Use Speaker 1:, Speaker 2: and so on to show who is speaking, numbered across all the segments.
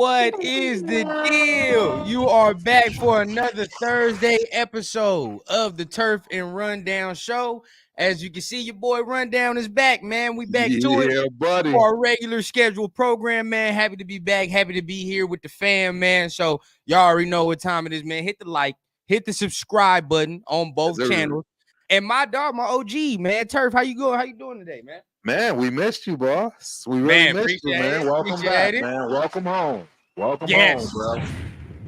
Speaker 1: What is the deal? You are back for another Thursday episode of the Turf and Rundown Show. As you can see, your boy Rundown is back, man. We back to it.
Speaker 2: Yeah, buddy.
Speaker 1: For our regular scheduled program, man. Happy to be back. Happy to be here with the fam, man. So y'all already know what time it is, man. Hit the like, hit the subscribe button on both channels. And my dog, my OG, man. Turf, how you going? How you doing today, man?
Speaker 2: Man, we missed you, boss. We really missed you, man. Welcome back, man. Welcome home. Welcome home, bro.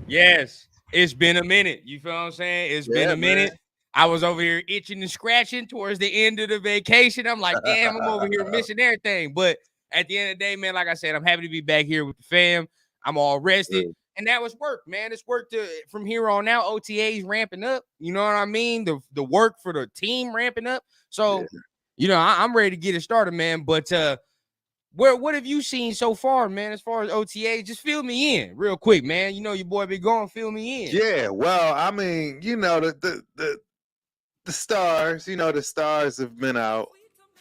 Speaker 1: Yes. It's been a minute. You feel what I'm saying? It's been a minute. Man. I was over here itching and scratching towards the end of the vacation. I'm like, damn, I'm over here missing everything. But at the end of the day, man, like I said, I'm happy to be back here with the fam. I'm all rested. Good. And that was work, man. It's work from here on out. OTA's ramping up. You know what I mean? The work for the team ramping up. So, you know, I'm ready to get it started, man. But what have you seen so far, man, as far as OTA? Just fill me in real quick, man. You know your boy been going, fill me in.
Speaker 2: Yeah, well, I mean, you know, the stars, you know, the stars have been out.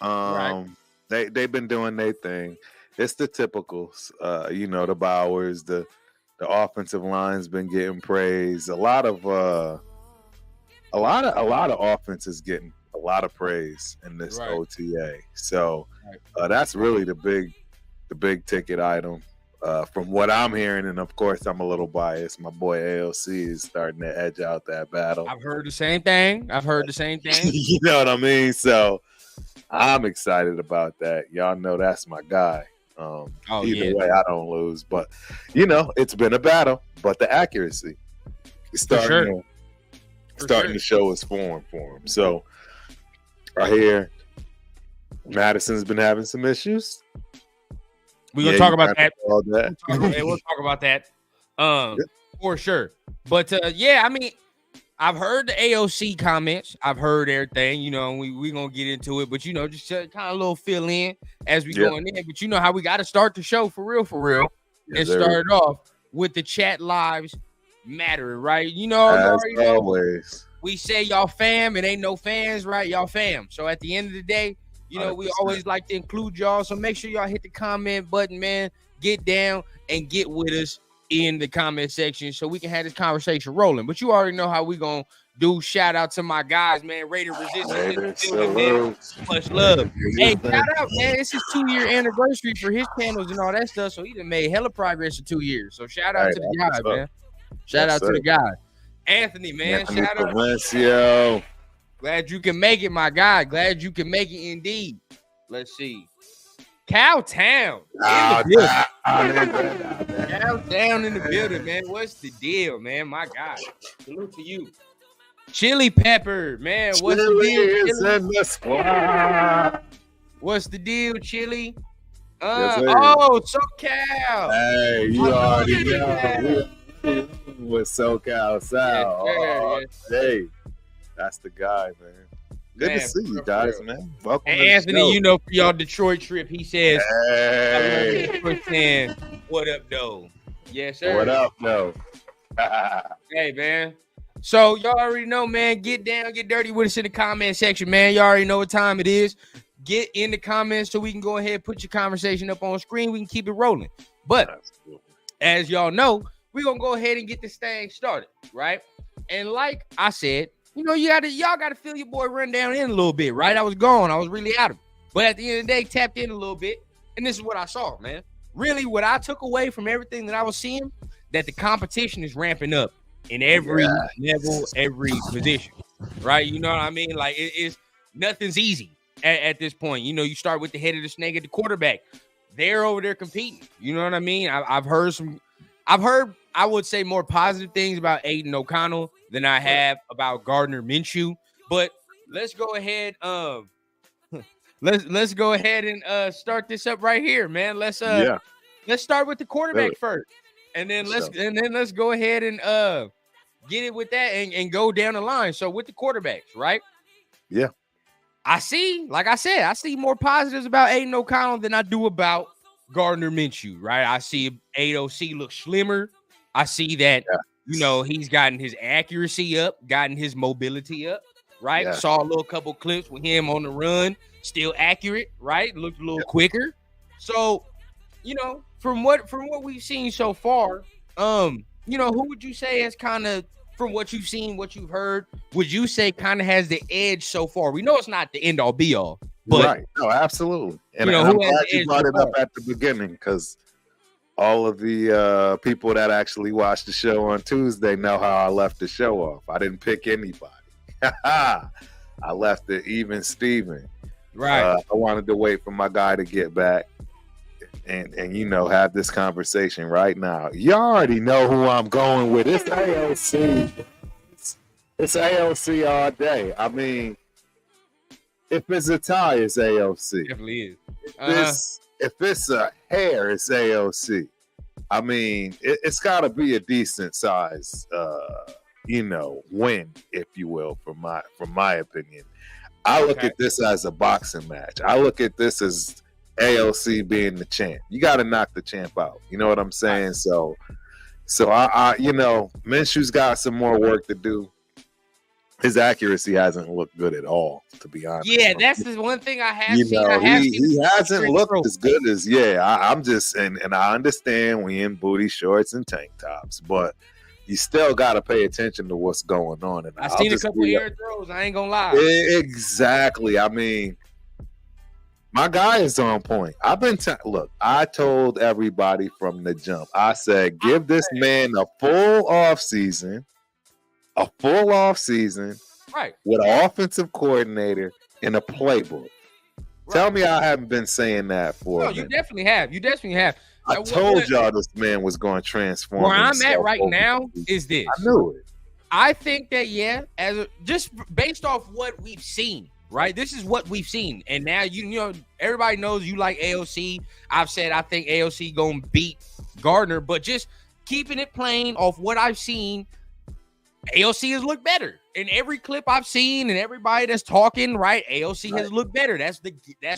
Speaker 1: Right.
Speaker 2: They've been doing their thing. It's the typicals, you know, the Bowers, the offensive line's been getting praise. A lot of offenses getting a lot of praise in this OTA. So that's really the big ticket item from what I'm hearing. And of course, I'm a little biased. My boy AOC is starting to edge out that battle.
Speaker 1: I've heard the same thing.
Speaker 2: You know what I mean? So I'm excited about that. Y'all know that's my guy. Either way, I don't lose. But, you know, it's been a battle. But the accuracy is starting to show its form for him. So I hear Madison's been having some issues.
Speaker 1: We're going to talk about that. We'll talk about that for sure. But, I mean, I've heard the AOC comments. I've heard everything, you know, and we're going to get into it. But, you know, just kind of a little fill in as we go in there. But you know how we got to start the show for real. And start off with the chat lives matter, right? You know,
Speaker 2: always.
Speaker 1: We say y'all fam, it ain't no fans, right? Y'all fam. So at the end of the day, you know, 100%. We always like to include y'all. So make sure y'all hit the comment button, man. Get down and get with us in the comment section so we can have this conversation rolling. But you already know how we gonna do. Shout out to my guys, man. Raider Resistance. Much love. Hey, shout out, man. It's his 2-year anniversary for his channels and all that stuff. So he done made hella progress in 2 years. So shout out to the guys, man. Shout out to the guys. Anthony, man. Shout out.
Speaker 2: Valencia.
Speaker 1: Glad you can make it, my guy. Glad you can make it indeed. Let's see. Cowtown. Cowtown in the building, man. What's the deal, man? My God. Salute to you. Chili Pepper, man. What's the deal? Chili?
Speaker 2: In the squad.
Speaker 1: What's the deal, Chili? SoCal.
Speaker 2: Hey, you already know. With SoCal South. Hey, that's the guy, man. Good to see you guys, man. Welcome.
Speaker 1: And Anthony, you know, for y'all Detroit trip, he says, hey. What up, though? Yes, sir.
Speaker 2: What up, though?
Speaker 1: Hey, man. So y'all already know, man. Get down, get dirty with us in the comment section, man. Y'all already know what time it is. Get in the comments so we can go ahead and put your conversation up on screen. We can keep it rolling. But as y'all know, we're going to go ahead and get this thing started, right? And like I said, you know, y'all got to feel your boy run down in a little bit, right? I was gone. I was really out of it. But at the end of the day, tapped in a little bit. And this is what I saw, man. Really, what I took away from everything that I was seeing, that the competition is ramping up in every level, every position, right? You know what I mean? Like, nothing's easy at this point. You know, you start with the head of the snake at the quarterback. They're over there competing. You know what I mean? I've heard, I would say, more positive things about Aiden O'Connell than I have about Gardner Minshew. But let's go ahead. Let's go ahead and start this up right here, man. Let's start with the quarterback first, and then let's go ahead and get it with that and go down the line. So with the quarterbacks, right?
Speaker 2: Yeah.
Speaker 1: I see, like I said, I see more positives about Aiden O'Connell than I do about Gardner Minshew, right? I see AOC look slimmer. I see that, you know, he's gotten his accuracy up, gotten his mobility up, right? Yeah. Saw a little couple clips with him on the run, still accurate, right? Looked a little quicker. So, you know, from what we've seen so far, you know, who would you say has kind of, from what you've seen, what you've heard, would you say kind of has the edge so far? We know it's not the end all be all, but
Speaker 2: right. No, absolutely. And,
Speaker 1: you know,
Speaker 2: I'm
Speaker 1: who has
Speaker 2: glad
Speaker 1: the
Speaker 2: you
Speaker 1: edge
Speaker 2: brought
Speaker 1: so
Speaker 2: it up
Speaker 1: far?
Speaker 2: at the beginning, because all of the people that actually watched the show on Tuesday know how I left the show off. I didn't pick anybody. I left it even Steven.
Speaker 1: Right.
Speaker 2: I wanted to wait for my guy to get back and you know, have this conversation right now. You already know who I'm going with. It's AOC. It's AOC all day. I mean, if it's a tie, it's AOC.
Speaker 1: Definitely is.
Speaker 2: If it's a hair, it's AOC. I mean, it's got to be a decent size, you know, win, if you will, from my opinion. I look at this as a boxing match. I look at this as AOC being the champ. You got to knock the champ out. You know what I'm saying? So I you know, Minshew's got some more work to do. His accuracy hasn't looked good at all, to be honest.
Speaker 1: Yeah, that's the one thing I have seen.
Speaker 2: Know, he hasn't looked as good as, I'm just, and I understand we in booty shorts and tank tops, but you still got to pay attention to what's going on. And
Speaker 1: I've seen a couple air throws, I ain't gonna lie.
Speaker 2: Exactly. I mean, my guy is on point. I've been look, I told everybody from the jump, I said, give this man a full off season. Right, with an offensive coordinator and a playbook. Right. Tell me I haven't been saying that for.
Speaker 1: No, you definitely have.
Speaker 2: I told y'all this man was going to transform.
Speaker 1: Where I'm at right now is this.
Speaker 2: I knew it.
Speaker 1: I think that just based off what we've seen, right? This is what we've seen, and now you know everybody knows you like AOC. I've said I think AOC gonna beat Gardner, but just keeping it plain off what I've seen. AOC has looked better in every clip I've seen, and everybody that's talking, right? AOC has looked better. That's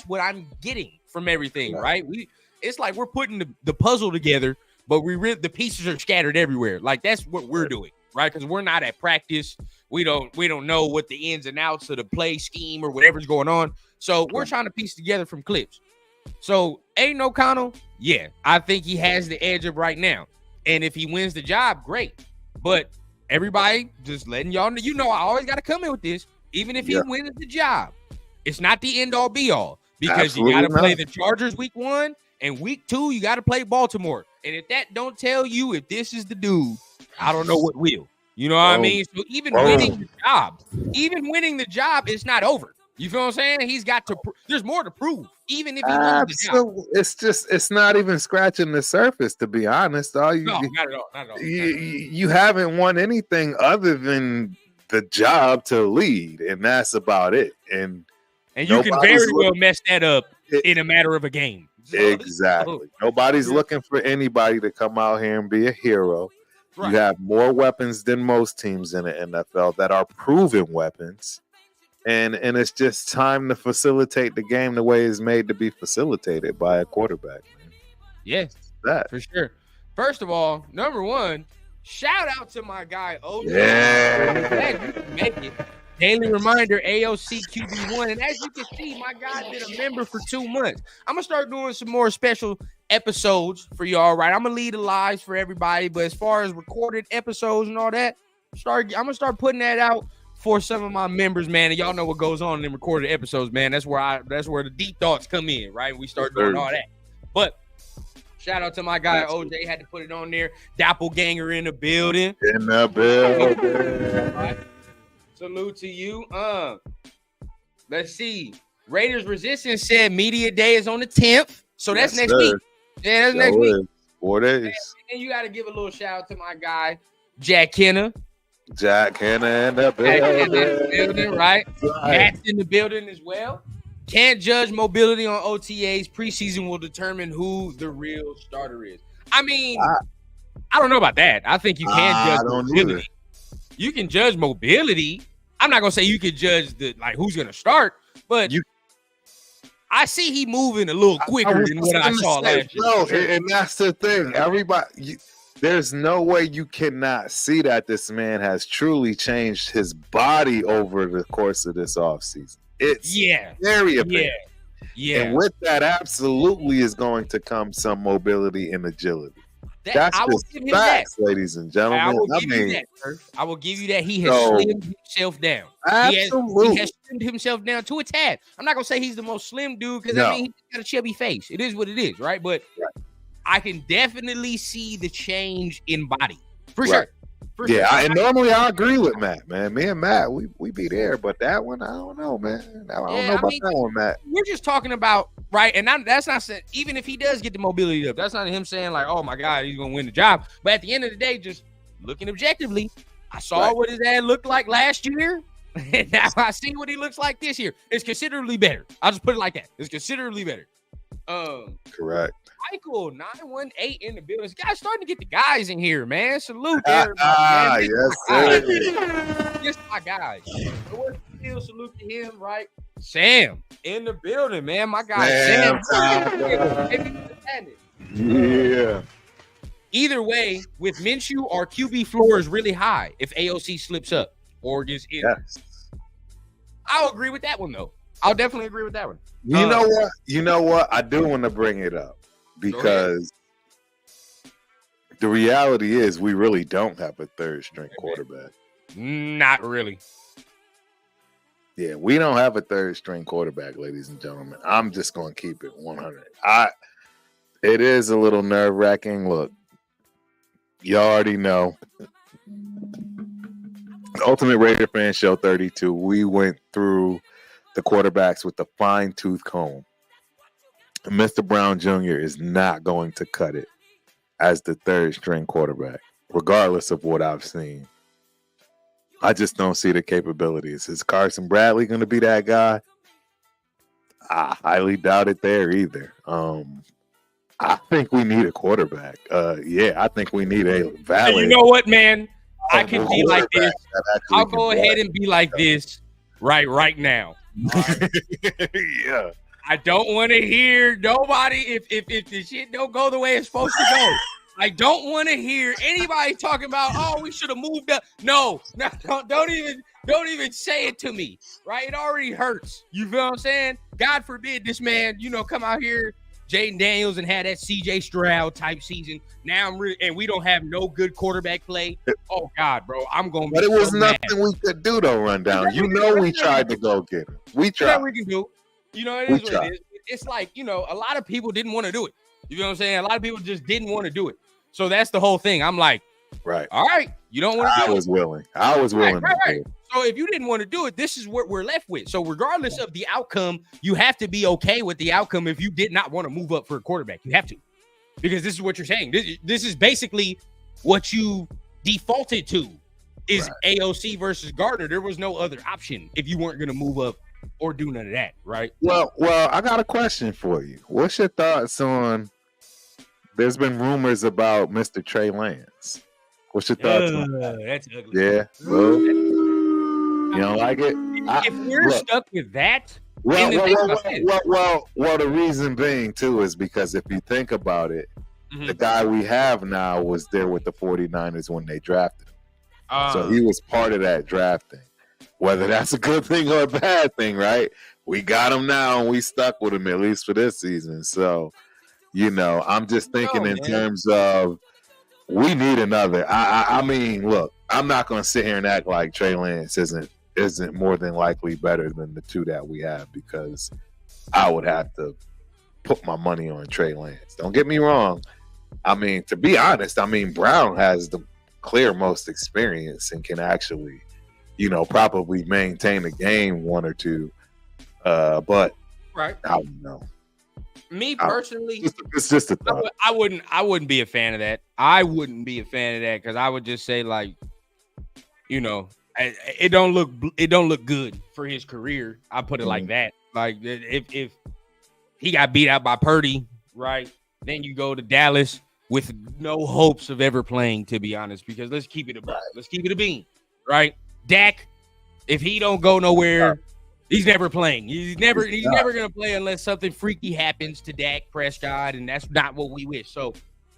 Speaker 1: what I'm getting from everything, right? It's like we're putting the puzzle together, but the pieces are scattered everywhere. Like that's what we're doing, right? Because we're not at practice. We don't know what the ins and outs of the play scheme or whatever's going on. So we're trying to piece together from clips. So Aiden O'Connell, yeah, I think he has the edge of right now. And if he wins the job, great. But everybody just letting y'all know, you know, I always got to come in with this. Even if he wins the job, it's not the end all be all, because you got to play the Chargers week 1 and week 2. You got to play Baltimore. And if that don't tell you if this is the dude, I don't know what will. You know what I mean? So even winning the job, it's not over. You feel what I'm saying? He's got to. There's more to prove, even if he wins the job.
Speaker 2: It's not even scratching the surface, to be honest.
Speaker 1: No, not at all.
Speaker 2: You haven't won anything other than the job to lead, and that's about it. And
Speaker 1: you can very well mess that up in a matter of a game.
Speaker 2: So, exactly. Nobody's looking for anybody to come out here and be a hero. Right. You have more weapons than most teams in the NFL that are proven weapons. And it's just time to facilitate the game the way it's made to be facilitated by a quarterback, man.
Speaker 1: Yes, that for sure. First of all, number one, shout out to my guy OJ. Yeah, you can make it. Daily reminder, AOC QB1. And as you can see, my guy been a member for 2 months. I'm gonna start doing some more special episodes for y'all, right? I'm gonna lead the lives for everybody, but as far as recorded episodes and all that, I'm gonna start putting that out for some of my members, man. And y'all know what goes on in recorded episodes, man. That's where the deep thoughts come in, right? We start doing all that. But shout out to my guy OJ, had to put it on there. Doppelganger in the building. Right. Salute to you. Let's see. Raiders Resistance said media day is on the 10th. So that's next week. Yeah, that's next week.
Speaker 2: 4 days.
Speaker 1: And you got to give a little shout out to my guy, Jack Kenner.
Speaker 2: Jack Kenner in the building.
Speaker 1: Right? Matt's in the building as well. Can't judge mobility on OTAs. Preseason will determine who the real starter is. I mean, I don't know about that. I think you can judge mobility. You can judge mobility. I'm not gonna say you can judge who's gonna start, but I see he moving a little quicker than what I saw last year.
Speaker 2: No, and that's the thing. Everybody. There's no way you cannot see that this man has truly changed his body over the course of this offseason. It's very apparent.
Speaker 1: Yeah.
Speaker 2: And with that, absolutely is going to come some mobility and agility. That's just facts, ladies and gentlemen.
Speaker 1: I will give you that, sir. I will give you that. He has slimmed himself down.
Speaker 2: Absolutely.
Speaker 1: He has slimmed himself down to a tad. I'm not going to say he's the most slim dude because, I mean, he's got a chubby face. It is what it is, right? But I can definitely see the change in body. For sure.
Speaker 2: And normally I agree with Matt, man. Me and Matt, we be there, but that one, I don't know, man. I don't know about that one, Matt.
Speaker 1: We're just talking about, right, and that's not saying, even if he does get the mobility up, that's not him saying like, oh my God, he's going to win the job. But at the end of the day, just looking objectively, I saw what his dad looked like last year, and now I see what he looks like this year. It's considerably better. I'll just put it like that. It's considerably better.
Speaker 2: Correct.
Speaker 1: Michael 918 in the building. This guy's starting to get the guys in here, man. Salute everybody.
Speaker 2: Yes, sir.
Speaker 1: Just my guys. Still salute to him, right? Sam in the building, man. My guy Sam.
Speaker 2: Yeah.
Speaker 1: Either way, with Minshew, our QB floor is really high if AOC slips up or gets in.
Speaker 2: Yes.
Speaker 1: I'll agree with that one, though. I'll definitely agree with that one.
Speaker 2: You know what? You know what? I do want to bring it up because the reality is we really don't have a third string quarterback.
Speaker 1: Not really.
Speaker 2: Yeah, we don't have a third string quarterback, ladies and gentlemen. I'm just going to keep it 100. It is a little nerve-wracking. Look, you already know. Ultimate Raider Fan Show 32, we went through the quarterbacks with the fine-tooth comb. Mr. Brown Jr. is not going to cut it as the third-string quarterback, regardless of what I've seen. I just don't see the capabilities. Is Carson Bradley going to be that guy? I highly doubt it there either. I think we need a quarterback. I think we need a valid.
Speaker 1: You know what, man? I can be like this. I'll go ahead and be like this right now.
Speaker 2: Yeah.
Speaker 1: I don't want to hear nobody if the shit don't go the way it's supposed to go. I don't want to hear anybody talking about, oh, we should have moved up. No, don't even say it to me. Right? It already hurts. You feel what I'm saying? God forbid this man, come out here, Jaden Daniels, and had that CJ Stroud type season. Now and we don't have no good quarterback play. Oh God, bro, I'm gonna.
Speaker 2: But it was nothing we could do though. Rundown. We tried to go get him. We tried.
Speaker 1: We can do. It is what it is. It's like a lot of people didn't want to do it. You know what I'm saying? A lot of people just didn't want to do it. So that's the whole thing. I'm like,
Speaker 2: right.
Speaker 1: All right, you don't want to do it.
Speaker 2: I was willing.
Speaker 1: Right. So if you didn't want to do it, this is what we're left with. So regardless of the outcome, you have to be okay with the outcome if you did not want to move up for a quarterback. You have to. Because this is what you're saying. This is basically what you defaulted to is AOC versus Gardner. There was no other option if you weren't going to move up or do none of that, right?
Speaker 2: Well, I got a question for you. What's your thoughts on there's been rumors about Mr. Trey Lance? What's your thoughts on that?
Speaker 1: That's ugly.
Speaker 2: Yeah. Well, you don't like it?
Speaker 1: If we're stuck with that,
Speaker 2: well, the reason being, too, is because if you think about it, the guy we have now was there with the 49ers when they drafted him. So he was part of that drafting. Whether that's a good thing or a bad thing, right? We got him now, and we stuck with him, at least for this season. So, I'm just thinking in terms of we need another. I mean, look, I'm not going to sit here and act like Trey Lance isn't more than likely better than the two that we have, because I would have to put my money on Trey Lance. Don't get me wrong. I mean, to be honest, Brown has the clear most experience and can actually, probably maintain a game one or two. But I don't know.
Speaker 1: Me personally,
Speaker 2: it's just a thought.
Speaker 1: I wouldn't be a fan of that. I wouldn't be a fan of that because I would just say, like, it don't look good for his career. I put it like that. Like, if he got beat out by Purdy, right? Then you go to Dallas with no hopes of ever playing, to be honest. Because let's keep it a bean, right? Dak, if he don't go nowhere, he's never playing. He's never gonna play unless something freaky happens to Dak Prescott, and that's not what we wish. So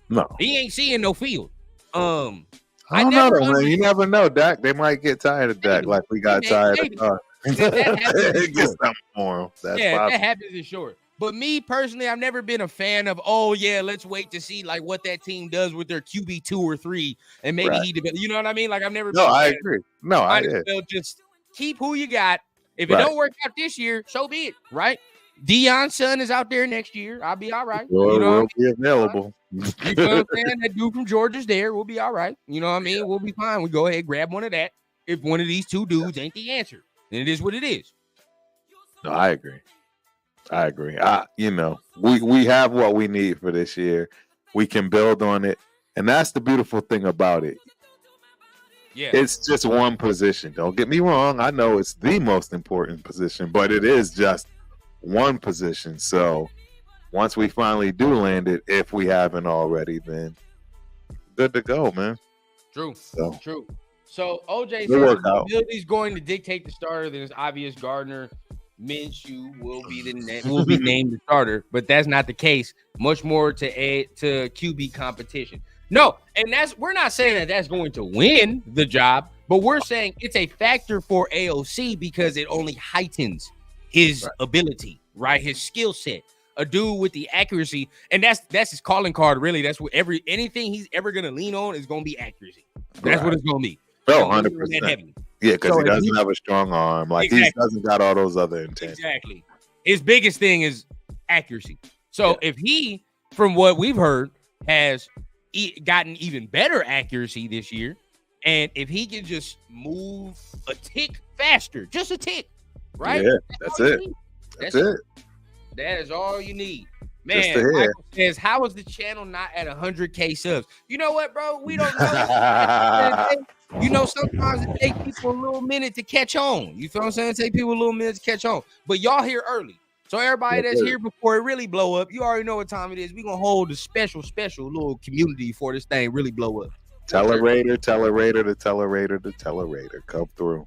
Speaker 2: no,
Speaker 1: he ain't seeing no field.
Speaker 2: I don't know, man. You never know, Dak. They might get tired of Dak, like we got tired of.
Speaker 1: That happens,
Speaker 2: get something for him. That's
Speaker 1: that happens is short. But me personally, I've never been a fan of, let's wait to see like what that team does with their QB 2 or 3, and maybe he develops. You know what I mean? Like I've never.
Speaker 2: No, I agree. No, I
Speaker 1: just keep who you got. If it don't work out this year, so be it. Right? Deion's son is out there next year. I'll be all right.
Speaker 2: We'll be available.
Speaker 1: You know what I'm saying? That dude from Georgia's there. We'll be all right. You know what I mean? Yeah. We'll be fine. We go ahead, grab one of that. If one of these two dudes ain't the answer, then it is what it is.
Speaker 2: No, I agree. We have what we need for this year. We can build on it. And that's the beautiful thing about it. Yeah. It's just one position. Don't get me wrong. I know it's the most important position, but it is just one position. So once we finally do land it, if we haven't already, then good to go, man.
Speaker 1: True. So OJ says the ability is going to dictate the starter, then it's obvious Gardner Minshew will be named the starter, but that's not the case. Much more to add to QB competition. No, and we're not saying that's going to win the job, but we're saying it's a factor for AOC because it only heightens his ability, right? His skill set. A dude with the accuracy, and that's his calling card. Really, that's what anything he's ever gonna lean on is gonna be accuracy. That's what it's gonna be.
Speaker 2: 100%. Yeah, because he doesn't have a strong arm. Like he doesn't got all those other intents.
Speaker 1: Exactly. His biggest thing is accuracy. So if he, from what we've heard, has gotten even better accuracy this year, and if he can just move a tick faster, just a tick, right?
Speaker 2: Yeah, that's it. That's it.
Speaker 1: That is all you need. Man, Michael says, how is the channel not at 100K subs? You know what, bro? We don't know. Sometimes it takes people a little minute to catch on. You feel what I'm saying? It takes people a little minute to catch on. But y'all here early. So everybody that's here before it really blow up, you already know what time it is. We're going to hold a special little community for this thing really blow up.
Speaker 2: Tell a Raider. Come through.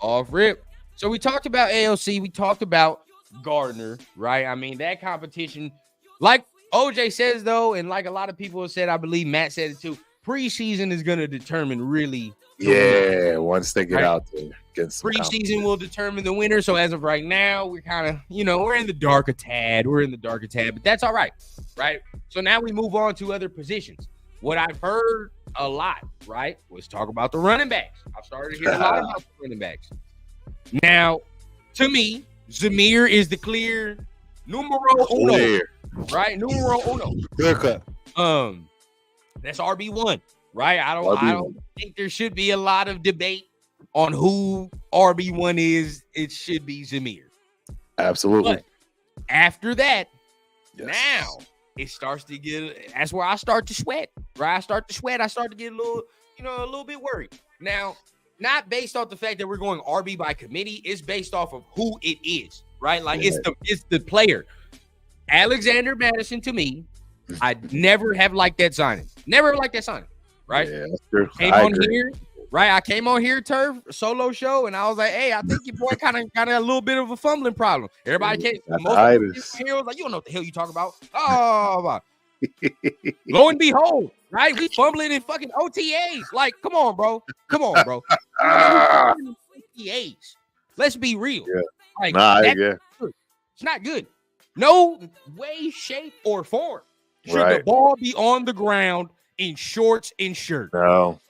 Speaker 1: Off rip. So we talked about AOC. We talked about Gardner, right? I mean, that competition, like OJ says, though, and like a lot of people have said, I believe Matt said it too, preseason is going to determine really.
Speaker 2: Yeah, once they get out there.
Speaker 1: Preseason will determine the winner. So as of right now, we're kind of, we're in the dark a tad. But that's all right, right? So now we move on to other positions. What I've heard a lot, right, was talk about the running backs. I've started to hear a lot about the running backs. Now, to me, Zamir is the clear numero uno, right? Numero uno.
Speaker 2: Clear cut.
Speaker 1: That's RB1, right? I don't think there should be a lot of debate on who RB1 is. It should be Zamir.
Speaker 2: Absolutely.
Speaker 1: But after that, now it starts to get. That's where I start to sweat, right? I start to get a little bit worried. Now, not based off the fact that we're going RB by committee. It's based off of who it is, right? Like it's the player. Alexander Madison, to me, I never have liked that signing. Never liked that signing, right? Yeah, that's true. I came on here, Turf, solo show, and I was like, hey, I think your boy kind of got a little bit of a fumbling problem. Everybody came, most here was like, you don't know what the hell you talking about. Oh, lo and behold, right? We fumbling in fucking OTAs. Like, come on, bro. OTAs. Let's be real. Yeah. Like, it's not good. No way, shape, or form should the ball be on the ground in shorts and shirt.
Speaker 2: No,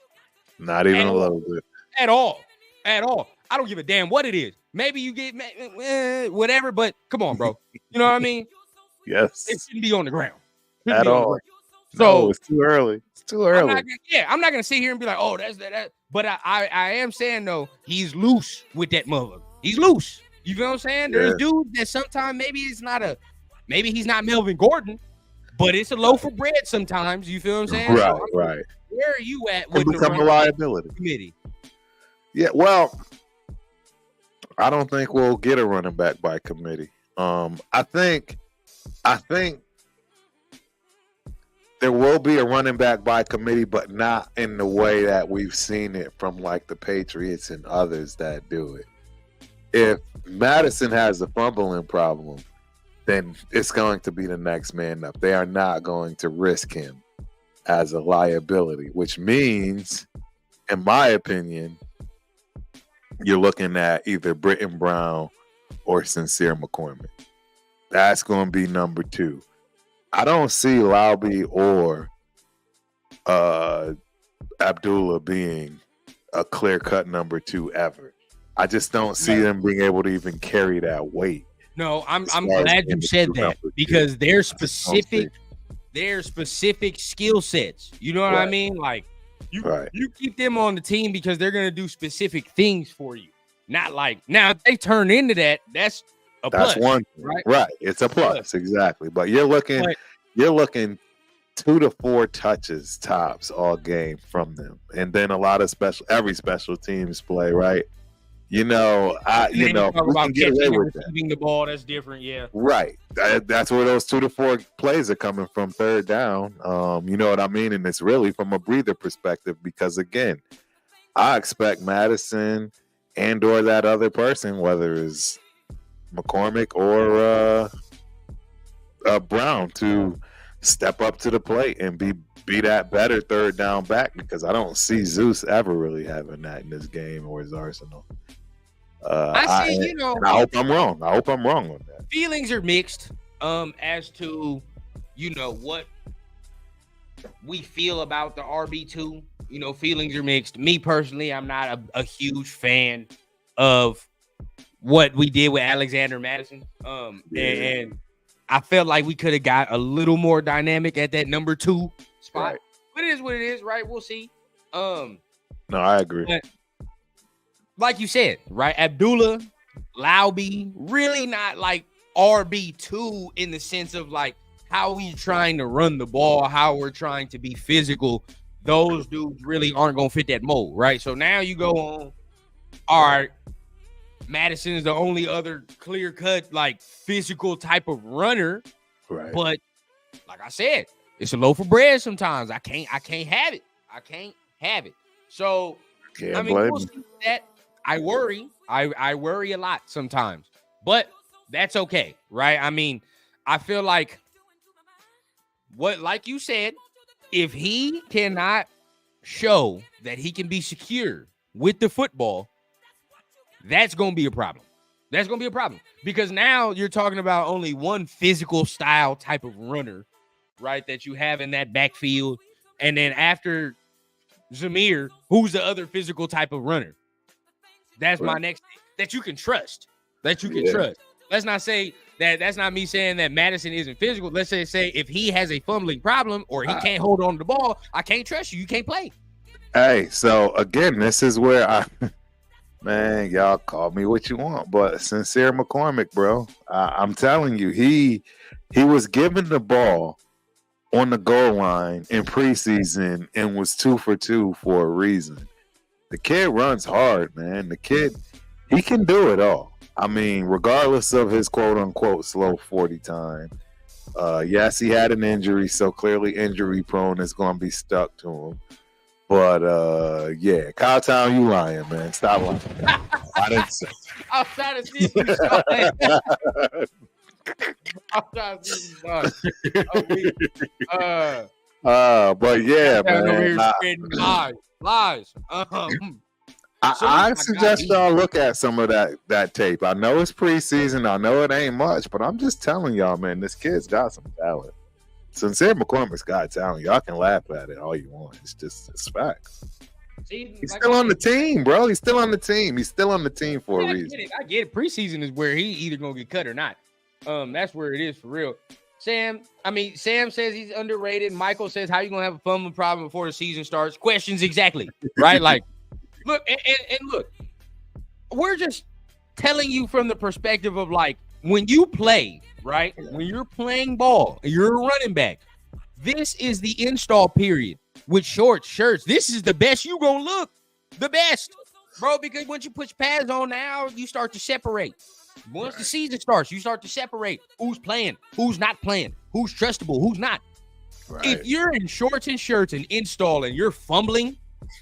Speaker 2: not even a little bit.
Speaker 1: At all. I don't give a damn what it is. Maybe you get whatever, but come on, bro. You know what I mean?
Speaker 2: Yes.
Speaker 1: It shouldn't be on the ground.
Speaker 2: At all. So it's too early.
Speaker 1: I'm not gonna sit here and be like, oh, that's that. But I am saying though, he's loose with that mother. He's loose. You know what I'm saying? There's dudes that sometimes maybe he's not Melvin Gordon, but it's a loaf of bread sometimes. You feel what I'm saying?
Speaker 2: Right.
Speaker 1: Where are you at with
Speaker 2: become a liability
Speaker 1: committee?
Speaker 2: Yeah, well, I don't think we'll get a running back by committee. I think there will be a running back by committee, but not in the way that we've seen it from like the Patriots and others that do it. If Madison has a fumbling problem, then it's going to be the next man up. They are not going to risk him as a liability, which means, in my opinion, you're looking at either Britton Brown or Sincere McCormick. That's going to be number 2. I don't see Lauby or Abdullah being a clear-cut number 2 ever. I just don't see them being able to even carry that weight.
Speaker 1: No, I'm glad you said that because they're specific skill sets. You know what I mean? Like you keep them on the team because they're gonna do specific things for you. Not like now if they turn into that, that's plus,
Speaker 2: one thing, right? It's a plus, exactly. But you're looking 2 to 4 touches tops all game from them, and then a lot of every special teams play, right? We can get away with
Speaker 1: receiving the ball. That's different, yeah.
Speaker 2: Right. That's where those 2 to 4 plays are coming from. Third down. You know what I mean? And it's really from a breather perspective because again, I expect Madison and/or that other person, whether it's McCormick or Brown, to step up to the plate and be that better third down back because I don't see Zeus ever really having that in this game or his arsenal. I hope I'm wrong. I hope I'm wrong on that.
Speaker 1: Feelings are mixed as to what we feel about the RB2. Feelings are mixed. Me personally, I'm not a huge fan of what we did with Alexander Madison. And I felt like we could have got a little more dynamic at that number 2 spot. Right. But it is what it is, right? We'll see.
Speaker 2: No, I agree.
Speaker 1: But like you said, right? Abdullah, Lauby, really not like RB2 in the sense of like how we're trying to run the ball, how we're trying to be physical. Those dudes really aren't going to fit that mold, right? So now you go on, all right, Madison is the only other clear-cut, like, physical type of runner.
Speaker 2: Right.
Speaker 1: But, like I said, it's a loaf of bread sometimes. I can't have it. I can't have it. So, we'll see that. I worry. I worry a lot sometimes. But that's okay, right? I mean, I feel like like you said, if he cannot show that he can be secure with the football, that's going to be a problem. That's going to be a problem because now you're talking about only one physical style type of runner, right, that you have in that backfield. And then after Zamir, who's the other physical type of runner? That's my next thing that you can trust. Trust. Let's not say that. That's not me saying that Madison isn't physical. Let's say if he has a fumbling problem or he can't hold on to the ball, I can't trust you. You can't play.
Speaker 2: Hey, so again, this is where man, y'all call me what you want, but Sincere McCormick, bro, I'm telling you, he was given the ball on the goal line in preseason and was 2 for 2 for a reason. The kid runs hard, man. The kid, he can do it all. I mean, regardless of his quote-unquote slow 40 time. Yes, he had an injury, so clearly injury-prone is going to be stuck to him. But, yeah, Cowtown, you lying, man. Stop lying. I didn't say.
Speaker 1: I'm trying to see if you saw it. I'm trying to see if you saw it.
Speaker 2: But, yeah, man.
Speaker 1: Lies.
Speaker 2: I suggest y'all look at some of that tape. I know it's preseason. I know it ain't much, but I'm just telling y'all, man, this kid's got some talent. Sincere McCormick's got talent. Y'all can laugh at it all you want. It's facts. He's still on the team, bro. He's still on the team. He's still on the team for a reason.
Speaker 1: I get it. Preseason is where he either gonna get cut or not. That's where it is for real. Sam says he's underrated. Michael says, how you gonna have a fumbling problem before the season starts? Questions exactly, right? Like, look, and look, we're just telling you from the perspective of like when you play, right? When you're playing ball, you're a running back. This is the install period with shorts, shirts. This is the best you gonna look, the best, bro. Because once you put your pads on, now you start to separate. Once the season starts, you start to separate who's playing, who's not playing, who's trustable, who's not. Right. If you're in shorts and shirts and install and you're fumbling,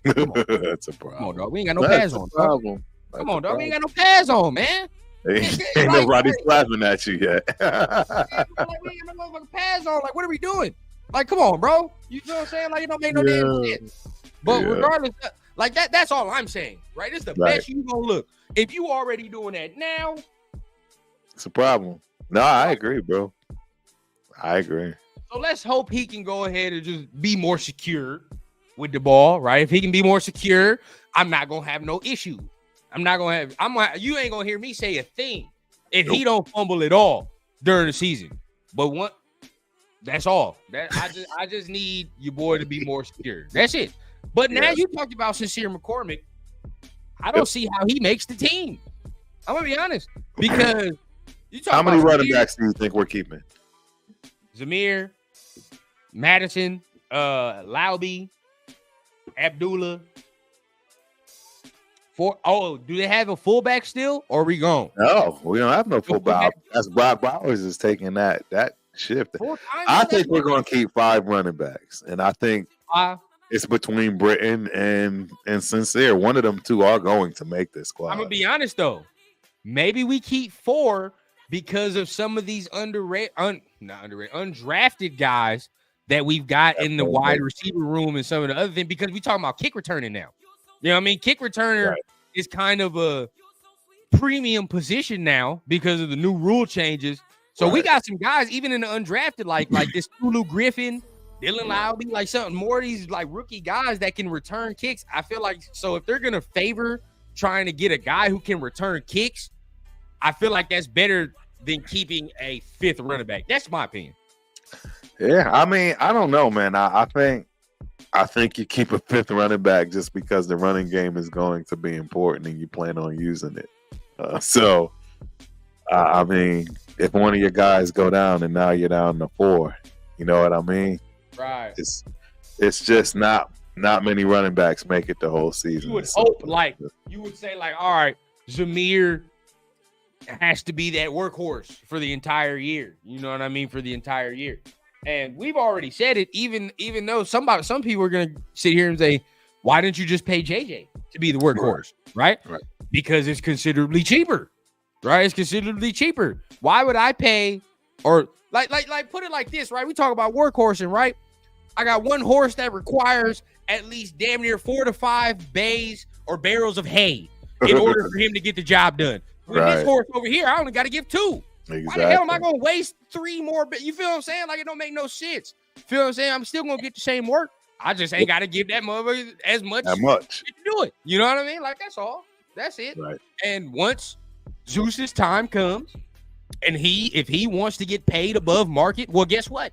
Speaker 2: that's a problem.
Speaker 1: Come on, dog. We ain't got no pads on. Problem. Come on, dog. We ain't got no pads on, man.
Speaker 2: Ain't nobody laughing at you yet.
Speaker 1: We ain't got no motherfucking pads on. Like, what are we doing? Like, come on, bro. You know what I'm saying? Like, it don't make no damn sense. But regardless, Like that's all I'm saying, right? It's the best you gonna look. If you already doing that now,
Speaker 2: it's a problem. No, I agree, bro. I agree.
Speaker 1: So let's hope he can go ahead and just be more secure with the ball, right? If he can be more secure, I'm not gonna have no issue. You ain't gonna hear me say a thing if he don't fumble at all during the season. But that's all. I just need your boy to be more secure. That's it. But now you talked about Sincere McCormick. I don't see how he makes the team. I'm gonna be honest, because you talk.
Speaker 2: How many running backs do you think we're keeping?
Speaker 1: Zamir, Madison, Lauby, Abdullah. Do they have a fullback still, or are we gone?
Speaker 2: No, we don't have no fullback. That's Brock Bowers is taking that shift. I think we're going to keep 5 running backs, and I think it's between Britton and Sincere. One of them two are going to make this squad.
Speaker 1: I'm gonna be honest though. Maybe we keep 4 because of some of these undrafted guys that we've got in the wide receiver room and some of the other things, because we talking about kick returning now. You know what I mean? Kick returner is kind of a premium position now because of the new rule changes. So we got some guys even in the undrafted, like this Tulu Griffin, Dylan Lauby, like something more of these like rookie guys that can return kicks. I feel like, so if they're gonna favor trying to get a guy who can return kicks, I feel like that's better than keeping a 5th running back. That's my opinion.
Speaker 2: Yeah, I mean, I don't know, man. I think you keep a 5th running back just because the running game is going to be important and you plan on using it. I mean, if one of your guys go down and now you're down to 4, you know what I mean?
Speaker 1: Right.
Speaker 2: It's just not many running backs make it the whole season.
Speaker 1: You would hope, you would say, all right, Zamir has to be that workhorse for the entire year. You know what I mean? For the entire year. And we've already said it, even though some people are going to sit here and say, why didn't you just pay JJ to be the workhorse, right? Because it's considerably cheaper, right? It's considerably cheaper. Why would I pay, or like put it like this, right? We talk about workhorsing, right? I got one horse that requires at least damn near 4 to 5 bays or barrels of hay in order for him to get the job done. With this horse over here, I only got to give 2. Exactly. Why the hell am I going to waste 3 more? You feel what I'm saying? Like, it don't make no sense. Feel what I'm saying? I'm still going to get the same work. I just ain't got to give that motherfucker as much to do it. You know what I mean? Like, that's all. That's it. Right. And once Zeus's time comes, and if he wants to get paid above market, well, guess what?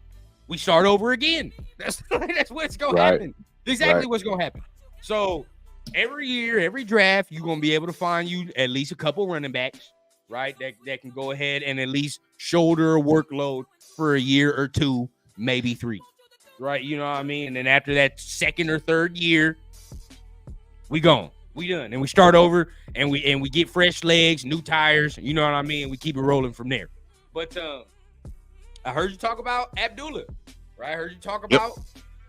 Speaker 1: We start over again. That's what's going to happen. Exactly what's going to happen. So every year, every draft, you're going to be able to find you at least a couple running backs, right, that can go ahead and at least shoulder a workload for a year or 2, maybe 3, right? You know what I mean? And then after that 2nd or 3rd year, we done, and we start over, and we get fresh legs, new tires. You know what I mean? We keep it rolling from there. But I heard you talk about Abdullah, right? I heard you talk about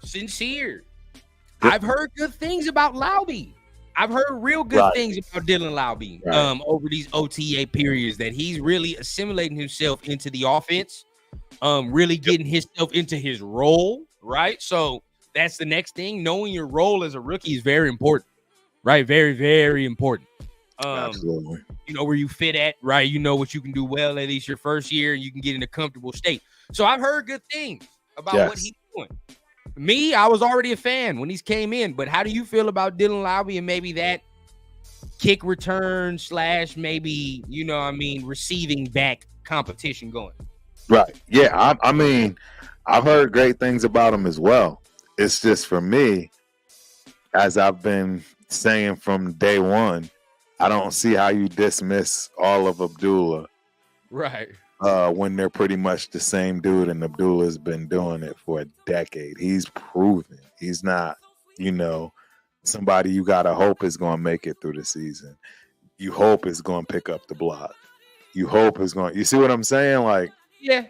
Speaker 1: Sincere. I've heard good things about Lauby. I've heard real good things about Dylan Lauby over these OTA periods, that he's really assimilating himself into the offense, really getting himself into his role, right? So that's the next thing. Knowing your role as a rookie is very important, right? Very, very important.
Speaker 2: Absolutely.
Speaker 1: You know where you fit at, right? You know what you can do well at least your first year, and you can get in a comfortable state. So I've heard good things about what he's doing. Me, I was already a fan when he came in, but how do you feel about Dylan Lauby and maybe that kick return / maybe, you know what I mean, receiving back competition going?
Speaker 2: Right. Yeah, I mean, I've heard great things about him as well. It's just, for me, as I've been saying from day one, I don't see how you dismiss all of Abdullah.
Speaker 1: Right.
Speaker 2: When they're pretty much the same dude, and Abdullah's been doing it for a decade. He's proven. He's not, somebody you got to hope is going to make it through the season. You hope is going to pick up the block. You hope is going, you see what I'm saying? Like,
Speaker 1: yeah.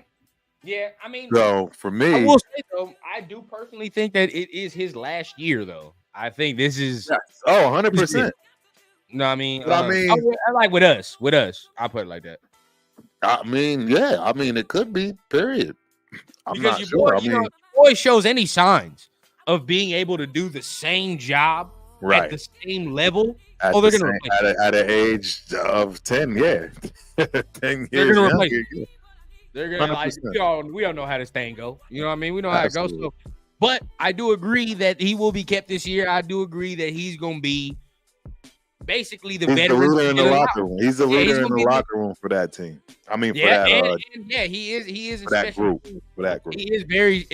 Speaker 1: I mean,
Speaker 2: so for me,
Speaker 1: I will say though, I do personally think that it is his last year though. I think this is
Speaker 2: 100%.
Speaker 1: No, I mean, I like with us, I'll put it like that.
Speaker 2: I mean, yeah. I mean, it could be. Period. I'm
Speaker 1: because
Speaker 2: not sure.
Speaker 1: Boy shows any signs of being able to do the same job at the same level,
Speaker 2: at
Speaker 1: they're going to replace him.
Speaker 2: At an age of 10, 10 years
Speaker 1: they're going to replace
Speaker 2: him.
Speaker 1: him. They're going to, like, we all know how this thing go. You know what I mean? We know how it goes. So, but I do agree that he will be kept this year. I do agree that he's going to be basically the veteran.
Speaker 2: The leader in the locker room. He's the leader in the locker room for that team. I mean, for that.
Speaker 1: He is
Speaker 2: for that group. For that group.
Speaker 1: He is very,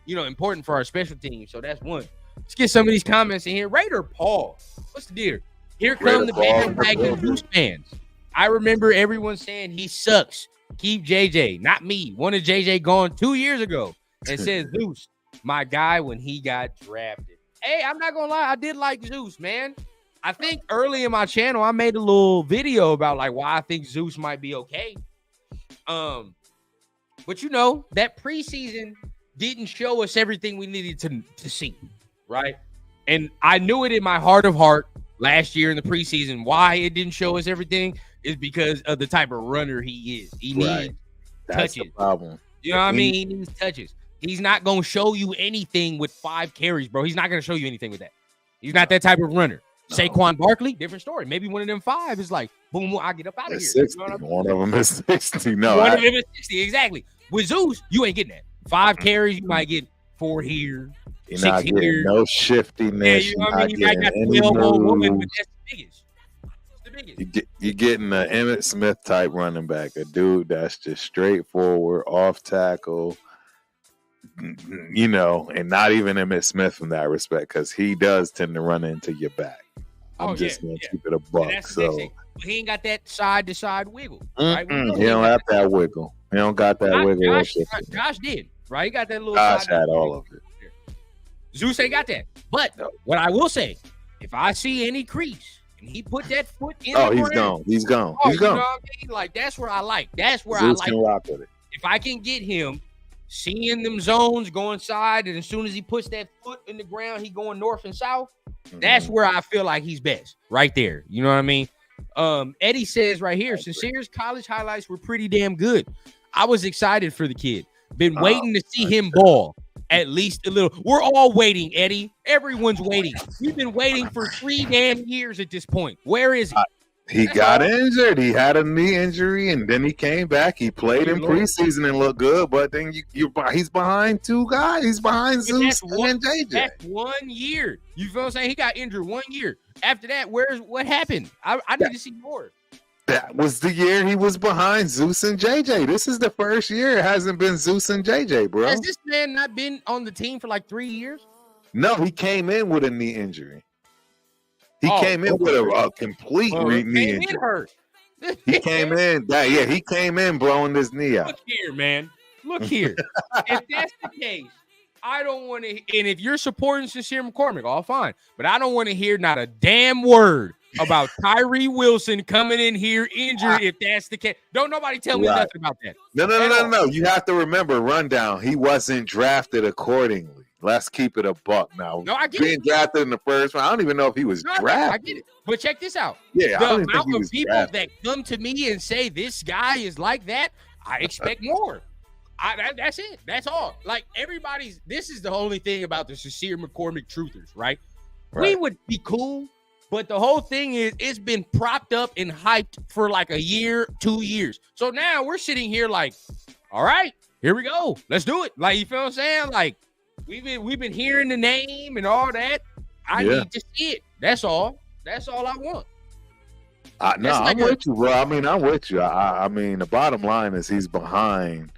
Speaker 1: important for our special team. So that's one. Let's get some of these comments in here. Raider Paul, what's the deal? Here come the bandwagon Zeus fans. I remember everyone saying he sucks. Keep JJ, not me. Wanted JJ gone 2 years ago, and says Zeus, my guy when he got drafted. Hey, I'm not gonna lie, I did like Zeus, man. I think early in my channel, I made a little video about like why I think Zeus might be okay. But that preseason didn't show us everything we needed to see, right? And I knew it in my heart of heart last year in the preseason. Why it didn't show us everything is because of the type of runner he is. He needs touches.
Speaker 2: The problem.
Speaker 1: You know what I mean? He needs touches. He's not going to show you anything with 5 carries, bro. He's not going to show you anything with that. He's not that type of runner. No. Saquon Barkley, different story. Maybe one of them 5 is like, boom, I get up out of here.
Speaker 2: 60. You know one of them is 60. No,
Speaker 1: one of them is 60. Exactly. With Zeus, you ain't getting that. 5 carries, you might get 4 here.
Speaker 2: You're not getting here. No shiftiness.
Speaker 1: Yeah, you know what I mean? You might got the elbow moving, but that's the biggest.
Speaker 2: You're getting an Emmitt Smith type running back, a dude that's just straightforward, off tackle, and not even Emmitt Smith from that respect, because he does tend to run into your back. I'm just going to keep it a buck. So
Speaker 1: he ain't got that side to side wiggle.
Speaker 2: Right? He don't have that wiggle. He don't got that wiggle.
Speaker 1: Josh did, right? He got that little.
Speaker 2: Josh had all of it.
Speaker 1: Zeus ain't got that. But what I will say, if I see any crease and he put that foot in,
Speaker 2: he's gone. He's gone.
Speaker 1: He's gone. You know what I mean? Like that's where I like. That's where
Speaker 2: Zeus
Speaker 1: I like.
Speaker 2: Can rock with it.
Speaker 1: If I can get him seeing them zones going side, and as soon as he puts that foot in the ground, he going north and south. That's where I feel like he's best, right there. You know what I mean? Eddie says right here, Sincere's college highlights were pretty damn good. I was excited for the kid. Been waiting to see him ball at least a little. We're all waiting, Eddie. Everyone's waiting. We've been waiting for 3 damn years at this point. Where is he?
Speaker 2: He got injured. He had a knee injury, and then he came back. He played in preseason and looked good, but then he's behind 2 guys. He's behind Zeus and JJ.
Speaker 1: That's 1 year. You feel what I'm saying? He got injured 1 year. After that, what happened? I need to see more.
Speaker 2: That was the year he was behind Zeus and JJ. This is the first year it hasn't been Zeus and JJ, bro.
Speaker 1: Has this man not been on the team for like 3 years?
Speaker 2: No, he came in with a knee injury. He came in with a complete knee injury. He came in. He came in blowing his knee out.
Speaker 1: Look here, man. Look here. If that's the case, I don't want to. And if you're supporting Sincere McCormick, all fine. But I don't want to hear not a damn word about Tyree Wilson coming in here injured. If that's the case, don't nobody tell me nothing about that.
Speaker 2: No. You have to remember, rundown. He wasn't drafted accordingly. Let's keep it a buck now.
Speaker 1: No, I get
Speaker 2: being drafted in the first round. I don't even know if he was drafted.
Speaker 1: I get it. But check this out.
Speaker 2: Yeah,
Speaker 1: the amount of people that come to me and say this guy is like that, I expect more. That's it. That's all. Like this is the only thing about the Sincere McCormick truthers, right? We would be cool, but the whole thing is it's been propped up and hyped for like a year, 2 years. So now we're sitting here like, all right, here we go. Let's do it. Like, you feel what I'm saying? Like, We've been hearing the name and all that. I need to see it. That's all. That's all I want.
Speaker 2: I'm with you, bro. I mean, I'm with you. I mean, the bottom line is he's behind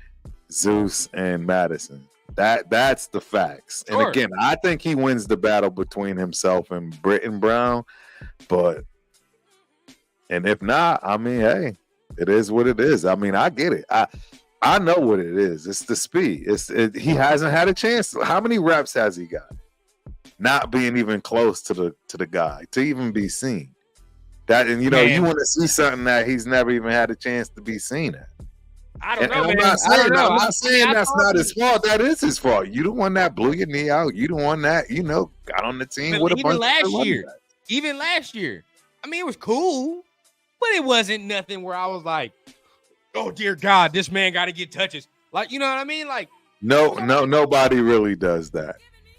Speaker 2: Zeus and Madison. That's the facts. Sure. And again, I think he wins the battle between himself and Britton Brown. And if not, I mean, hey, it is what it is. I mean, I get it. I know what it is. It's the speed. He hasn't had a chance. How many reps has he got? Not being even close to the guy to even be seen. You want to see something that he's never even had a chance to be seen at.
Speaker 1: I don't know.
Speaker 2: I'm not saying that's not his fault. That is his fault. You the one that blew your knee out. You the one that got on the team with a bunch of
Speaker 1: Even last year, I mean, it was cool, but it wasn't nothing where I was like, oh dear God, this man got to get touches. Like, you know what I mean? Like,
Speaker 2: nobody really does that.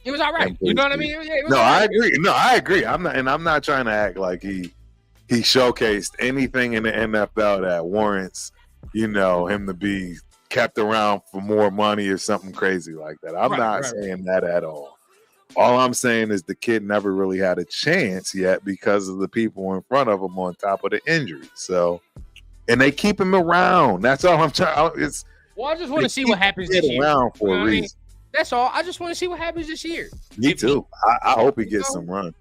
Speaker 1: It was all right. You know what I mean?
Speaker 2: I agree. No, I agree. I'm not trying to act like he showcased anything in the NFL that warrants, him to be kept around for more money or something crazy like that. I'm not saying that at all. All I'm saying is the kid never really had a chance yet because of the people in front of him on top of the injury. So, and they keep him around. That's all I'm trying.
Speaker 1: I just want to see what happens this year.
Speaker 2: Around for a reason.
Speaker 1: That's all. I just want to see what happens this year.
Speaker 2: Me too. I hope he gets some run.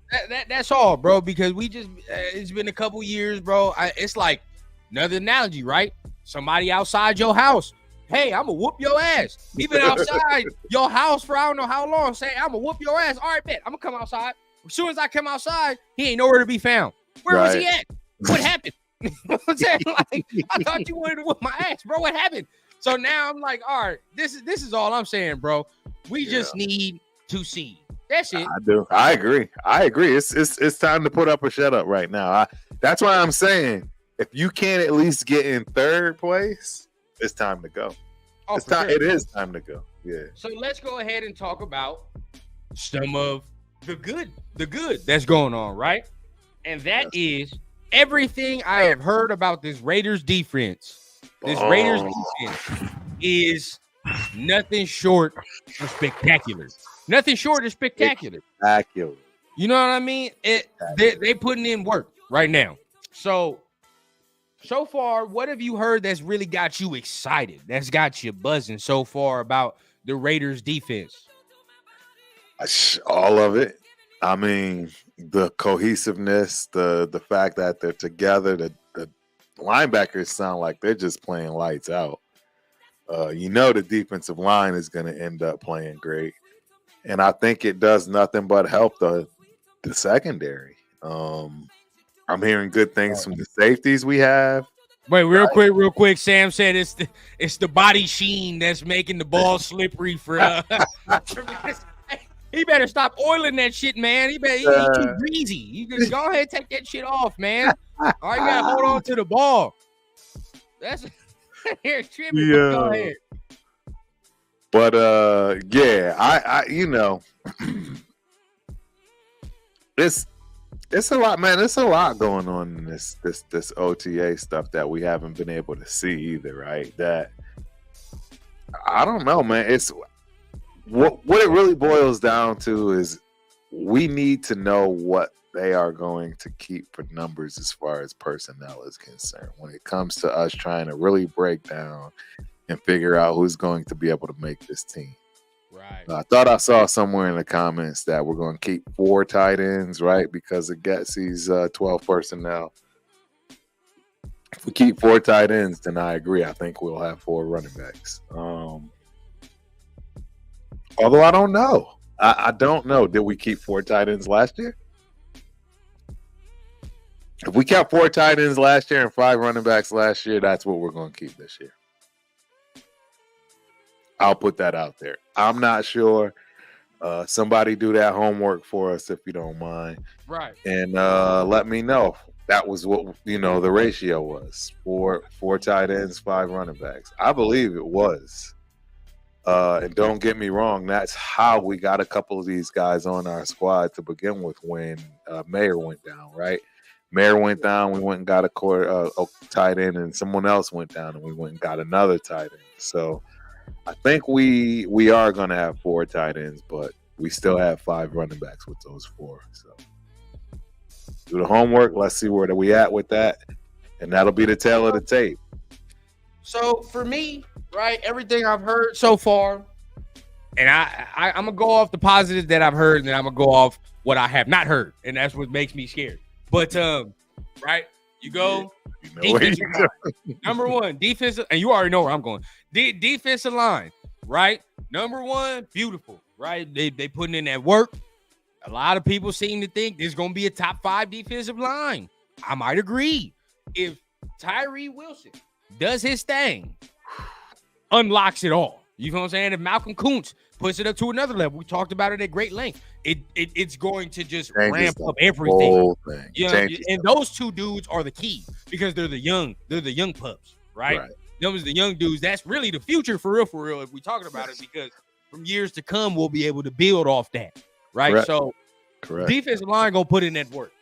Speaker 1: That's all, bro. Because it's been a couple years, bro. It's like another analogy, right? Somebody outside your house. Hey, I'm going to whoop your ass. He been outside your house for I don't know how long. Say, I'm going to whoop your ass. All right, bet. I'm going to come outside. As soon as I come outside, he ain't nowhere to be found. Where was he at? What happened? You know what I'm saying? Like, I thought you wanted to whoop my ass, bro. What happened? So now I'm like, all right, this is all I'm saying, bro. We just need to see. That's it.
Speaker 2: I do. I agree. It's time to put up or shut up right now. That's why I'm saying if you can't at least get in third place, it's time to go. It's time. Sure. It is time to go. Yeah.
Speaker 1: So let's go ahead and talk about some of the good that's going on, right? And that is everything I have heard about this Raiders defense. This Raiders defense is nothing short of spectacular. Nothing short of spectacular.
Speaker 2: Spectacular.
Speaker 1: You know what I mean? They putting in work right now. So far, what have you heard that's really got you excited? That's got you buzzing so far about the Raiders defense?
Speaker 2: All of it. I mean, the cohesiveness, the fact that they're together, the linebackers sound like they're just playing lights out. The defensive line is going to end up playing great. And I think it does nothing but help the secondary. I'm hearing good things from the safeties we have.
Speaker 1: Wait, real quick. Sam said it's the body sheen that's making the ball slippery for. He better stop oiling that shit, man. He too greasy. You just go ahead and take that shit off, man. All right, you gotta hold on to the ball. That's here, tripping. Yeah. Go ahead.
Speaker 2: But I It's a lot, man. It's a lot going on in this OTA stuff that we haven't been able to see either, right? That I don't know, man. It's what it really boils down to is we need to know what they are going to keep for numbers as far as personnel is concerned when it comes to us trying to really break down and figure out who's going to be able to make this team.
Speaker 1: Right.
Speaker 2: I thought I saw somewhere in the comments that we're going to keep 4 tight ends, right? Because of Getsy's 12 personnel. If we keep 4 tight ends, then I agree. I think we'll have 4 running backs. Although I don't know. I don't know. Did we keep 4 tight ends last year? If we kept 4 tight ends last year and 5 running backs last year, that's what we're going to keep this year. I'll put that out there. I'm not sure. Somebody do that homework for us if you don't mind.
Speaker 1: Right.
Speaker 2: And let me know. That was what the ratio was. 4 tight ends, 5 running backs. I believe it was. And don't get me wrong, that's how we got a couple of these guys on our squad to begin with when Mayer went down, right? Mayer went down, we went and got a tight end, and someone else went down, and we went and got another tight end. So I think we are going to have 4 tight ends, but we still have 5 running backs with those 4. So do the homework. Let's see where we at with that, and that'll be the tail of the tape.
Speaker 1: So for me, right, everything I've heard so far, and I'm going to go off the positives that I've heard, and then I'm going to go off what I have not heard, and that's what makes me scared. But, right, you go defensive line. Number 1, defensive, and you already know where I'm going. Defensive line, right? Number 1, beautiful, right? They putting in that work. A lot of people seem to think there's going to be a top 5 defensive line. I might agree. If Tyree Wilson does his thing, unlocks it all. You know what I'm saying? If Malcolm Kuntz puts it up to another level, we talked about it at great length. It's going to just ramp up everything. You know, and those 2 dudes are the key because they're the young pups, right? Those are the young dudes. That's really the future for real. If we're talking about it, because from years to come, we'll be able to build off that, right?
Speaker 2: Correct.
Speaker 1: So,
Speaker 2: Correct.
Speaker 1: Defensive line gonna put in that work.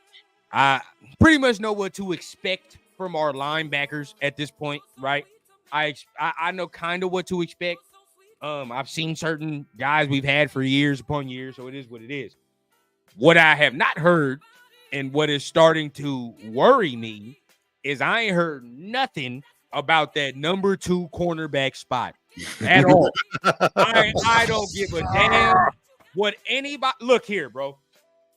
Speaker 1: I pretty much know what to expect from our linebackers at this point, right? I know kind of what to expect. I've seen certain guys we've had for years upon years, so it is what it is. What I have not heard and what is starting to worry me is I ain't heard nothing about that number 2 cornerback spot at all. I don't give a damn what anybody look here, bro.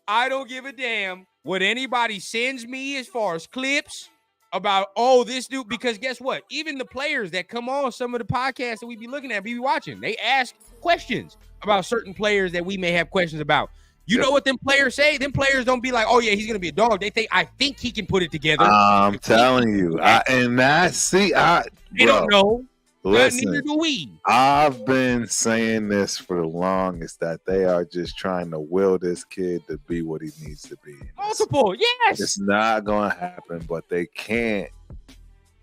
Speaker 1: I don't give a damn what anybody sends me as far as clips about, this dude, because guess what? Even the players that come on some of the podcasts that we be looking at, we be watching, they ask questions about certain players that we may have questions about. You know what them players say? Them players don't be like, oh, yeah, he's going to be a dog. They think, I think he can put it together.
Speaker 2: I'm telling you.
Speaker 1: They don't know.
Speaker 2: Listen,
Speaker 1: neither do we.
Speaker 2: I've been saying this for the longest, that they are just trying to will this kid to be what he needs to be.
Speaker 1: Multiple, yes.
Speaker 2: It's not going to happen, but they can't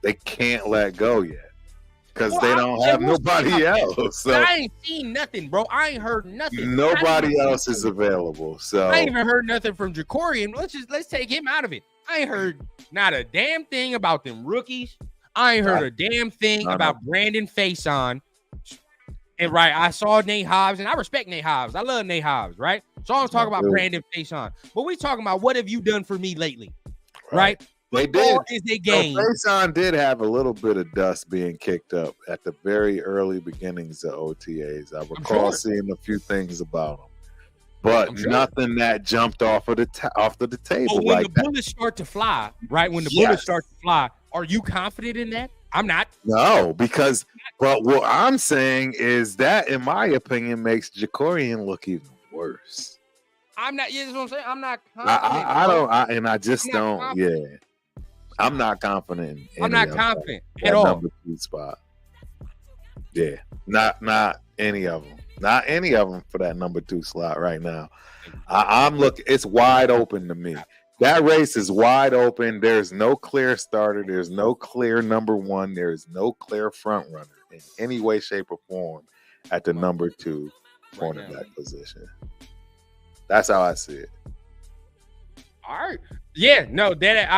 Speaker 2: let go yet. Because they don't have nobody else. So
Speaker 1: I ain't seen nothing, bro. I ain't heard nothing.
Speaker 2: Nobody else is available. So
Speaker 1: I ain't even heard nothing from Jacorian. Let's take him out of it. I ain't heard not a damn thing about them rookies. I ain't heard a damn thing about Brandon Faison. And I saw Nate Hobbs, and I respect Nate Hobbs. I love Nate Hobbs, right? So I was talking about Brandon Faison. But we talking about what have you done for me lately, right?
Speaker 2: They did.
Speaker 1: Is a game.
Speaker 2: Faison did have a little bit of dust being kicked up at the very early beginnings of OTAs. I recall seeing a few things about him, but nothing that jumped off of the table.
Speaker 1: But when the bullets start to fly, right? When the bullets start to fly, are you confident in that? I'm not.
Speaker 2: No, but what I'm saying is that, in my opinion, makes Jacorian look even worse.
Speaker 1: I'm not. Yeah, that's what I'm saying. I'm not confident.
Speaker 2: I'm not confident.
Speaker 1: I'm not confident at all.
Speaker 2: Number 2 spot. Yeah, not any of them. Not any of them for that number 2 slot right now. I'm looking. It's wide open to me. That race is wide open. There's no clear starter. There's no clear number 1. There's no clear front runner in any way, shape, or form at the number 2 cornerback position. That's how I see it.
Speaker 1: All right. Yeah, no, that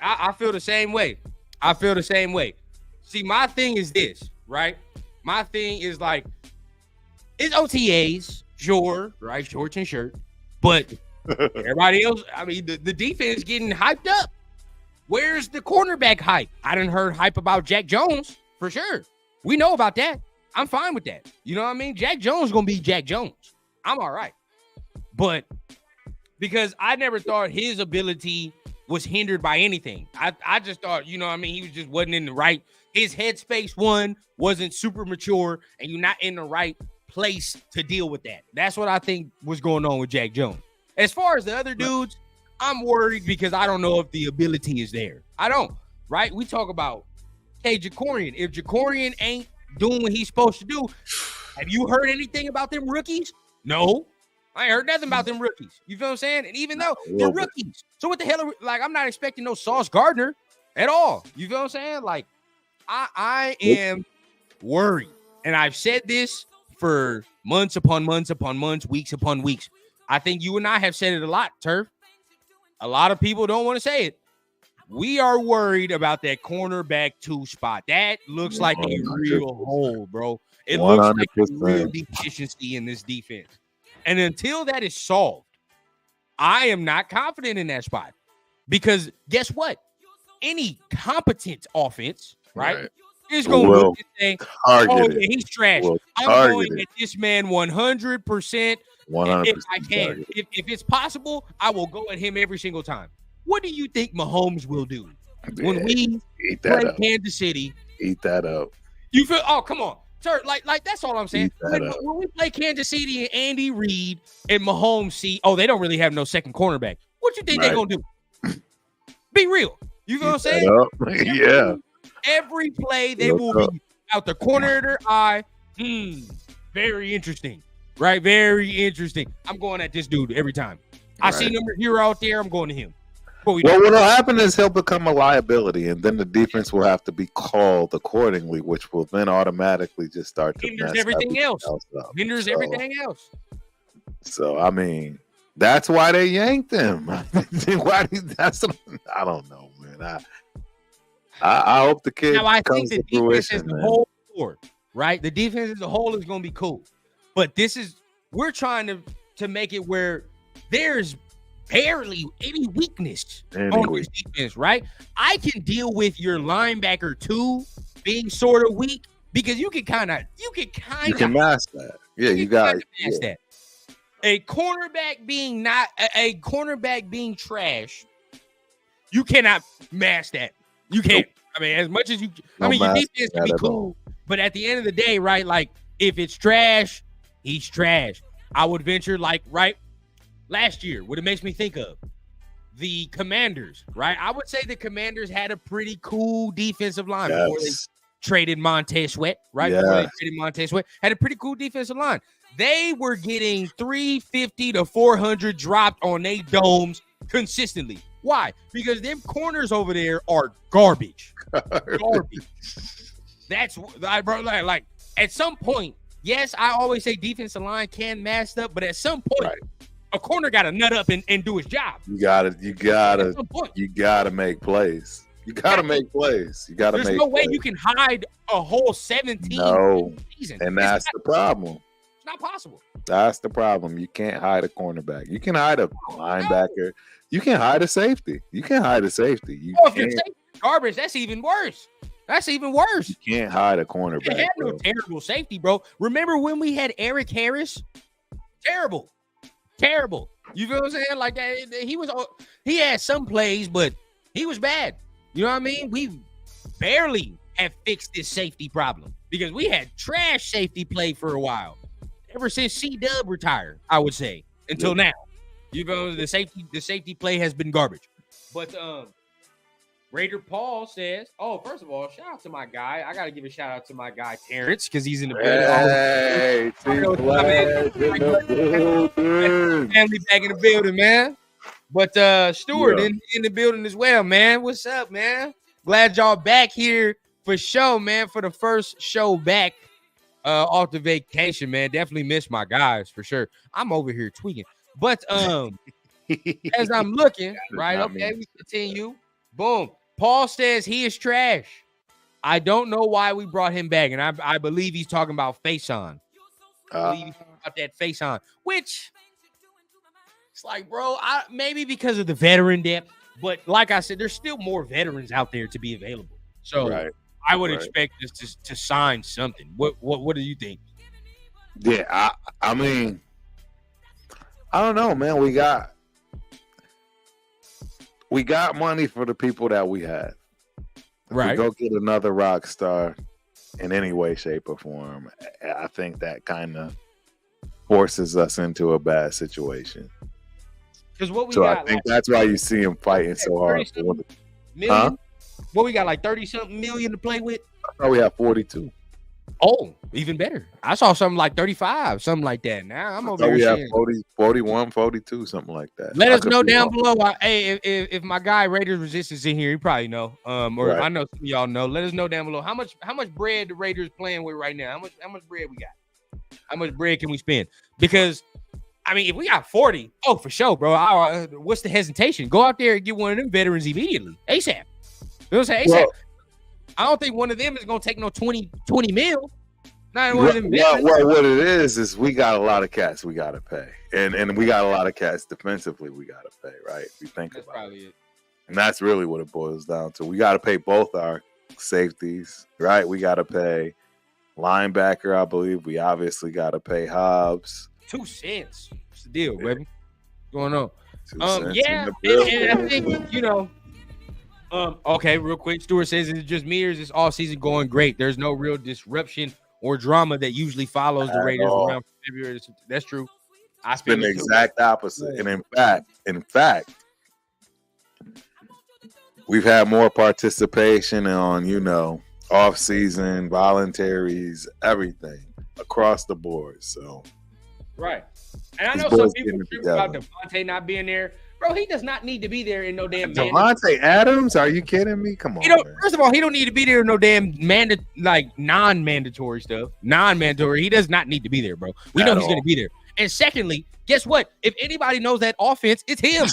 Speaker 1: I feel the same way. I feel the same way. See, my thing is this, right? My thing is like, it's OTAs, sure, right? Shorts and shirt. But everybody else, I mean, the defense getting hyped up. Where's the cornerback hype? I done heard hype about Jack Jones, for sure. We know about that. I'm fine with that. You know what I mean? Jack Jones going to be Jack Jones. I'm all right. But because I never thought his ability was hindered by anything. I just thought, you know what I mean, he just wasn't in the right, his headspace wasn't super mature, and you're not in the right place to deal with that. That's what I think was going on with Jack Jones. As far as the other dudes, I'm worried because I don't know if the ability is there. I don't, right? We talk about, hey, Jacorian. If Jacorian ain't doing what he's supposed to do, have you heard anything about them rookies? No. I ain't heard nothing about them rookies. You feel what I'm saying? And even though they're rookies. So what the hell I'm not expecting no Sauce Gardner at all. You feel what I'm saying? Like, I am worried. And I've said this for months upon months upon months, weeks upon weeks. I think you and I have said it a lot, Turf. A lot of people don't want to say it. We are worried about that cornerback 2 spot. That looks like a real hole, bro. It 100%. Looks like a real deficiency in this defense. And until that is solved, I am not confident in that spot. Because guess what? Any competent offense, right, is going to look and say, oh, yeah, he's trash. I'm going at this man 100%. 100%. If I can. If it's possible, I will go at him every single time. What do you think Mahomes will do when we play Kansas City?
Speaker 2: Eat that up.
Speaker 1: You feel? Oh, come on. Sir, like that's all I'm saying. When we play Kansas City and Andy Reid and Mahomes see, they don't really have no second cornerback. What you think they're going to do? Be real. You know what I'm saying?
Speaker 2: Yeah.
Speaker 1: Every play, they will be out the corner of their eye. Very interesting. Right? Very interesting. I'm going at this dude every time. I see number hero out there. I'm going to him.
Speaker 2: Well, what'll happen is he'll become a liability, and then the defense will have to be called accordingly, which will then automatically just start to
Speaker 1: hinders everything else. Hinders everything else.
Speaker 2: So I mean, that's why they yanked him. I don't know, man. I hope the kid.
Speaker 1: Now I think the defense as a whole, right? The defense as a whole is going to be cool, but we're trying to make it where there's barely any weakness on this defense, right? I can deal with your linebacker 2 being sort of weak because you can mask that.
Speaker 2: Yeah, you got
Speaker 1: that. A cornerback being trash, you cannot mask that. You can't. I mean, as much as you, your defense can be cool, but at the end of the day, right? Like, if it's trash, he's trash. I would venture, last year, what it makes me think of, the Commanders, right? I would say the Commanders had a pretty cool defensive line before they traded Montez Sweat, right?
Speaker 2: Yes.
Speaker 1: Before they traded Montez Sweat, had a pretty cool defensive line. They were getting 350 to 400 dropped on their domes consistently. Why? Because them corners over there are garbage. Garbage. That's like at some point, yes, I always say defensive line can mask up, but at some point, a corner got to nut up and do his job.
Speaker 2: You gotta make plays. You gotta make plays.
Speaker 1: There's no way you can hide a whole 17 season.
Speaker 2: And that's the problem.
Speaker 1: It's not possible.
Speaker 2: That's the problem. You can't hide a cornerback. You can hide a linebacker. You can hide a safety.
Speaker 1: If your safety garbage, that's even worse. You
Speaker 2: can't hide a cornerback.
Speaker 1: They had no terrible safety, bro. Remember when we had Eric Harris? Terrible. You feel what I'm saying? Like that, he had some plays, but he was bad. You know what I mean? We barely have fixed this safety problem because we had trash safety play for a while. Ever since C-Dub retired, I would say, until now. You know, the safety play has been garbage. But Raider Paul says, first of all, shout out to my guy. I got to give a shout out to my guy, Terrence, because he's in the building.
Speaker 2: Hey,
Speaker 1: family back in the building, man. But Stuart in the building as well, man. What's up, man? Glad y'all back here for show, man, for the first show back off the vacation, man. Definitely miss my guys for sure. I'm over here tweaking. But as I'm looking, right, okay, we continue. Boom. Paul says he is trash. I don't know why we brought him back, and I believe he's talking about Face On. I believe he's talking about that Face On, which it's like, bro, maybe because of the veteran depth, but like I said, there's still more veterans out there to be available. So I would expect us to sign something. What do you think?
Speaker 2: Yeah, I mean, I don't know, man. We got money for the people that we had. If we go get another rock star in any way, shape, or form, I think that kind of forces us into a bad situation.
Speaker 1: Because what we
Speaker 2: got, I think that's why you see him fighting so hard.
Speaker 1: Million? What we got, like 30-something million to play with?
Speaker 2: I thought we had 42.
Speaker 1: Oh, even better. I saw something like 35, something like that. Now I'm over here
Speaker 2: saying 41, 42, something like that.
Speaker 1: Let us know down below. Hey, if my guy Raiders Resistance in here, he probably know. Or I know some of y'all know. Let us know down below how much bread the Raiders playing with right now. How much bread we got? How much bread can we spend? Because I mean, if we got 40, for sure, bro. What's the hesitation? Go out there and get one of them veterans immediately, ASAP. You know what I'm saying? ASAP. Well, I don't think one of them is gonna take no 20 mil. Not one of them.
Speaker 2: Well, what it is we got a lot of cats we gotta pay, and we got a lot of cats defensively we gotta pay, right? If you think about it, and that's really what it boils down to. We gotta pay both our safeties, right? We gotta pay linebacker, I believe. We obviously gotta pay Hobbs.
Speaker 1: 2 cents. What's the deal, baby? What's going on? And I think okay, real quick. Stuart says, is it just me or is this all season going great? There's no real disruption or drama that usually follows the Raiders around February. That's true.
Speaker 2: It's been the exact opposite. And in fact, we've had more participation on, off-season, voluntaries, everything across the board. So
Speaker 1: Right. And I know some people trip about Devontae not being there. Bro, he does not need to be there in no damn
Speaker 2: Devontae Adams? Are you kidding me? Come on, man.
Speaker 1: First of all, he don't need to be there in no damn non-mandatory stuff. Non-mandatory. He does not need to be there, bro. We know he's going to be there. And secondly, guess what? If anybody knows that offense, it's him.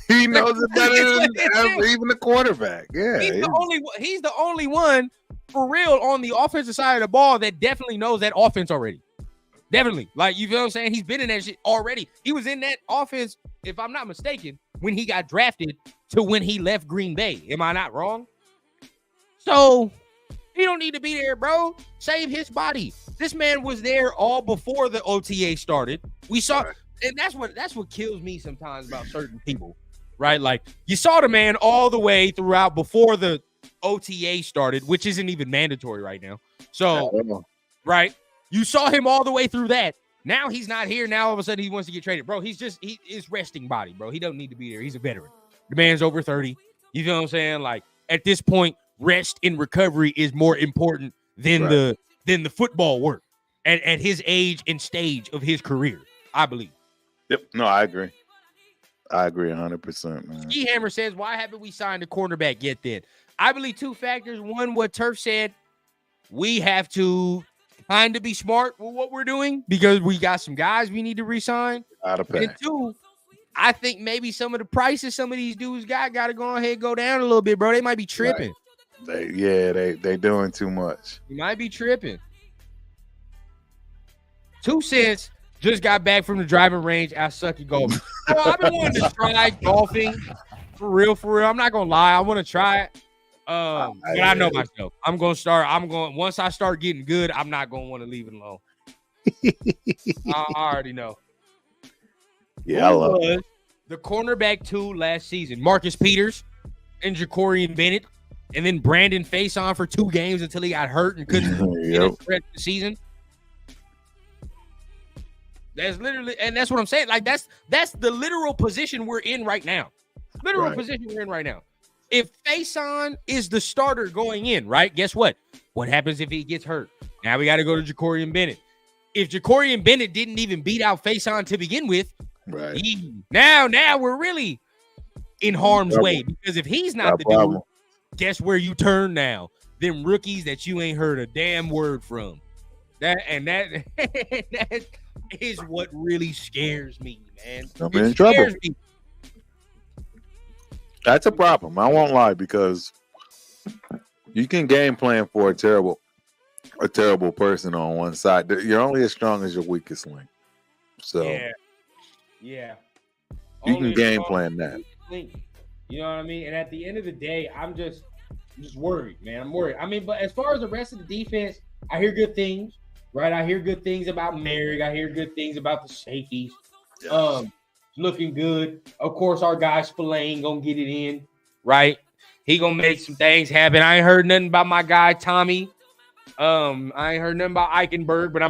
Speaker 2: He knows it better than even the quarterback. Yeah.
Speaker 1: He's the only one for real on the offensive side of the ball that definitely knows that offense already. Definitely. Like, you feel what I'm saying? He's been in that shit already. He was in that offense, if I'm not mistaken, when he got drafted to when he left Green Bay. Am I not wrong? So, he don't need to be there, bro. Save his body. This man was there all before the OTA started. We saw, and that's what kills me sometimes about certain people, right? Like, you saw the man all the way throughout before the OTA started, which isn't even mandatory right now. So, right? You saw him all the way through that. Now he's not here. Now all of a sudden he wants to get traded. Bro, he is resting body, bro. He don't need to be there. He's a veteran. The man's over 30. You feel what I'm saying? Like, at this point, rest and recovery is more important than the football work at his age and stage of his career, I believe.
Speaker 2: Yep. No, I agree. I agree 100%, man.
Speaker 1: Ski Hammer says, why haven't we signed a cornerback yet then? I believe two factors. One, what Turf said, we have to kind of be smart with what we're doing because we got some guys we need to re-sign. And two, I think maybe some of the prices some of these dudes got to go ahead and go down a little bit, bro. They might be tripping.
Speaker 2: Right. They doing too much.
Speaker 1: You might be tripping. 2 cents just got back from the driving range. I suck at golfing. Bro, I've been wanting to try golfing for real. I'm not gonna lie. I want to try it. But I know myself. Once I start getting good, I'm not going to want to leave it alone. I already know.
Speaker 2: Yeah, I love it.
Speaker 1: The cornerback 2 last season, Marcus Peters and Jacorian Bennett, and then Brandon Faison for 2 games until he got hurt and couldn't finish the rest of the season. That's literally, and that's what I'm saying. Like, that's the literal position we're in right now. Position we're in right now. If Faison is the starter going in, right? Guess what? What happens if he gets hurt? Now we got to go to Jacorian Bennett. If Jacorian Bennett didn't even beat out Faison to begin with,
Speaker 2: right?
Speaker 1: Now we're really in harm's way because if he's not the dude, guess where you turn now? Them rookies that you ain't heard a damn word from. That is what really scares me, man.
Speaker 2: I'm in trouble. That's a problem. I won't lie because you can game plan for a terrible person on one side. You're only as strong as your weakest link. So
Speaker 1: yeah.
Speaker 2: You can game plan that.
Speaker 1: You know what I mean? And at the end of the day, I'm just worried, man. I'm worried. I mean, but as far as the rest of the defense, I hear good things, right? I hear good things about Merrick. I hear good things about the safeties. Yes. Looking good. Of course, our guy Spillane gonna get it in, right? He gonna make some things happen. I ain't heard nothing about my guy Tommy. I ain't heard nothing about Eichenberg, but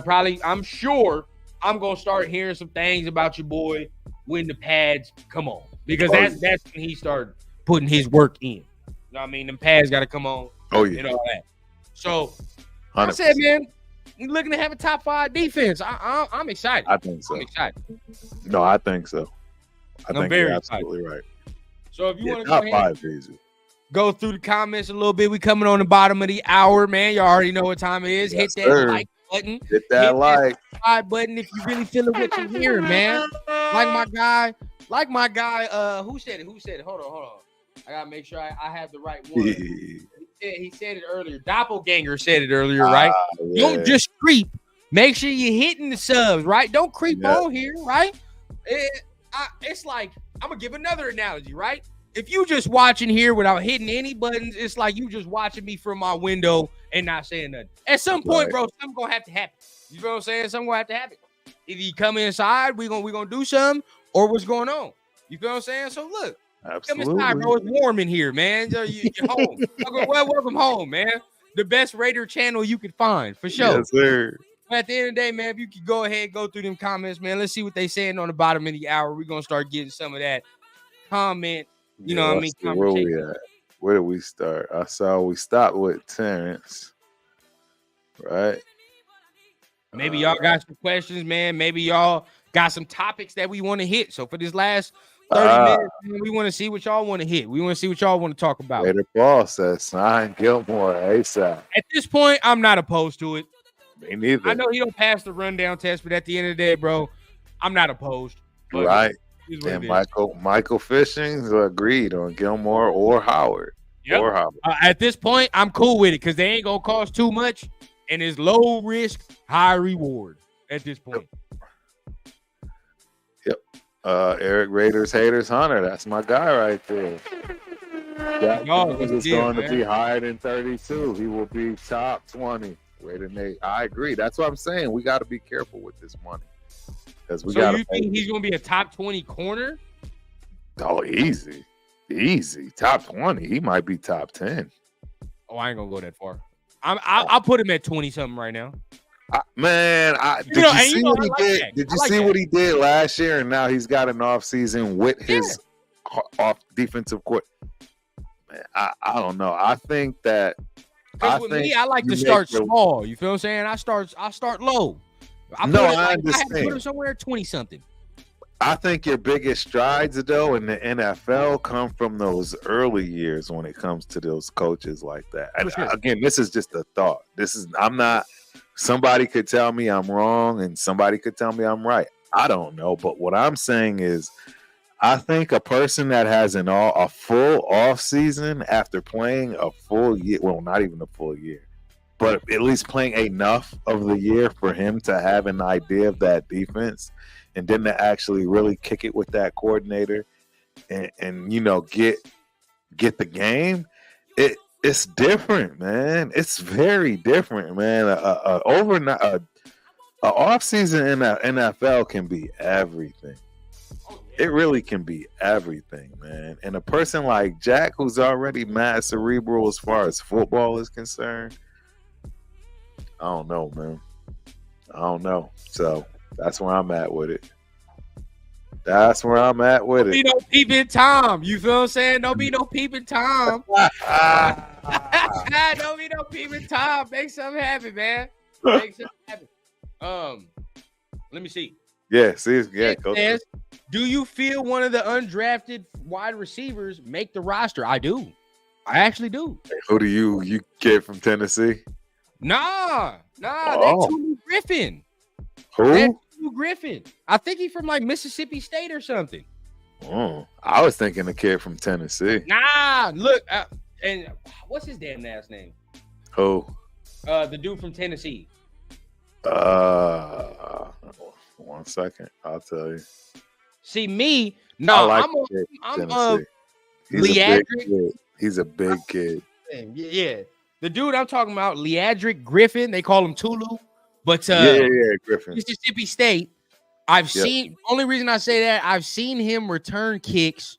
Speaker 1: I'm sure I'm gonna start hearing some things about your boy when the pads come on. Because that's when he started putting his work in. You know what I mean? Them pads gotta come on.
Speaker 2: Oh, yeah.
Speaker 1: And all that. So
Speaker 2: 100%.
Speaker 1: I said, man, we're looking to have a top 5 defense. I'm excited.
Speaker 2: I think so.
Speaker 1: I'm excited.
Speaker 2: No, I think so. I think
Speaker 1: you're
Speaker 2: absolutely right.
Speaker 1: So if you want to
Speaker 2: top 5 easy.
Speaker 1: Go through the comments a little bit. We coming on the bottom of the hour, man. You already know what time it is.
Speaker 2: Yes,
Speaker 1: hit that like button.
Speaker 2: Hit that
Speaker 1: subscribe button if you really feeling what you're hearing, man. Like my guy. Who said it? Hold on. I gotta make sure I have the right one. He said it earlier. Doppelganger said it earlier, right? Yeah. Don't just creep. Make sure you're hitting the subs, right? Don't creep on here, right? It's like, I'm gonna give another analogy, right? If you just watching here without hitting any buttons, it's like you just watching me from my window and not saying nothing. At some point, bro, something gonna have to happen. You know what I'm saying? Something gonna have to happen. Either you come inside, we gonna do something, or what's going on? You feel what I'm saying? So look,
Speaker 2: absolutely.
Speaker 1: Come inside, bro. It's warm in here, man. You're home. Welcome home, man. The best Raider channel you could find, for sure.
Speaker 2: Yes, sir.
Speaker 1: At the end of the day, man, if you could go ahead, go through them comments, man. Let's see what they saying on the bottom of the hour. We're gonna start getting some of that comment. You know what I mean?
Speaker 2: Where we at? Where did we start? I saw we stopped with Terrence, right?
Speaker 1: Maybe y'all got some questions, man. Maybe y'all got some topics that we want to hit. So for this last 30 minutes, man, we want to see what y'all want to hit. We want to see what y'all want to talk about.
Speaker 2: Raider Paul says sign Gilmore ASAP.
Speaker 1: At this point, I'm not opposed to it.
Speaker 2: Me neither.
Speaker 1: I know he don't pass the rundown test, but at the end of the day, bro, I'm not opposed.
Speaker 2: Right. And Michael Fishing agreed on Gilmore or Howard.
Speaker 1: Yep.
Speaker 2: Or Howard.
Speaker 1: At this point, I'm cool with it because they ain't gonna cost too much, and it's low risk, high reward at this point.
Speaker 2: Yep. Eric Raiders Haters Hunter. That's my guy right there. That is going to be higher than 32. He will be top 20. I agree. That's what I'm saying. We got to be careful with this money. We
Speaker 1: so you think he's going to be a top 20 corner?
Speaker 2: Oh, easy. Top 20. He might be top 10.
Speaker 1: Oh, I ain't going to go that far. I'll put him at 20-something right now.
Speaker 2: Did you see what he did? Did you see what he did last year? And now he's got an off season with his off defensive court. Man, I don't know. I think that.
Speaker 1: I like to start small. You feel what I'm saying? I start low. I understand. I have to put him somewhere 20-something.
Speaker 2: I think your biggest strides, though, in the NFL come from those early years when it comes to those coaches like that. Sure. Again, this is just a thought. I'm not. Somebody could tell me I'm wrong, and somebody could tell me I'm right. I don't know, but what I'm saying is, I think a person that has a full off season after playing a full year, well, not even a full year, but at least playing enough of the year for him to have an idea of that defense, and then to actually really kick it with that coordinator, and get the game. It's different, man. It's very different, man. Overnight, off season in the NFL can be everything. It really can be everything, man. And a person like Jack, who's already mad cerebral as far as football is concerned, I don't know, man. I don't know. So that's where I'm at with it. Don't be no
Speaker 1: peeping Tom. You feel what I'm saying? Don't be no peeping Tom. Don't be no peeping Tom. Make something happen, man. Make something happen. Let me see.
Speaker 2: Yeah, go
Speaker 1: says, do you feel one of the undrafted wide receivers make the roster? I do. I actually do.
Speaker 2: Who do you get from Tennessee?
Speaker 1: Nah, that's Tulu Griffin.
Speaker 2: Who?
Speaker 1: That's Tulu Griffin. I think he's from like Mississippi State or something.
Speaker 2: Oh, I was thinking a kid from Tennessee.
Speaker 1: Nah, look, and what's his damn last name?
Speaker 2: Who?
Speaker 1: The dude from Tennessee.
Speaker 2: 1 second, I'll tell you.
Speaker 1: See me? No, I'm Leadrick.
Speaker 2: He's a big kid.
Speaker 1: Yeah. The dude I'm talking about, Leadrick Griffin. They call him Tulu, but
Speaker 2: Griffin.
Speaker 1: Mississippi State. I've seen. Only reason I say that, I've seen him return kicks.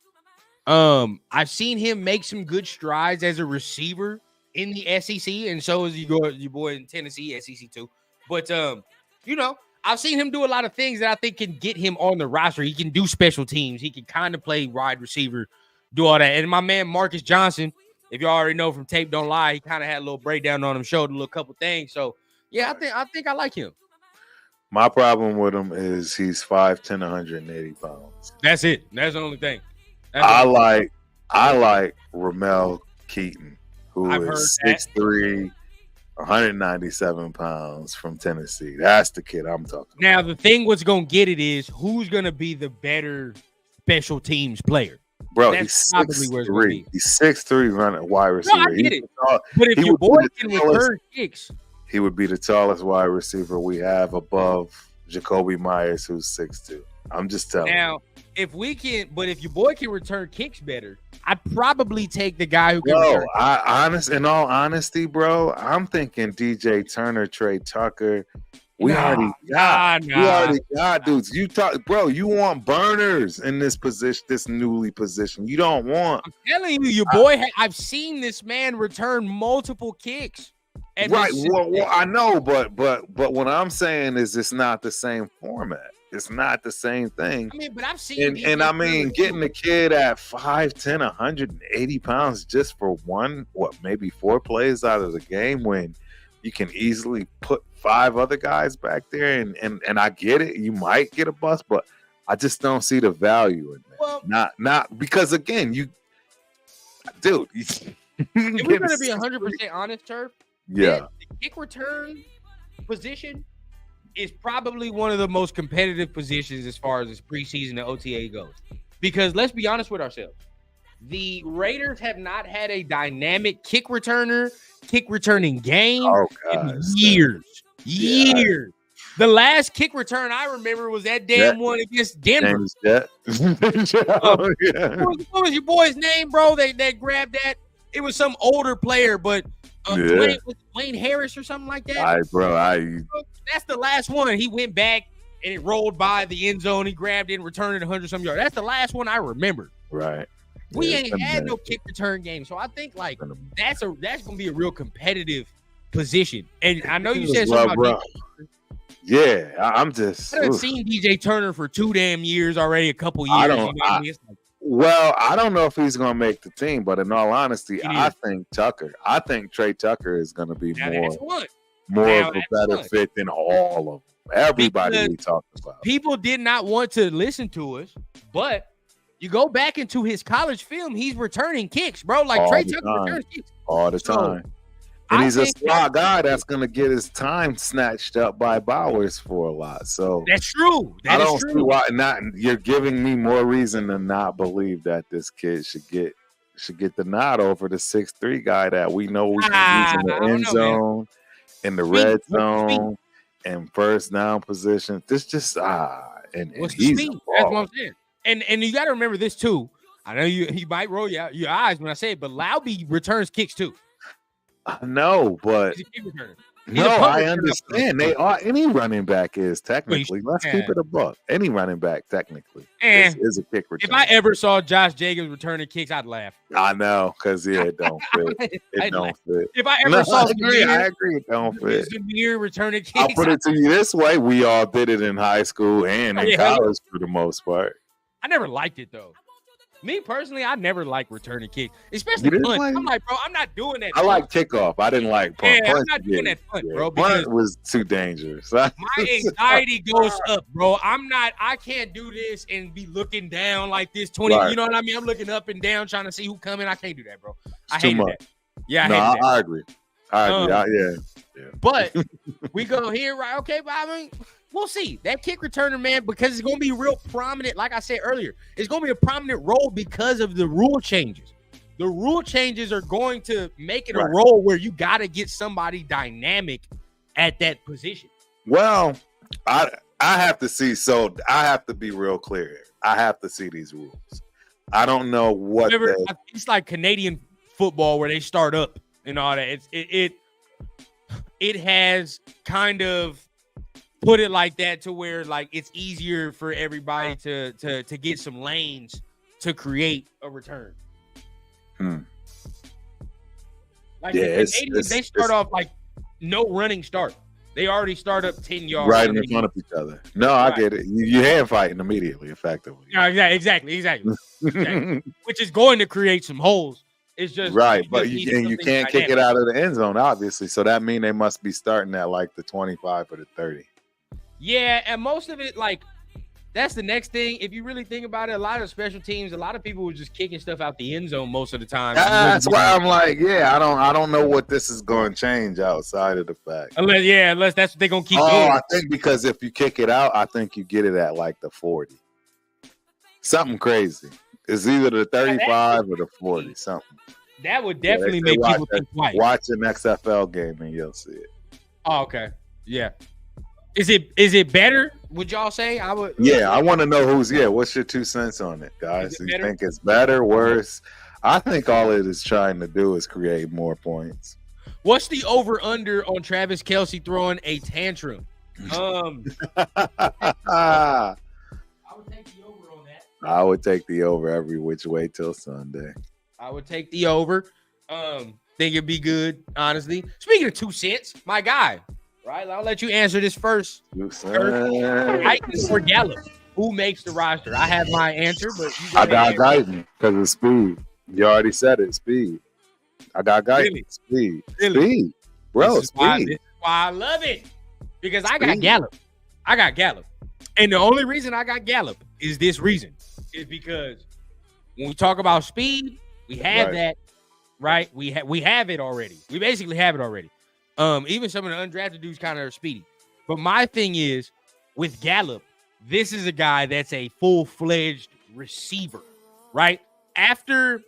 Speaker 1: I've seen him make some good strides as a receiver in the SEC, and so is your boy in Tennessee, SEC too. But I've seen him do a lot of things that I think can get him on the roster. He can do special teams. He can kind of play wide receiver, do all that. And my man Marcus Johnson, if you already know from Tape Don't Lie, he kind of had a little breakdown on him, showed a little couple things. So yeah, I think I like him.
Speaker 2: My problem with him is he's 5'10", 180 pounds.
Speaker 1: That's it. That's the only thing.
Speaker 2: I like Ramel Keaton, who is 6'3", 197 pounds from Tennessee. That's the kid I'm talking about.
Speaker 1: Now, the thing what's going to get it is who's going to be the better special teams player.
Speaker 2: Bro, he's 6'3". He's 6'3", running wide receiver.
Speaker 1: No, I get it. But if your boy can return kicks,
Speaker 2: he would be the tallest wide receiver we have above Jacoby Myers, who's 6'2". I'm just telling you.
Speaker 1: Now, if your boy can return kicks better, I'd probably take the guy who can return kicks.
Speaker 2: In all honesty, bro, I'm thinking DJ Turner, Trey Tucker. We already got dudes. You want burners in this position, this newly position. You don't want.
Speaker 1: I'm telling you, your boy. I've seen this man return multiple kicks.
Speaker 2: Right. Well, I know, but what I'm saying is it's not the same format. It's not the same thing.
Speaker 1: I mean, but I've seen
Speaker 2: getting the kid at 5'10", 180 pounds just for maybe 4 plays out of the game when you can easily put 5 other guys back there, and I get it. You might get a bust, but I just don't see the value in that. Well, not because again, dude.
Speaker 1: If we're gonna be 100% honest, Turf,
Speaker 2: yeah,
Speaker 1: the kick return position is probably one of the most competitive positions as far as this preseason and OTA goes. Because let's be honest with ourselves, the Raiders have not had a dynamic kick returning game in years. Yeah. Years. The last kick return I remember was that damn one against Denver. What was your boy's name, bro? They grabbed that. It was some older player, but Wayne Harris or something like that. That's the last one. He went back and it rolled by the end zone. He grabbed it and returned it 100-some yards. That's the last one I remember.
Speaker 2: Right.
Speaker 1: We ain't had no kick return game, so I think like that's gonna be a real competitive position. And I know you said something about
Speaker 2: yeah, I'm just.
Speaker 1: I've seen DJ Turner for 2 damn years already, a couple years.
Speaker 2: I don't know if he's going to make the team, but in all honesty, I think Trey Tucker is going to be more of a better fit than all of them. Everybody we talked about.
Speaker 1: People did not want to listen to us, but you go back into his college film, he's returning kicks, bro. Like Trey Tucker returns kicks
Speaker 2: all the time. And he's a smart guy that's going to get his time snatched up by Bowers for a lot. So
Speaker 1: that's true.
Speaker 2: I don't see why not. You're giving me more reason to not believe that this kid should get the nod over the 6'3" guy that we know we can use in the end zone, in the red zone, and first down position. This just and he's
Speaker 1: that's what I'm saying. And you got to remember this too. I know you might roll your eyes when I say it, but Laube returns kicks too.
Speaker 2: No, but I understand. They are any running back is technically. Let's keep it a buck. Any running back technically is a kick return.
Speaker 1: If I ever saw Josh Jacobs returning kicks, I'd laugh.
Speaker 2: I know because it don't fit. It don't fit.
Speaker 1: If I ever saw
Speaker 2: I agree, it don't fit.
Speaker 1: Zamir returning kicks.
Speaker 2: I'll put it to you this way: we all did it in high school and in college for the most part.
Speaker 1: I never liked it though. Me personally, I never like returning kicks, especially punt. I'm like, bro, I'm not doing that.
Speaker 2: I like kickoff. I didn't like punt.
Speaker 1: Yeah, I'm not doing that punt, bro.
Speaker 2: Punt was too dangerous.
Speaker 1: My anxiety goes up, bro. I can't do this and be looking down like this 20. Right. You know what I mean? I'm looking up and down trying to see who coming. I can't do that, bro. I hate that. Yeah,
Speaker 2: I agree. Yeah.
Speaker 1: But we go here, right? Okay, but I mean, we'll see. That kick returner, man, because it's going to be real prominent. Like I said earlier, it's going to be a prominent role because of the rule changes. The rule changes are going to make it a role where you got to get somebody dynamic at that position.
Speaker 2: Well, I have to see. So I have to be real clear here. I have to see these rules. I don't know what.
Speaker 1: It's like Canadian football where they start up and all that. It has kind of put it like that to where like it's easier for everybody to get some lanes to create a return. Like the Canadians, they start off like no running start. They already start up 10 yards.
Speaker 2: Right in front of each other. No, I get it. You hand fighting immediately, effectively.
Speaker 1: Yeah, exactly. Which is going to create some holes. It's just
Speaker 2: right, but you can't kick it out of the end zone, obviously. So that means they must be starting at like the 25 or the 30.
Speaker 1: Yeah, and most of it, like, that's the next thing. If you really think about it, a lot of special teams, a lot of people were just kicking stuff out the end zone most of the time.
Speaker 2: That's why I'm like, I don't know what this is going to change outside of the fact.
Speaker 1: Unless that's what they're going to keep doing.
Speaker 2: I think because if you kick it out, I think you get it at like the 40. Something crazy. It's either the 35 or the 40, something.
Speaker 1: That would definitely make people think twice.
Speaker 2: Watch an XFL game and you'll see it.
Speaker 1: Oh, okay. Yeah. Is it better? Would y'all say? I would.
Speaker 2: Yeah, I want to know who's. Yeah, what's your 2 cents on it, guys? You think it's better, worse? I think all it is trying to do is create more points.
Speaker 1: What's the over/under on Travis Kelce throwing a tantrum? I would take the over on that.
Speaker 2: I would take the over every which way till Sunday.
Speaker 1: I would take the over. Think it'd be good, honestly. Speaking of 2 cents, my guy. Right, I'll let you answer this first. Guyton or Gallup? Who makes the roster? I have my answer, but
Speaker 2: I got Guyton because of speed. You already said it, speed. I got Guyton, speed, speed, bro,
Speaker 1: this is
Speaker 2: speed.
Speaker 1: Why I love it. Because I got Gallup. And the only reason I got Gallup is this reason. Is because when we talk about speed, we have that, right? We have it already. We basically have it already. Even some of the undrafted dudes kind of are speedy. But my thing is, with Gallup, this is a guy that's a full-fledged receiver, right? After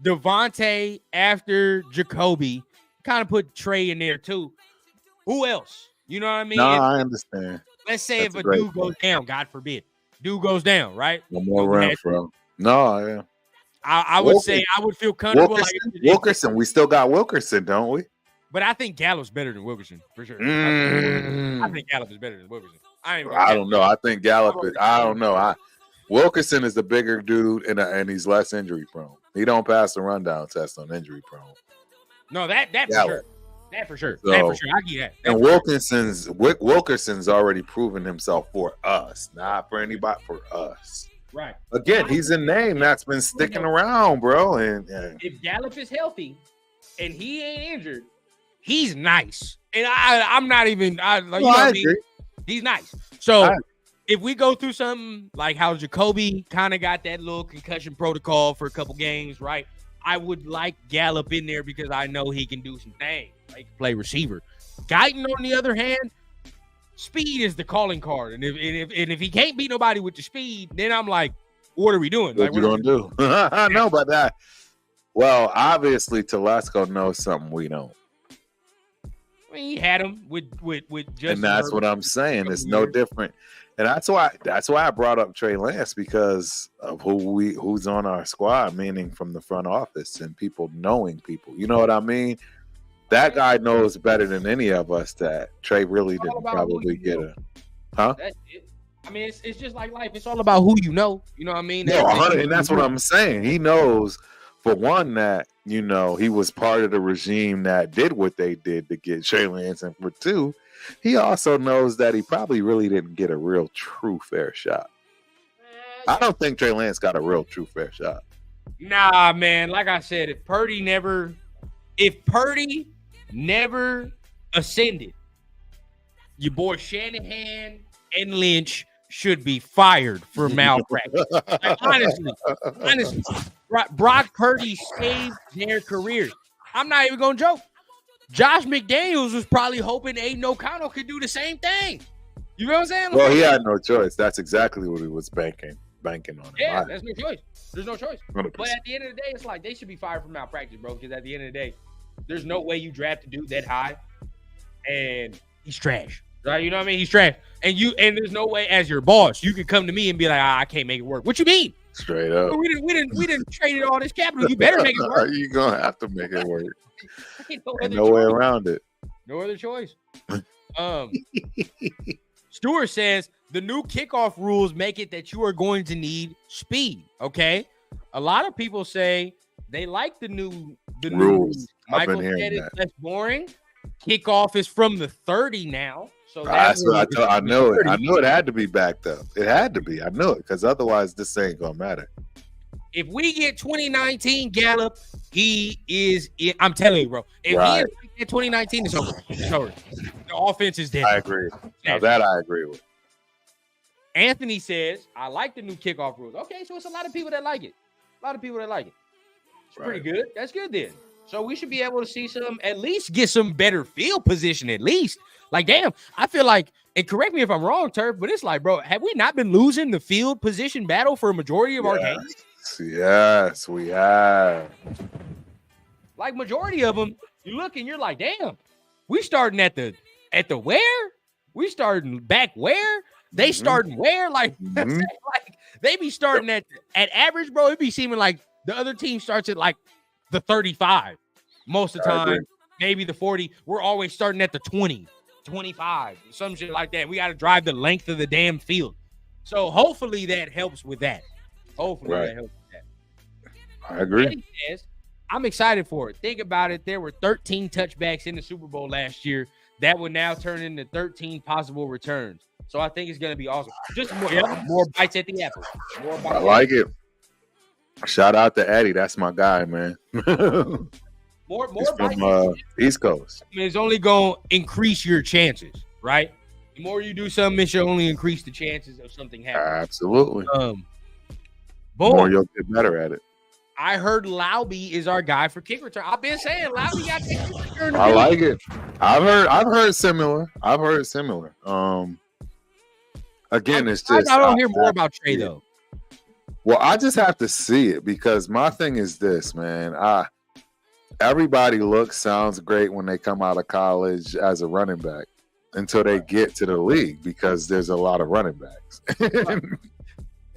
Speaker 1: Devontae, after Jacoby, kind of put Trey in there too. Who else? You know what I mean?
Speaker 2: No, I understand.
Speaker 1: Let's say if a dude goes down, God forbid, dude goes down, right?
Speaker 2: No more Renfro. No, yeah.
Speaker 1: I would say I would feel comfortable.
Speaker 2: Wilkerson, we still got Wilkerson, don't we?
Speaker 1: But I think Gallup's better than Wilkerson for sure. I think Gallup is better than Wilkerson. I
Speaker 2: don't know. I think Gallup is. I don't know. Wilkerson is the bigger dude, and he's less injury prone. He don't pass the rundown test on injury prone.
Speaker 1: No, that for sure. That for sure. So, that for sure. I get that.
Speaker 2: And Wilkerson's already proven himself for us, not for anybody, for us.
Speaker 1: Right.
Speaker 2: Again, he's a name that's been sticking around, bro. And
Speaker 1: if Gallup is healthy and he ain't injured, he's nice. And I'm not even. He's nice. So if we go through something like how Jacoby kind of got that little concussion protocol for a couple games, right? I would like Gallup in there because I know he can do some things. He can play receiver. Guyton, on the other hand, speed is the calling card. And if he can't beat nobody with the speed, then I'm like, what are we doing?
Speaker 2: What you gonna do? I know about that. Well, obviously, Telesco knows something we don't.
Speaker 1: I mean, he had him with Justin.
Speaker 2: And that's what I'm saying. It's no different. And that's why I brought up Trey Lance, because of who's on our squad, meaning from the front office and people knowing people. You know what I mean? That guy knows better than any of us that Trey really didn't probably get a. Huh?
Speaker 1: That's it. I mean, it's just like life. It's all about who you know. You know what I mean?
Speaker 2: No, and that's what I'm saying. He knows, for one, that, you know, he was part of the regime that did what they did to get Trey Lance, and for two, he also knows that he probably really didn't get a real, true, fair shot. I don't think Trey Lance got a real, true, fair shot.
Speaker 1: Nah, man. Like I said, if Purdy never ascended, your boy Shanahan and Lynch should be fired for malpractice. Like, honestly, Brock Purdy saved their careers. I'm not even gonna joke. Josh McDaniels was probably hoping Aiden O'Connell could do the same thing. You know what I'm saying?
Speaker 2: Well, he had no choice. That's exactly what he was banking on.
Speaker 1: Yeah, there's no choice. There's no choice. 100%. But at the end of the day, it's like they should be fired for malpractice, bro. Because at the end of the day, there's no way you draft a dude that high and he's trash. Right? You know what I mean? He's trash. And there's no way, as your boss, you could come to me and be like, I can't make it work. What you mean?
Speaker 2: Straight up.
Speaker 1: We didn't trade all this capital. You better make it work.
Speaker 2: You're gonna have to make it work. Ain't no way around it.
Speaker 1: No other choice. Stewart says the new kickoff rules make it that you are going to need speed. Okay. A lot of people say they like the new rules. Michael said it's less boring. Kickoff is from the 30 now. So
Speaker 2: that's what I know it. I knew it had to be backed up. It had to be. I knew it, because otherwise this ain't gonna matter.
Speaker 1: If we get 2019 Gallup, he is. I'm telling you, bro. If he is in 2019, it's over. It's over. The offense is dead.
Speaker 2: I agree. Now that I agree with.
Speaker 1: Anthony says, I like the new kickoff rules. Okay, so it's a lot of people that like it. It's pretty good. That's good then. So we should be able to see at least get some better field position at least. Like, damn, I feel like, and correct me if I'm wrong, Turf, but it's like, bro, have we not been losing the field position battle for a majority of our games?
Speaker 2: Yes, we have.
Speaker 1: Like, majority of them, you look and you're like, damn, we starting at the where? We starting back where? They starting where? Like, like they be starting at average, bro. It be seeming like the other team starts at like the 35 most of the time, maybe the 40. We're always starting at the 20, 25, some shit like that. We got to drive the length of the damn field. So hopefully that helps with that.
Speaker 2: I agree.
Speaker 1: Eddie says, I'm excited for it. Think about it. There were 13 touchbacks in the Super Bowl last year. That would now turn into 13 possible returns. So I think it's going to be awesome. Just more bites at the apple.
Speaker 2: I like it. Shout out to Eddie. That's my guy, man.
Speaker 1: More
Speaker 2: He's from East Coast.
Speaker 1: I mean, it's only going to increase your chances, right? The more you do something, it should only increase the chances of something happening.
Speaker 2: Absolutely.
Speaker 1: Boom.
Speaker 2: The more you'll get better at it.
Speaker 1: I heard Laube is our guy for kick return. I've been saying Laube got kick return.
Speaker 2: I like it. I've heard similar. Again, it's just
Speaker 1: I don't hear more about Trey though.
Speaker 2: Well, I just have to see it because my thing is this, man. Everybody sounds great when they come out of college as a running back until they get to the league because there's a lot of running backs.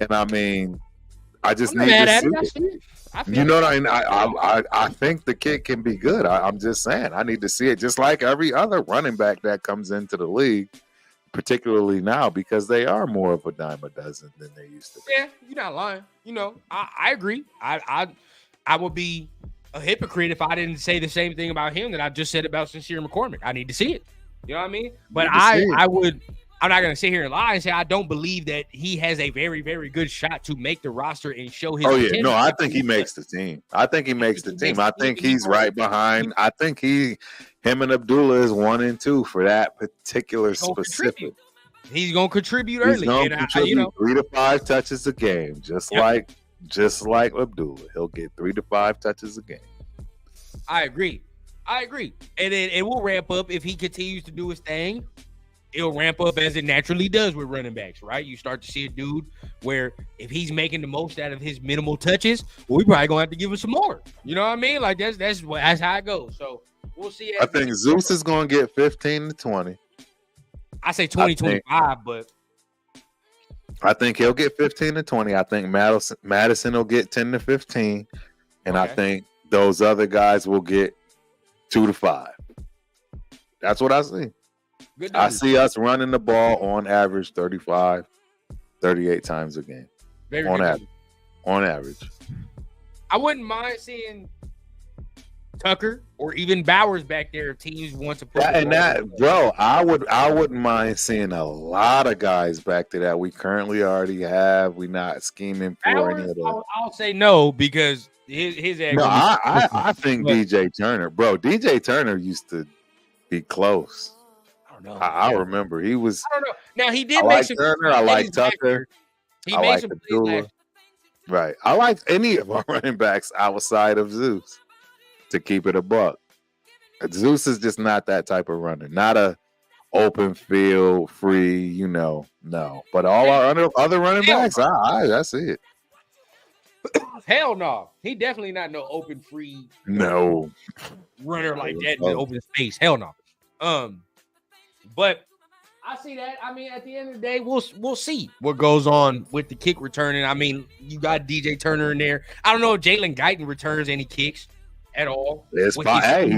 Speaker 2: And I mean, I just need to see it. You know what I mean? I think the kid can be good. I'm just saying I need to see it, just like every other running back that comes into the league, particularly now because they are more of a dime a dozen than they used to be.
Speaker 1: Yeah, you're not lying. You know, I agree. I would be a hypocrite if I didn't say the same thing about him that I just said about Sincere McCormick. I need to see it. You know what I mean? But I'm not going to sit here and lie and say I don't believe that he has a very, very good shot to make the roster and show his potential.
Speaker 2: No, I think he makes the team. I think he's right behind. I think him and Abdullah is 1 and 2 for that particular specific.
Speaker 1: He's going to contribute early.
Speaker 2: He's going to contribute 3 to 5 touches a game, just like Abdullah. He'll get 3 to 5 touches a game.
Speaker 1: I agree. And then it will ramp up if he continues to do his thing. It'll ramp up as it naturally does with running backs, right? You start to see a dude where if he's making the most out of his minimal touches, well, we probably gonna have to give him some more. You know what I mean? Like that's how it goes. So we'll see.
Speaker 2: I think Zeus is gonna get 15 to 20.
Speaker 1: I say 20, 25, but
Speaker 2: I think he'll get 15 to 20. I think Madison will get 10 to 15, and I think those other guys will get 2 to 5. That's what I see. I see us running the ball on average 35, 38 times a game. On average.
Speaker 1: I wouldn't mind seeing Tucker or even Bowers back there if teams want to put
Speaker 2: I wouldn't mind seeing a lot of guys back to that we currently already have. We're not scheming for
Speaker 1: Bowers,
Speaker 2: any of that.
Speaker 1: I'll say no because his
Speaker 2: no, I think DJ Turner, bro. DJ Turner used to be close. I remember he was.
Speaker 1: I don't know. Now he did make some.
Speaker 2: Turner, I like Tucker.
Speaker 1: He made some plays.
Speaker 2: Right. I like any of our running backs outside of Zeus. To keep it a buck, Zeus is just not that type of runner. Not a open field, free. No. But all our other running backs, I see it.
Speaker 1: Hell no. He definitely not no open free.
Speaker 2: No
Speaker 1: runner like that in the open space. Hell no. But I see that. I mean, at the end of the day, we'll see what goes on with the kick returning. I mean, you got DJ Turner in there. I don't know if Jalen Guyton returns any kicks at all.
Speaker 2: He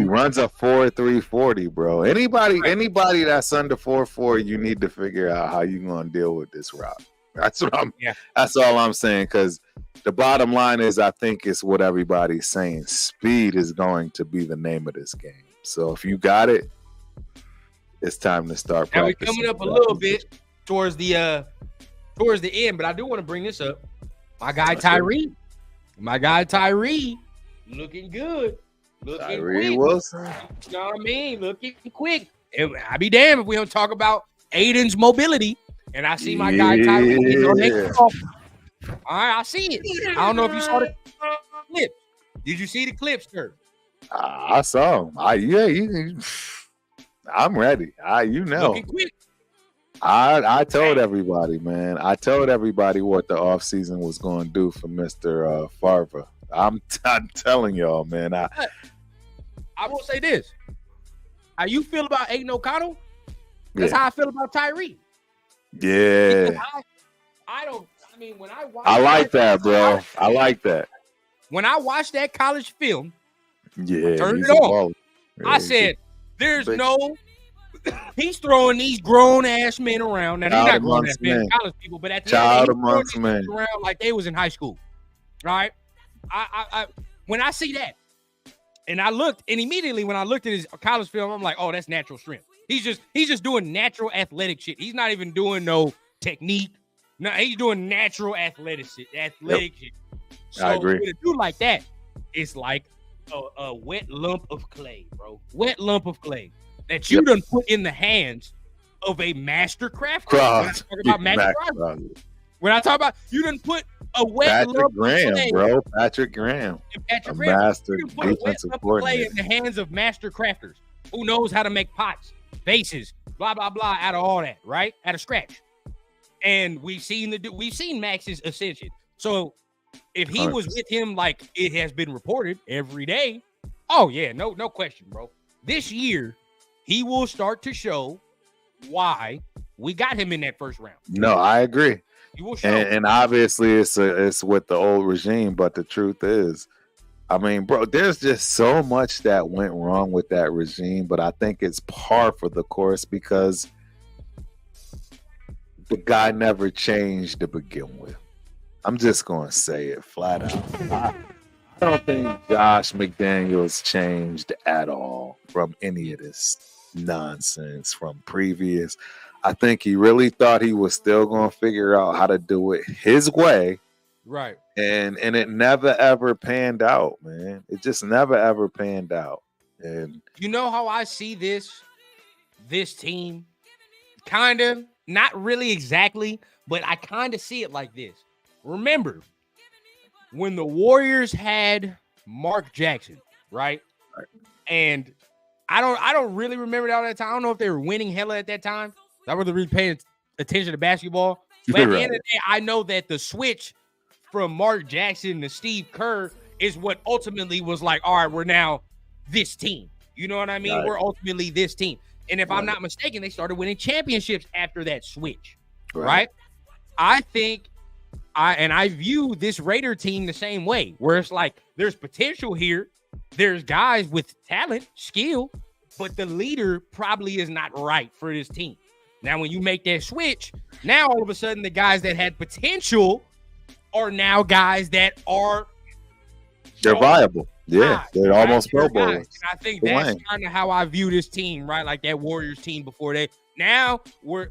Speaker 2: runs a 4.3 40, bro. Anybody that's under 4.4, you need to figure out how you're gonna deal with this route. That's all I'm saying. Because the bottom line is, I think it's what everybody's saying. Speed is going to be the name of this game. So if you got it, it's time to start practicing.
Speaker 1: Now we're coming up a little bit towards the end, but I do want to bring this up. My guy Tyree, looking good.
Speaker 2: Tyree Wilson.
Speaker 1: You know what I mean? Looking quick. I'd be damned if we don't talk about Aiden's mobility. And I see my guy Tyree on that off. All right, I see it. I don't know if you saw the clip. Did you see the clip, sir?
Speaker 2: I saw him. I'm ready. Looking quick. I told everybody, man. I told everybody what the offseason was going to do for Mr. Farva. I'm telling y'all, man. I
Speaker 1: will say this. How you feel about Aiden O'Connell? That's how I feel about Tyree.
Speaker 2: Yeah.
Speaker 1: When I watch
Speaker 2: I like that, bro. I like that.
Speaker 1: When I watched that college film,
Speaker 2: turned
Speaker 1: it on. Yeah, I said, there's he's throwing these grown-ass men around. Now, they're not grown-ass men, college people, but at the end, he's throwing these around like they was in high school. All right? When I see that, and I looked, and immediately when I looked at his college film, I'm like, oh, that's natural strength. He's just doing natural athletic shit. He's not even doing no technique. No, he's doing natural athletic shit. So
Speaker 2: I agree.
Speaker 1: With a dude like that, it's like a wet lump of clay, bro. Wet lump of clay that you done put in the hands of a master crafter. When I talk about you didn't put a wet
Speaker 2: Patrick Graham, bro. Patrick Graham. Master defensive coordinator.
Speaker 1: In the hands of master crafters who knows how to make pots, vases, blah, blah, blah, out of all that, right? Out of scratch. And we've seen Max's ascension. So if he was with him like it has been reported every day, oh yeah, no question, bro. This year, he will start to show why we got him in that first round.
Speaker 2: No, I agree.
Speaker 1: He will show.
Speaker 2: And obviously it's with the old regime, but the truth is, I mean, bro, there's just so much that went wrong with that regime, but I think it's par for the course because the guy never changed to begin with. I'm just going to say it flat out. I don't think Josh McDaniels changed at all from any of this nonsense from previous. I think he really thought he was still going to figure out how to do it his way.
Speaker 1: Right.
Speaker 2: And it never, ever panned out, man. It just never, ever panned out. And
Speaker 1: you know how I see this team? Kind of, not really exactly, but I kind of see it like this. Remember, when the Warriors had Mark Jackson, right? And I don't really remember that all that time. I don't know if they were winning hella at that time. I wasn't really paying attention to basketball. But at the end of the day, I know that the switch from Mark Jackson to Steve Kerr is what ultimately was like, all right, we're now this team. You know what I mean? Right. We're ultimately this team. And if I'm not mistaken, they started winning championships after that switch, right? I think I view this Raider team the same way, where it's like there's potential here. There's guys with talent, skill, but the leader probably is not right for this team. Now, when you make that switch, now all of a sudden the guys that had potential are now guys that are
Speaker 2: viable. Yeah, they're almost Pro Bowlers.
Speaker 1: And I think that's kind of how I view this team, right? Like that Warriors team before they. Now we're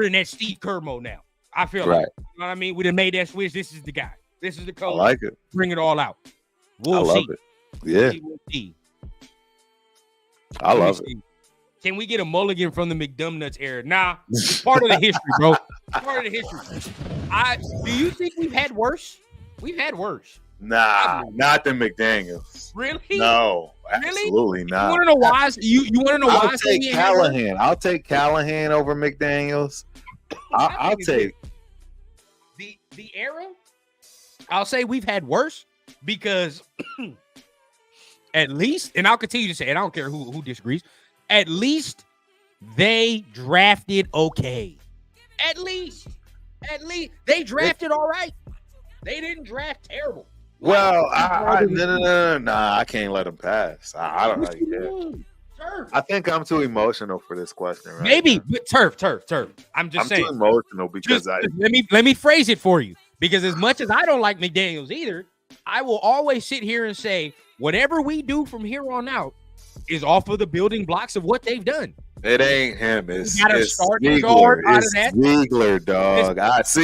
Speaker 1: in that Steve Kerr mode now. I feel like, you know what I mean? We done made that switch. This is the guy. This is the coach.
Speaker 2: I like it.
Speaker 1: Bring it all out. We'll
Speaker 2: I love it. Yeah.
Speaker 1: We'll see.
Speaker 2: I love it.
Speaker 1: Can we get a mulligan from the McDumbnuts era? Nah, it's part of the history, bro. Part of the history. Do you think we've had worse? We've had worse.
Speaker 2: Nah, not the McDaniels.
Speaker 1: Really?
Speaker 2: No, absolutely not.
Speaker 1: You want to know why? You want to know why?
Speaker 2: I'll take Callahan. I'll take Callahan over McDaniels. I'll take
Speaker 1: the era. I'll say we've had worse because at least, and I'll continue to say it. I don't care who disagrees. At least they drafted okay. At least they drafted all right. They didn't draft terrible.
Speaker 2: Well, no, I can't let them pass. I don't know. I think I'm too emotional for this question. Right
Speaker 1: Maybe,
Speaker 2: now.
Speaker 1: But turf. I'm saying.
Speaker 2: Too emotional because
Speaker 1: let me phrase it for you. Because as much as I don't like McDaniels either, I will always sit here and say whatever we do from here on out is off of the building blocks of what they've done.
Speaker 2: It ain't him. It's
Speaker 1: Ziegler.
Speaker 2: Ziegler, dog.
Speaker 1: Regardless,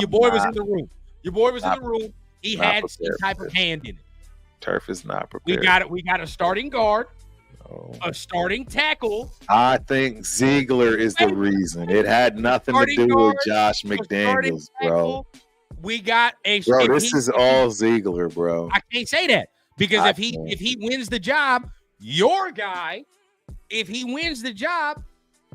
Speaker 1: your boy was in the room. Your boy was in the room. He had some type of hand in it.
Speaker 2: Turf is not prepared.
Speaker 1: We got a starting guard, a starting tackle.
Speaker 2: I think Ziegler is the reason. It had nothing to do with Josh McDaniels, bro.
Speaker 1: We got a
Speaker 2: bro. This is all Ziegler, bro.
Speaker 1: I can't say that because if he wins the job, your guy, if he wins the job,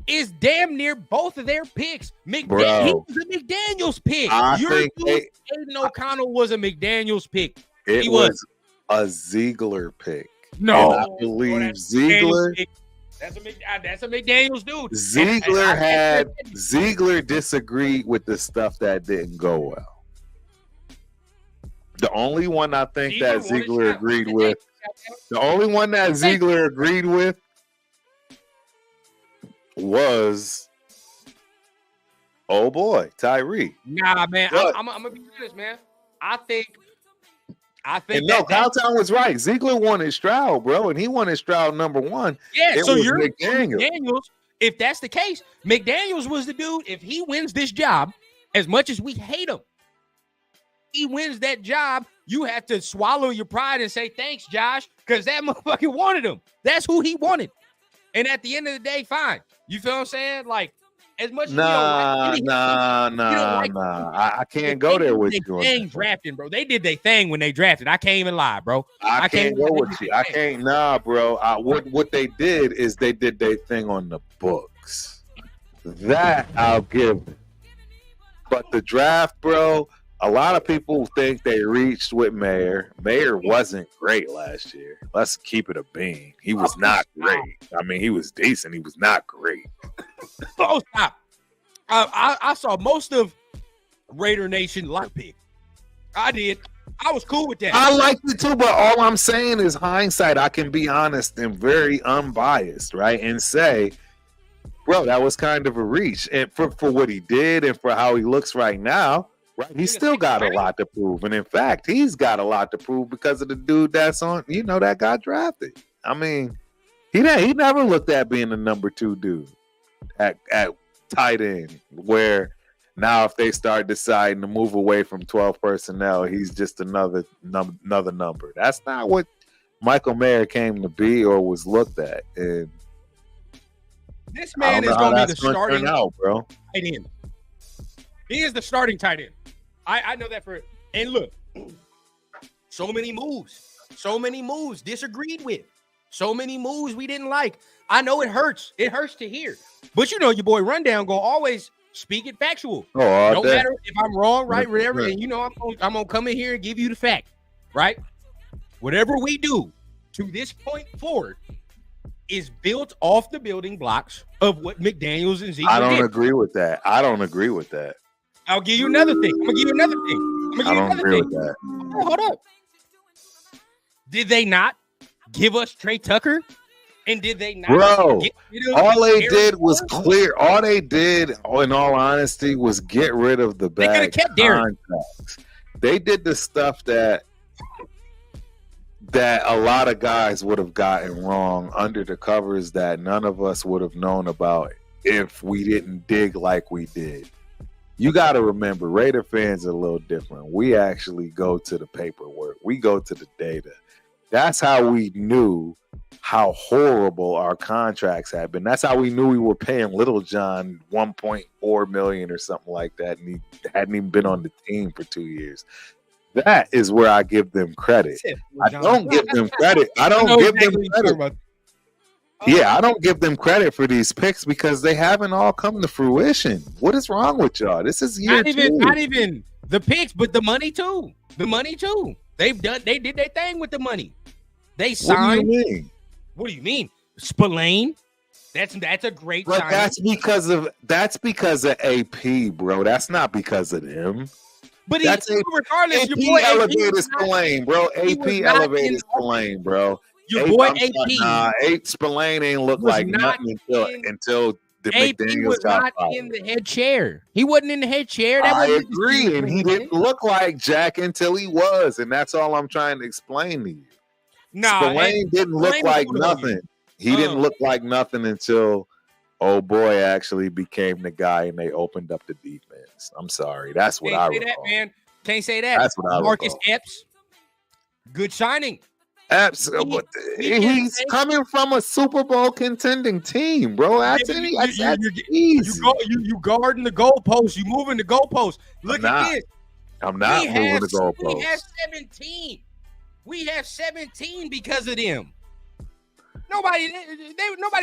Speaker 1: is damn near both of their picks. He was a McDaniels pick. Your dude, Aiden O'Connell was a McDaniels pick.
Speaker 2: He was a Ziegler pick.
Speaker 1: No,
Speaker 2: and I believe Ziegler.
Speaker 1: That's a McDaniels dude.
Speaker 2: Ziegler disagreed with the stuff that didn't go well. The only one I think that Ziegler agreed with. The only one that Ziegler agreed with was, oh boy, Tyree.
Speaker 1: Nah, man, I'm gonna be honest, man. I think.
Speaker 2: And no, Cowtown was right. Ziegler wanted Stroud, bro, and he wanted Stroud number one.
Speaker 1: Yeah, so you're McDaniels. If that's the case, McDaniels was the dude. If he wins this job, as much as we hate him, he wins that job. You have to swallow your pride and say thanks, Josh, because that motherfucker wanted him. That's who he wanted. And at the end of the day, fine. You feel what I'm saying? Like, as much as
Speaker 2: Nah. I can't go there with you.
Speaker 1: They drafting, bro. They did their thing when they drafted. I can't even lie, bro.
Speaker 2: I can't go with you. I can't. Nah, bro. What they did is they did their thing on the books. That I'll give them. But the draft, bro, a lot of people think they reached with Mayer. Mayer wasn't great last year. Let's keep it a bean. He was not great. I mean, he was decent. He was not great.
Speaker 1: Oh, stop. I saw most of Raider Nation like pick. I did. I was cool with that.
Speaker 2: I liked it too, but all I'm saying is hindsight. I can be honest and very unbiased, right? And say, bro, that was kind of a reach. And for what he did and for how he looks right now, right? He's still got a lot to prove. And in fact, he's got a lot to prove because of the dude that's on, that got drafted. I mean, he never looked at being the number 2 dude at tight end, where now if they start deciding to move away from 12 personnel, he's just another number. That's not what Michael Mayer came to be or was looked at. And
Speaker 1: this man is going to be the starting
Speaker 2: out, bro.
Speaker 1: Tight end. He is the starting tight end. I know that for – and look, so many moves disagreed with. So many moves we didn't like. I know it hurts. It hurts to hear. But your boy Rundown gonna always speak it factual. Don't matter if I'm wrong, right? Whatever. And I'm gonna come in here and give you the fact, right? Whatever we do to this point forward is built off the building blocks of what McDaniels and Zeke did.
Speaker 2: I don't agree with that.
Speaker 1: I'll give you another thing.
Speaker 2: I don't agree with that.
Speaker 1: Hold up. Did they not give us Trey Tucker? And did they not?
Speaker 2: Bro, all they did was clear. All they did, in all honesty, was get rid of the bad contracts. They did the stuff that a lot of guys would have gotten wrong under the covers that none of us would have known about if we didn't dig like we did. You got to remember, Raider fans are a little different. We actually go to the paperwork. We go to the data. That's how we knew how horrible our contracts had been. That's how we knew we were paying Little John $1.4 million or something like that, and he hadn't even been on the team for 2 years. That is where I give them credit. I don't give them credit. I don't give them credit. Yeah, I don't give them credit for these picks because they haven't all come to fruition. What is wrong with y'all? This is year
Speaker 1: not even the picks, but the money too. They did their thing with the money. They signed. What do you mean? Spillane. That's a great sign.
Speaker 2: That's because of AP, bro. That's not because of them.
Speaker 1: But regardless,
Speaker 2: AP elevated Spillane, bro. AP elevated Spillane, bro.
Speaker 1: Your boy AP.
Speaker 2: Spillane ain't look like nothing until the McDaniels got fired.
Speaker 1: In the head chair. He wasn't in the head chair.
Speaker 2: I agree, and he didn't look like Jack until he was, and that's all I'm trying to explain to you. Spillane didn't look like nothing. He didn't look like nothing until old boy actually became the guy, and they opened up the defense. I'm sorry, that's what I recall.
Speaker 1: Can't say that.
Speaker 2: That's what I
Speaker 1: Marcus Epps, good signing.
Speaker 2: Epps, he's coming from a Super Bowl contending team, bro. That's easy.
Speaker 1: You guarding the goalpost. You moving the goalpost. Look at this.
Speaker 2: I'm not moving the goalpost.
Speaker 1: We have 17. We have 17 because of them. Nobody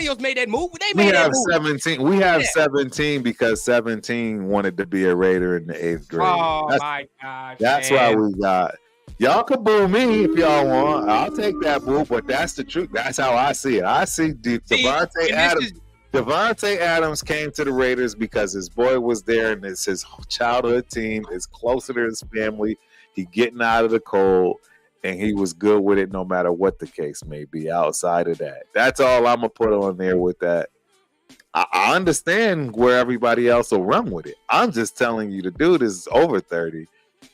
Speaker 1: else made that move. They made that move.
Speaker 2: 17. We have 17 because 17 wanted to be a Raider in the 8th grade.
Speaker 1: Oh my God!
Speaker 2: That's why we got. Y'all can boo me if y'all want. I'll take that boo, but that's the truth. That's how I see it. I see Devontae Adams. Devontae Adams came to the Raiders because his boy was there, and it's his childhood team. It's closer to his family. He getting out of the cold, and he was good with it no matter what the case may be outside of that. That's all I'm going to put on there with that. I understand where everybody else will run with it. I'm just telling you, the dude is over 30.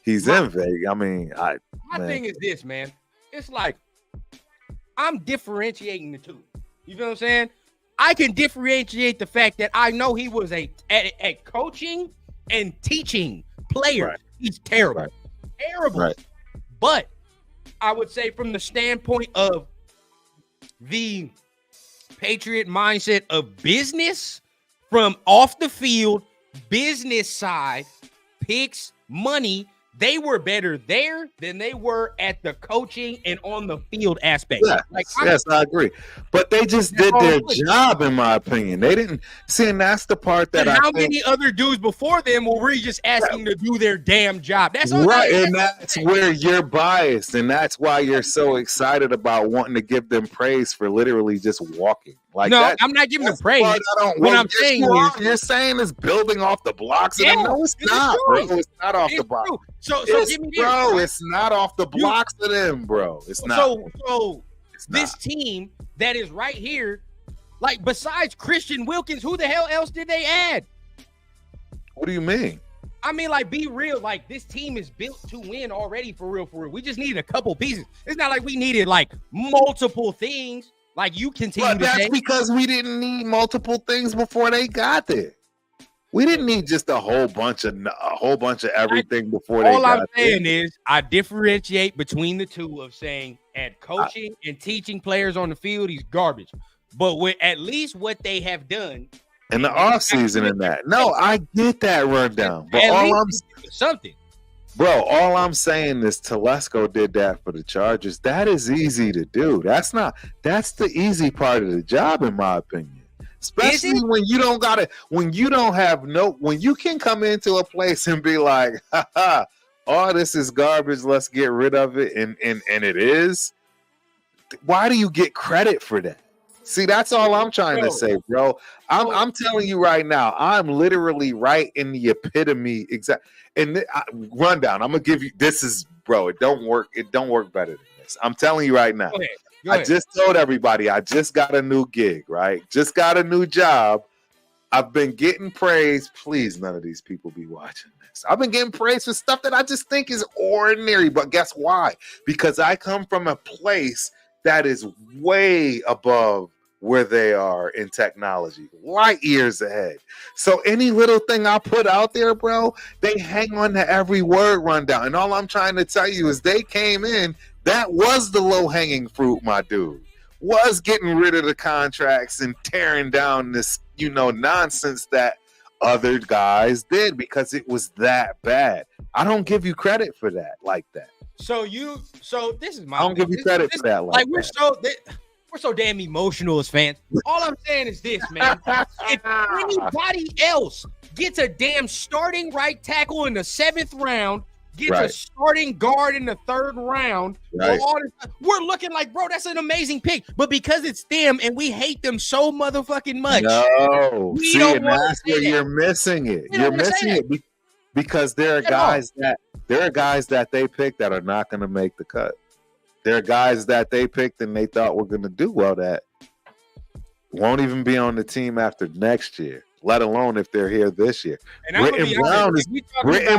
Speaker 2: He's in Vegas. I mean,
Speaker 1: my thing is this, man. It's like I'm differentiating the two. You know what I'm saying? I can differentiate the fact that I know he was a coaching and teaching player. Right. He's terrible. Right. Terrible. Right. But I would say from the standpoint of the Patriot mindset of business from off the field, business side, picks, money. They were better there than they were at the coaching and on the field aspect.
Speaker 2: Yes, I agree. But they just did their job, in my opinion. They didn't see, and that's the part that
Speaker 1: how many other dudes before them were we just asking to do their damn job? That's all
Speaker 2: right, and that's where you're biased, and that's why you're so excited about wanting to give them praise for literally just walking. Like,
Speaker 1: no, I'm not giving them praise. What I'm saying is,
Speaker 2: you're saying is building off the blocks. Yeah, no, it's not, bro. It's not off the blocks.
Speaker 1: So give me this,
Speaker 2: bro. It's not off the blocks of them, bro. It's not.
Speaker 1: So this team that is right here, like besides Christian Wilkins, who the hell else did they add?
Speaker 2: What do you mean?
Speaker 1: I mean, like, be real. Like, this team is built to win already, for real, for real. We just needed a couple pieces. It's not like we needed like multiple things. Like you continue
Speaker 2: but that's because we didn't need multiple things before they got there. We didn't need just a whole bunch of everything before they got there.
Speaker 1: All I'm saying is I differentiate between the two of saying at coaching and teaching players on the field, he's garbage. But with at least what they have done
Speaker 2: in the offseason and that. No, I get that rundown. But all I'm saying is Telesco did that for the Chargers. That is easy to do. That's the easy part of the job, in my opinion. Especially when you don't when you can come into a place and be like, oh, this is garbage, let's get rid of it, and it is. Why do you get credit for that? See, that's all I'm trying to say, bro. I'm telling you right now, I'm literally right in the epitome exact. And rundown, I'm gonna give you. This is, bro. It don't work better than this. I'm telling you right now. Go ahead. I just told everybody I just got a new gig, right? Just got a new job. I've been getting praise. Please, none of these people be watching this. I've been getting praise for stuff that I just think is ordinary. But guess why? Because I come from a place that is way above where they are in technology, light years ahead. So any little thing I put out there, bro, they hang on to every word rundown. And all I'm trying to tell you is they came in. That was the low-hanging fruit, my dude. Was getting rid of the contracts and tearing down this, nonsense that other guys did because it was that bad. I don't give you credit for that like that.
Speaker 1: So this is my.
Speaker 2: I don't give you credit for that.
Speaker 1: Like we're so damn emotional as fans. All I'm saying is this, man. If anybody else gets a damn starting right tackle in the 7th round, gets a starting guard in the 3rd round, we're looking like, bro, that's an amazing pick. But because it's them and we hate them so motherfucking much,
Speaker 2: we don't want to say that. You're missing it. You're missing it because there are guys that they picked that are not going to make the cut. There are guys that they picked and they thought were going to do well that won't even be on the team after next year, let alone if they're here this year. Britton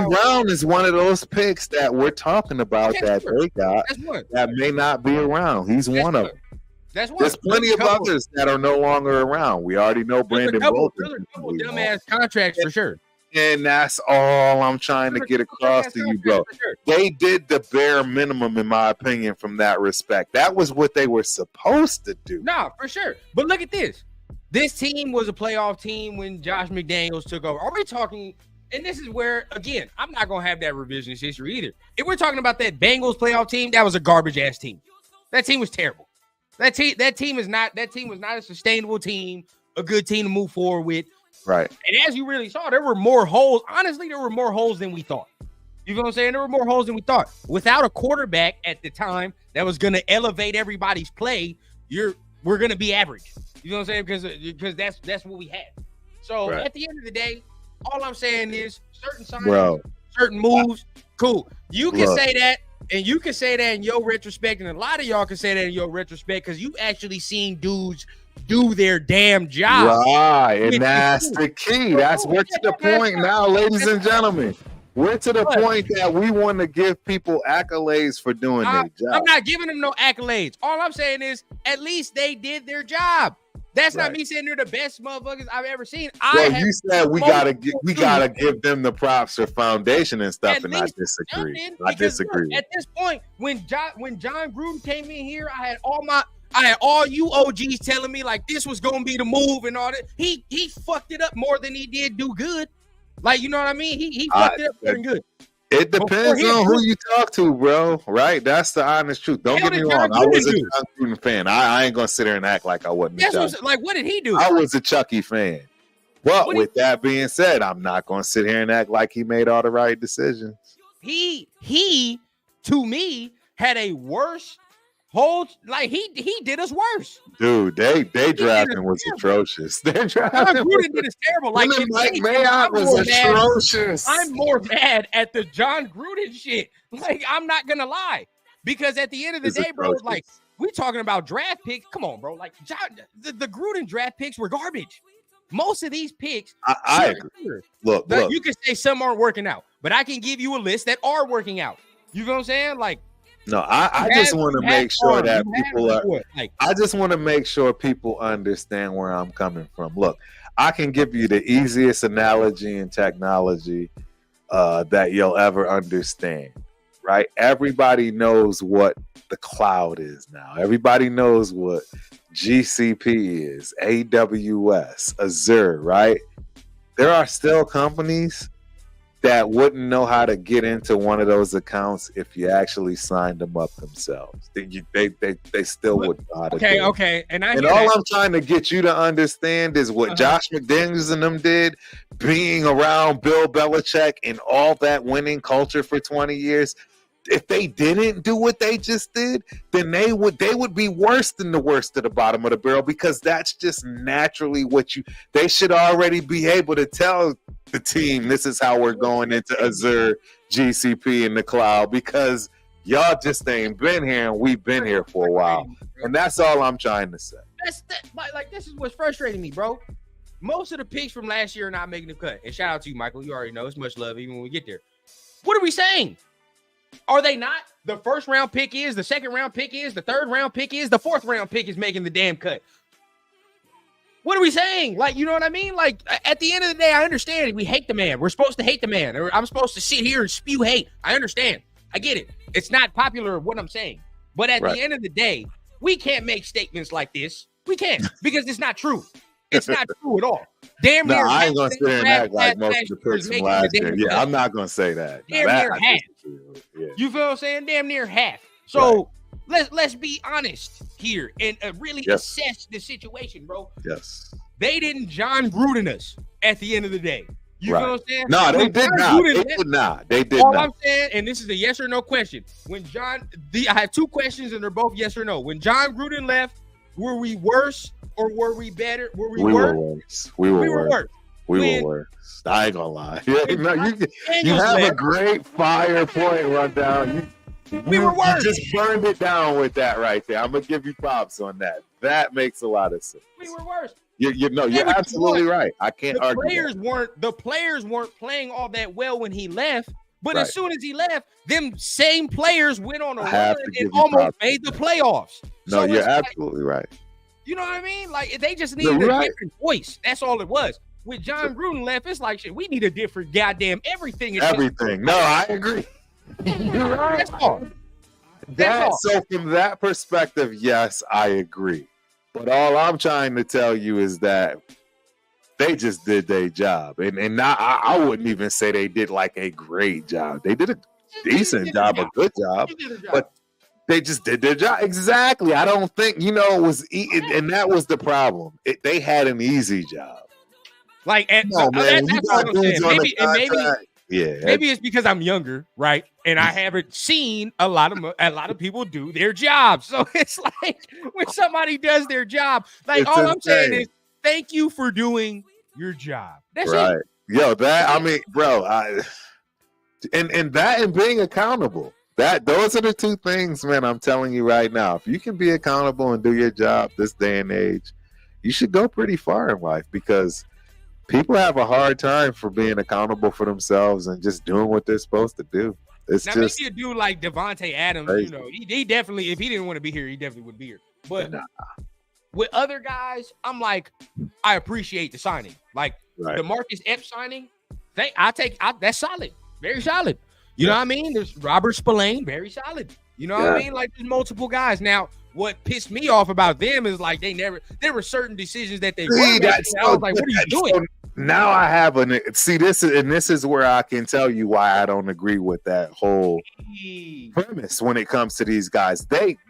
Speaker 2: Brown is one of those picks that we're talking about they got that may not be around. He's one of them. There's plenty of others that are no longer around. We already know Brandon Bolden.
Speaker 1: Dumbass contracts for sure.
Speaker 2: And that's all I'm trying to get across to you, bro. They did the bare minimum, in my opinion, from that respect. That was what they were supposed to do.
Speaker 1: No, for sure. But look at this. This team was a playoff team when Josh McDaniels took over. Are we talking, and this is where, again, I'm not going to have that revisionist history either. If we're talking about that Bengals playoff team, that was a garbage-ass team. That team was terrible. That team was not a sustainable team, a good team to move forward with.
Speaker 2: Right.
Speaker 1: And as you really saw, there were more holes. Honestly, there were more holes than we thought. You know what I'm saying? There were more holes than we thought. Without a quarterback at the time that was going to elevate everybody's play, we're going to be average. You know what I'm saying? Because that's what we had. So at the end of the day, all I'm saying is certain signs, certain moves, cool. You can say that, and you can say that in your retrospect, and a lot of y'all can say that in your retrospect because you actually seen dudes do their damn job.
Speaker 2: Right, and that's the key. We're to the point now, ladies and gentlemen. We're to the point that we want to give people accolades for doing their job.
Speaker 1: I'm not giving them no accolades. All I'm saying is at least they did their job. That's not me saying they're the best motherfuckers I've ever seen.
Speaker 2: You said we gotta give them the props for foundation and stuff, and I disagree.
Speaker 1: At this point, when John Gruden came in here, I had all my I had all you OGs telling me like this was gonna be the move and all that. He fucked it up more than he did do good. Like, you know what I mean? He fucked it up more than good.
Speaker 2: It depends on who you talk to, bro. Right? That's the honest truth. Don't get me wrong. I was a John Gruden fan. I ain't gonna sit here and act like I wasn't.
Speaker 1: What did he do?
Speaker 2: I was a Chucky fan. But with that being said, I'm not gonna sit here and act like he made all the right decisions.
Speaker 1: He to me had a worse he did us worse.
Speaker 2: Dude, they drafting was atrocious. Their drafting
Speaker 1: was terrible. Like
Speaker 2: Mike Mayock was atrocious.
Speaker 1: I'm more mad at the John Gruden shit. Like, I'm not gonna lie. Because at the end of the day, bro, like, we talking about draft picks. Come on, bro. Like, the Gruden draft picks were garbage. Most of these picks,
Speaker 2: I agree. Look,
Speaker 1: you can say some aren't working out, but I can give you a list that are working out. You know what I'm saying? Like,
Speaker 2: no, I just want to make sure that people are. I just want to make sure people understand where I'm coming from. Look, I can give you the easiest analogy in technology that you'll ever understand. Right? Everybody knows what the cloud is now. Everybody knows what GCP is, AWS, Azure. Right? There are still companies that wouldn't know how to get into one of those accounts if you actually signed them up themselves. They still wouldn't know how to do it.
Speaker 1: Okay. And all
Speaker 2: I'm trying to get you to understand is what Josh McDaniels and them did, being around Bill Belichick and all that winning culture for 20 years. If they didn't do what they just did, then they would be worse than the worst at the bottom of the barrel, because that's just naturally they should already be able to tell the team this is how we're going into Azure, GCP, in the cloud, because y'all just ain't been here and we've been here for a while. And that's all I'm trying to say.
Speaker 1: This is what's frustrating me, bro. Most of the picks from last year are not making the cut. And shout out to you, Michael. You already know it's much love even when we get there. What are we saying? Are they not? The first round pick is, the second round pick is, the third round pick is, the fourth round pick is making the damn cut. What are we saying? Like, you know what I mean? Like, at the end of the day, I understand we hate the man. We're supposed to hate the man. Or I'm supposed to sit here and spew hate. I understand. I get it. It's not popular what I'm saying. But at the end of the day, we can't make statements like this. We can't, because it's not true. It's not true at all. Damn near.
Speaker 2: I ain't gonna sit there and act like most of the picks from last year. Yeah, I'm not gonna say that.
Speaker 1: Damn near half. Yeah. You feel what I'm saying? Damn near half. So let's be honest here and really assess the situation, bro.
Speaker 2: Yes.
Speaker 1: They didn't John Gruden us at the end of the day. You feel what I'm saying?
Speaker 2: No, they did not. They did not.
Speaker 1: All I'm saying, and this is a yes or no question. When I have two questions and they're both yes or no. When John Gruden left, were we worse or were we better? Were we worse?
Speaker 2: We were worse. We were worse. I ain't gonna lie. You have a great fire point rundown.
Speaker 1: We were worse.
Speaker 2: You just burned it down with that right there. I'm gonna give you props on that. That makes a lot of sense.
Speaker 1: We were worse.
Speaker 2: You're absolutely right. I can't argue.
Speaker 1: The players weren't playing all that well when he left. But as soon as he left, them same players went on a run and almost made the playoffs.
Speaker 2: No, you're absolutely right.
Speaker 1: You know what I mean? Like, they just needed a different voice. That's all it was. With John Gruden left, it's like, shit, we need a different goddamn everything.
Speaker 2: Everything. No, I agree. You're right.
Speaker 1: That's all.
Speaker 2: So from that perspective, yes, I agree. But all I'm trying to tell you is that they just did their job. And I wouldn't even say they did like a great job. They did a decent job, a good job. But they just did their job. Exactly. I don't think, it was, and that was the problem. They had an easy job.
Speaker 1: Like, that's what I'm saying. Maybe it's because I'm younger, right? And I haven't seen a lot of people do their job. So it's like when somebody does their job, like it's all insane. I'm saying is thank you for doing your job. That's
Speaker 2: right.
Speaker 1: It.
Speaker 2: Yo, and being accountable. Those are the two things, man. I'm telling you right now. If you can be accountable and do your job this day and age, you should go pretty far in life, because people have a hard time for being accountable for themselves and just doing what they're supposed to do. It's now, just
Speaker 1: maybe a dude like Devontae Adams, crazy. He definitely, if he didn't want to be here, he definitely would be here. But with other guys, I'm like, I appreciate the signing. Like the Marcus Epps signing, that's solid, very solid. You know what I mean? There's Robert Spillane, very solid. You know what I mean? Like, there's multiple guys. Now, what pissed me off about them is like there were certain decisions that they were making. I was like, what are you doing?
Speaker 2: So now I have this is where I can tell you why I don't agree with that whole premise when it comes to these guys.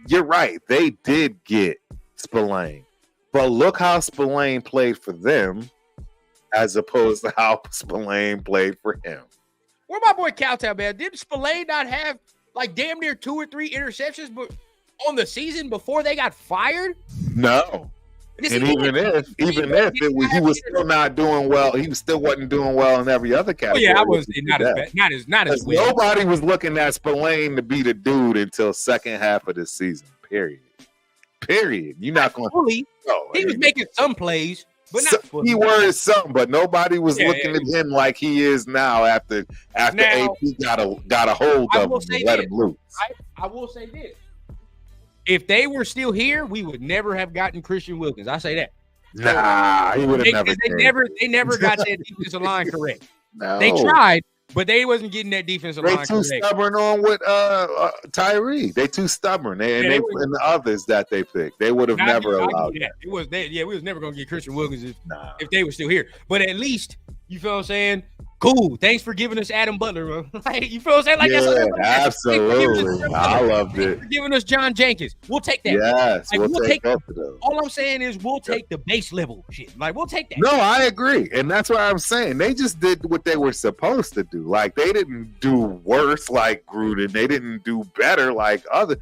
Speaker 2: You're right, they did get Spillane, but look how Spillane played for them as opposed to how Spillane played for him.
Speaker 1: Where my boy Cowtown, man? Did Spillane not have like damn near 2 or 3 interceptions on the season before they got fired?
Speaker 2: No. And even if he was still not doing well, he still wasn't doing well in every other category.
Speaker 1: I was not as well.
Speaker 2: Nobody was looking at Spillane to be the dude until second half of the season. Period. You're not going to.
Speaker 1: He was making some plays, but not fully.
Speaker 2: He was some, but nobody was looking at him like he is now after AP got a hold of him and let him loose.
Speaker 1: I will say this. If they were still here, we would never have gotten Christian Wilkins. I say that.
Speaker 2: Nah, he would have never.
Speaker 1: They never got that defensive line correct.
Speaker 2: No.
Speaker 1: They tried, but they wasn't getting that defensive line correct.
Speaker 2: They too stubborn on with Tyree. They too stubborn. And the others that they picked, they would have never allowed that.
Speaker 1: We was never gonna get Christian Wilkins if they were still here. But at least, you feel what I'm saying? Cool. Thanks for giving us Adam Butler, bro. Like, you feel what I'm saying? Like,
Speaker 2: absolutely. I loved it.
Speaker 1: For giving us John Jenkins. We'll take that.
Speaker 2: Yes, like, we'll take both of those.
Speaker 1: All I'm saying is we'll take the base level shit. Like, we'll take that.
Speaker 2: No, I agree. And that's what I'm saying. They just did what they were supposed to do. Like, they didn't do worse like Gruden. They didn't do better like other.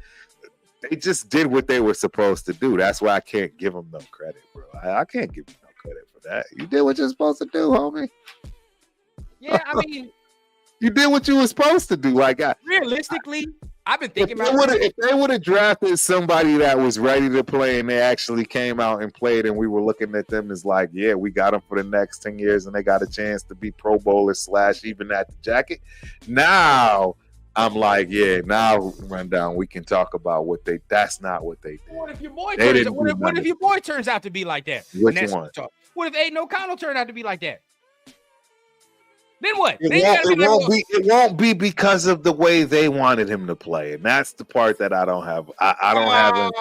Speaker 2: They just did what they were supposed to do. That's why I can't give them no credit, bro. I can't give them no credit for that. You did what you're supposed to do, homie.
Speaker 1: Yeah, I mean,
Speaker 2: you did what you were supposed to do. Like,
Speaker 1: realistically, I've been thinking about
Speaker 2: if they would have drafted somebody that was ready to play and they actually came out and played, and we were looking at them as like, yeah, we got them for the next 10 years, and they got a chance to be Pro Bowler / even at the jacket. Now I'm like, yeah, now run down. We can talk about that's not what they did.
Speaker 1: What if your boy turns out to be like that?
Speaker 2: Which one?
Speaker 1: What if Aiden O'Connell turned out to be like that? Then what?
Speaker 2: It won't be because of the way they wanted him to play, and that's the part that I don't have. I don't have him.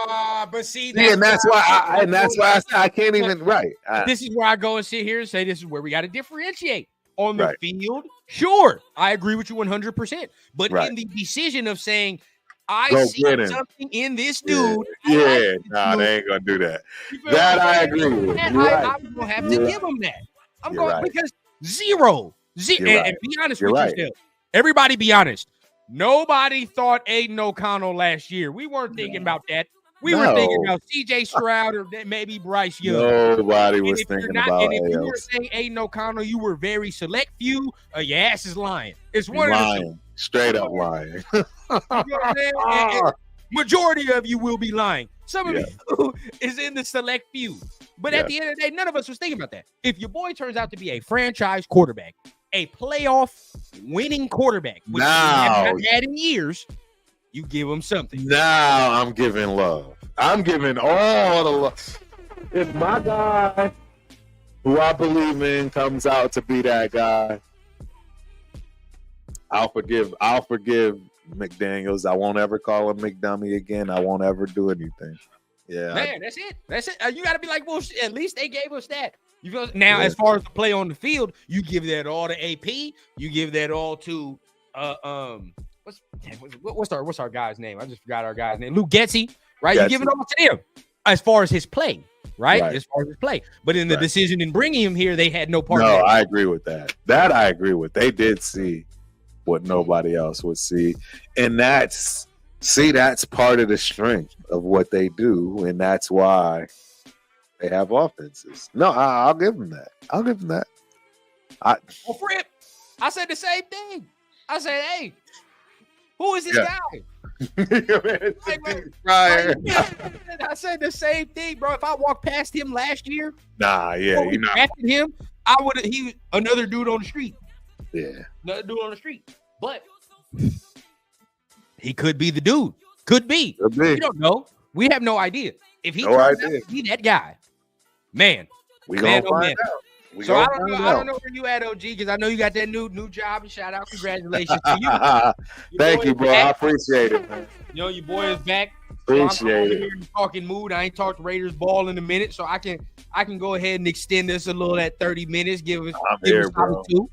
Speaker 1: But see,
Speaker 2: that's why I say I can't even. Right.
Speaker 1: This is where I go and sit here and say this is where we got to differentiate on the field. Sure, I agree with you 100%. But in the decision of saying, I see something in this dude.
Speaker 2: They ain't gonna do that. That I agree with.
Speaker 1: I'm gonna have to give him that. I'm going because zero. And be honest with yourself. Everybody be honest. Nobody thought Aiden O'Connell last year. We weren't thinking about that. We were thinking about CJ Stroud or maybe Bryce Young.
Speaker 2: Nobody was thinking about
Speaker 1: it. And if you were saying Aiden O'Connell, you were very select few. Your ass is lying. It's one of the
Speaker 2: straight up lying.
Speaker 1: You know what I'm saying? And majority of you will be lying. Some of you is in the select few. But at the end of the day, none of us was thinking about that. If your boy turns out to be a franchise quarterback, a playoff winning quarterback, which you have not had in years, you give him something.
Speaker 2: Now I'm giving love. I'm giving all the love. If my guy, who I believe in, comes out to be that guy, I'll forgive McDaniels. I won't ever call him McDummy again. I won't ever do anything. Yeah,
Speaker 1: man, that's it. You got to be like, well, at least they gave us that. You feel now, as far as the play on the field, you give that all to AP. You give that all to what's our guy's name? I just forgot our guy's name. Luke Getsy, right? You give it all to them as far as his play, right? As far as his play. But in the decision in bringing him here, they had no part.
Speaker 2: No, I agree with that. That I agree with. They did see what nobody else would see, and that's part of the strength of what they do, and that's why they have offenses. No, I'll give them that.
Speaker 1: For it, I said the same thing. I said, hey, who is this guy? I said the same thing, bro. If I walked past him last year,
Speaker 2: you're not
Speaker 1: drafted him. I would have. He another dude on the street.
Speaker 2: Yeah,
Speaker 1: another dude on the street. But he could be the dude. Could be. We don't know. We have no idea. If he turns out to be that guy, man,
Speaker 2: we gonna find out.
Speaker 1: So I don't know where you at, OG, because I know you got that new job. And shout out, congratulations to you.
Speaker 2: Thank you, bro. I appreciate it, man.
Speaker 1: You know, your boy is back.
Speaker 2: appreciate it.
Speaker 1: In the talking mood. I ain't talked Raiders ball in a minute, so I can go ahead and extend this a little at 30 minutes. Give us
Speaker 2: bro. 2.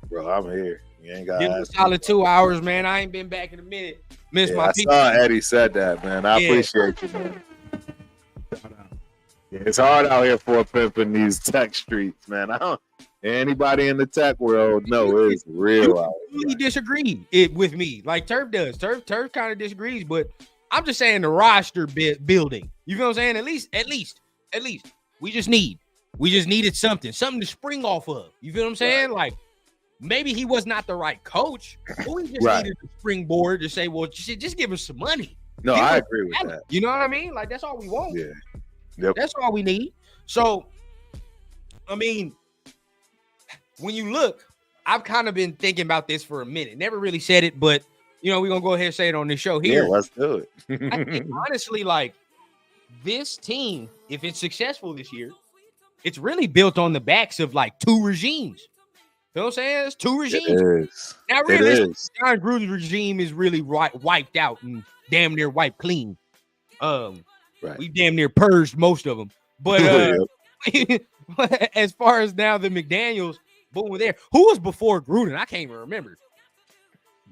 Speaker 2: Bro, I'm here. You ain't got
Speaker 1: a solid 2 hours, man. I ain't been back in a minute. Miss my people.
Speaker 2: I saw Eddie said that, man. I appreciate you, man. It's hard out here for a pimp in these tech streets, man. Anybody in the tech world know it's real out here.
Speaker 1: You disagree with me, like Turf does. Turf kind of disagrees, but I'm just saying the roster building. You feel what I'm saying? At least, we just needed something to spring off of. You feel what I'm saying? Right. Like maybe he was not the right coach, but we just needed a springboard to say, well, just give us some money.
Speaker 2: No, I agree with that.
Speaker 1: You know what I mean? Like that's all we want.
Speaker 2: Yeah. Yep.
Speaker 1: That's all we need. So, I mean, when you look, I've kind of been thinking about this for a minute. Never really said it, but we're gonna go ahead and say it on this show here.
Speaker 2: Yeah, let's do it.
Speaker 1: I think honestly, like this team, if it's successful this year, it's really built on the backs of like 2 regimes. You know what I'm saying? It's 2 regimes.
Speaker 2: It is.
Speaker 1: Now, really, John Gruden's regime is really wiped out and damn near wiped clean. We damn near purged most of them. But as far as now the McDaniels, boom, were there. Who was before Gruden? I can't even remember.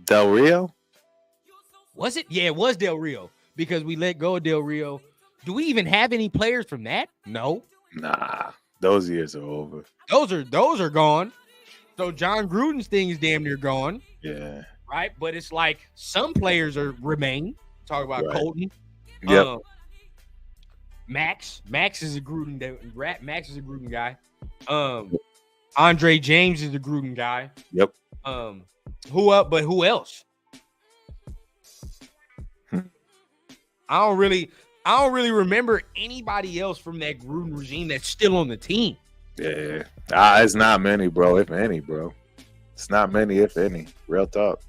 Speaker 2: Del Rio?
Speaker 1: Was it? Yeah, it was Del Rio because we let go of Del Rio. Do we even have any players from that? No.
Speaker 2: Nah, those years are over.
Speaker 1: Those are gone. So John Gruden's thing is damn near gone.
Speaker 2: Yeah.
Speaker 1: Right? But it's like some players remain. Talk about Colton.
Speaker 2: Yep.
Speaker 1: Max is a Gruden guy. Andre James is a Gruden guy.
Speaker 2: Yep.
Speaker 1: Who else? I don't really remember anybody else from that Gruden regime that's still on the team.
Speaker 2: Yeah. It's not many, bro, if any, bro. It's not many, if any. Real talk.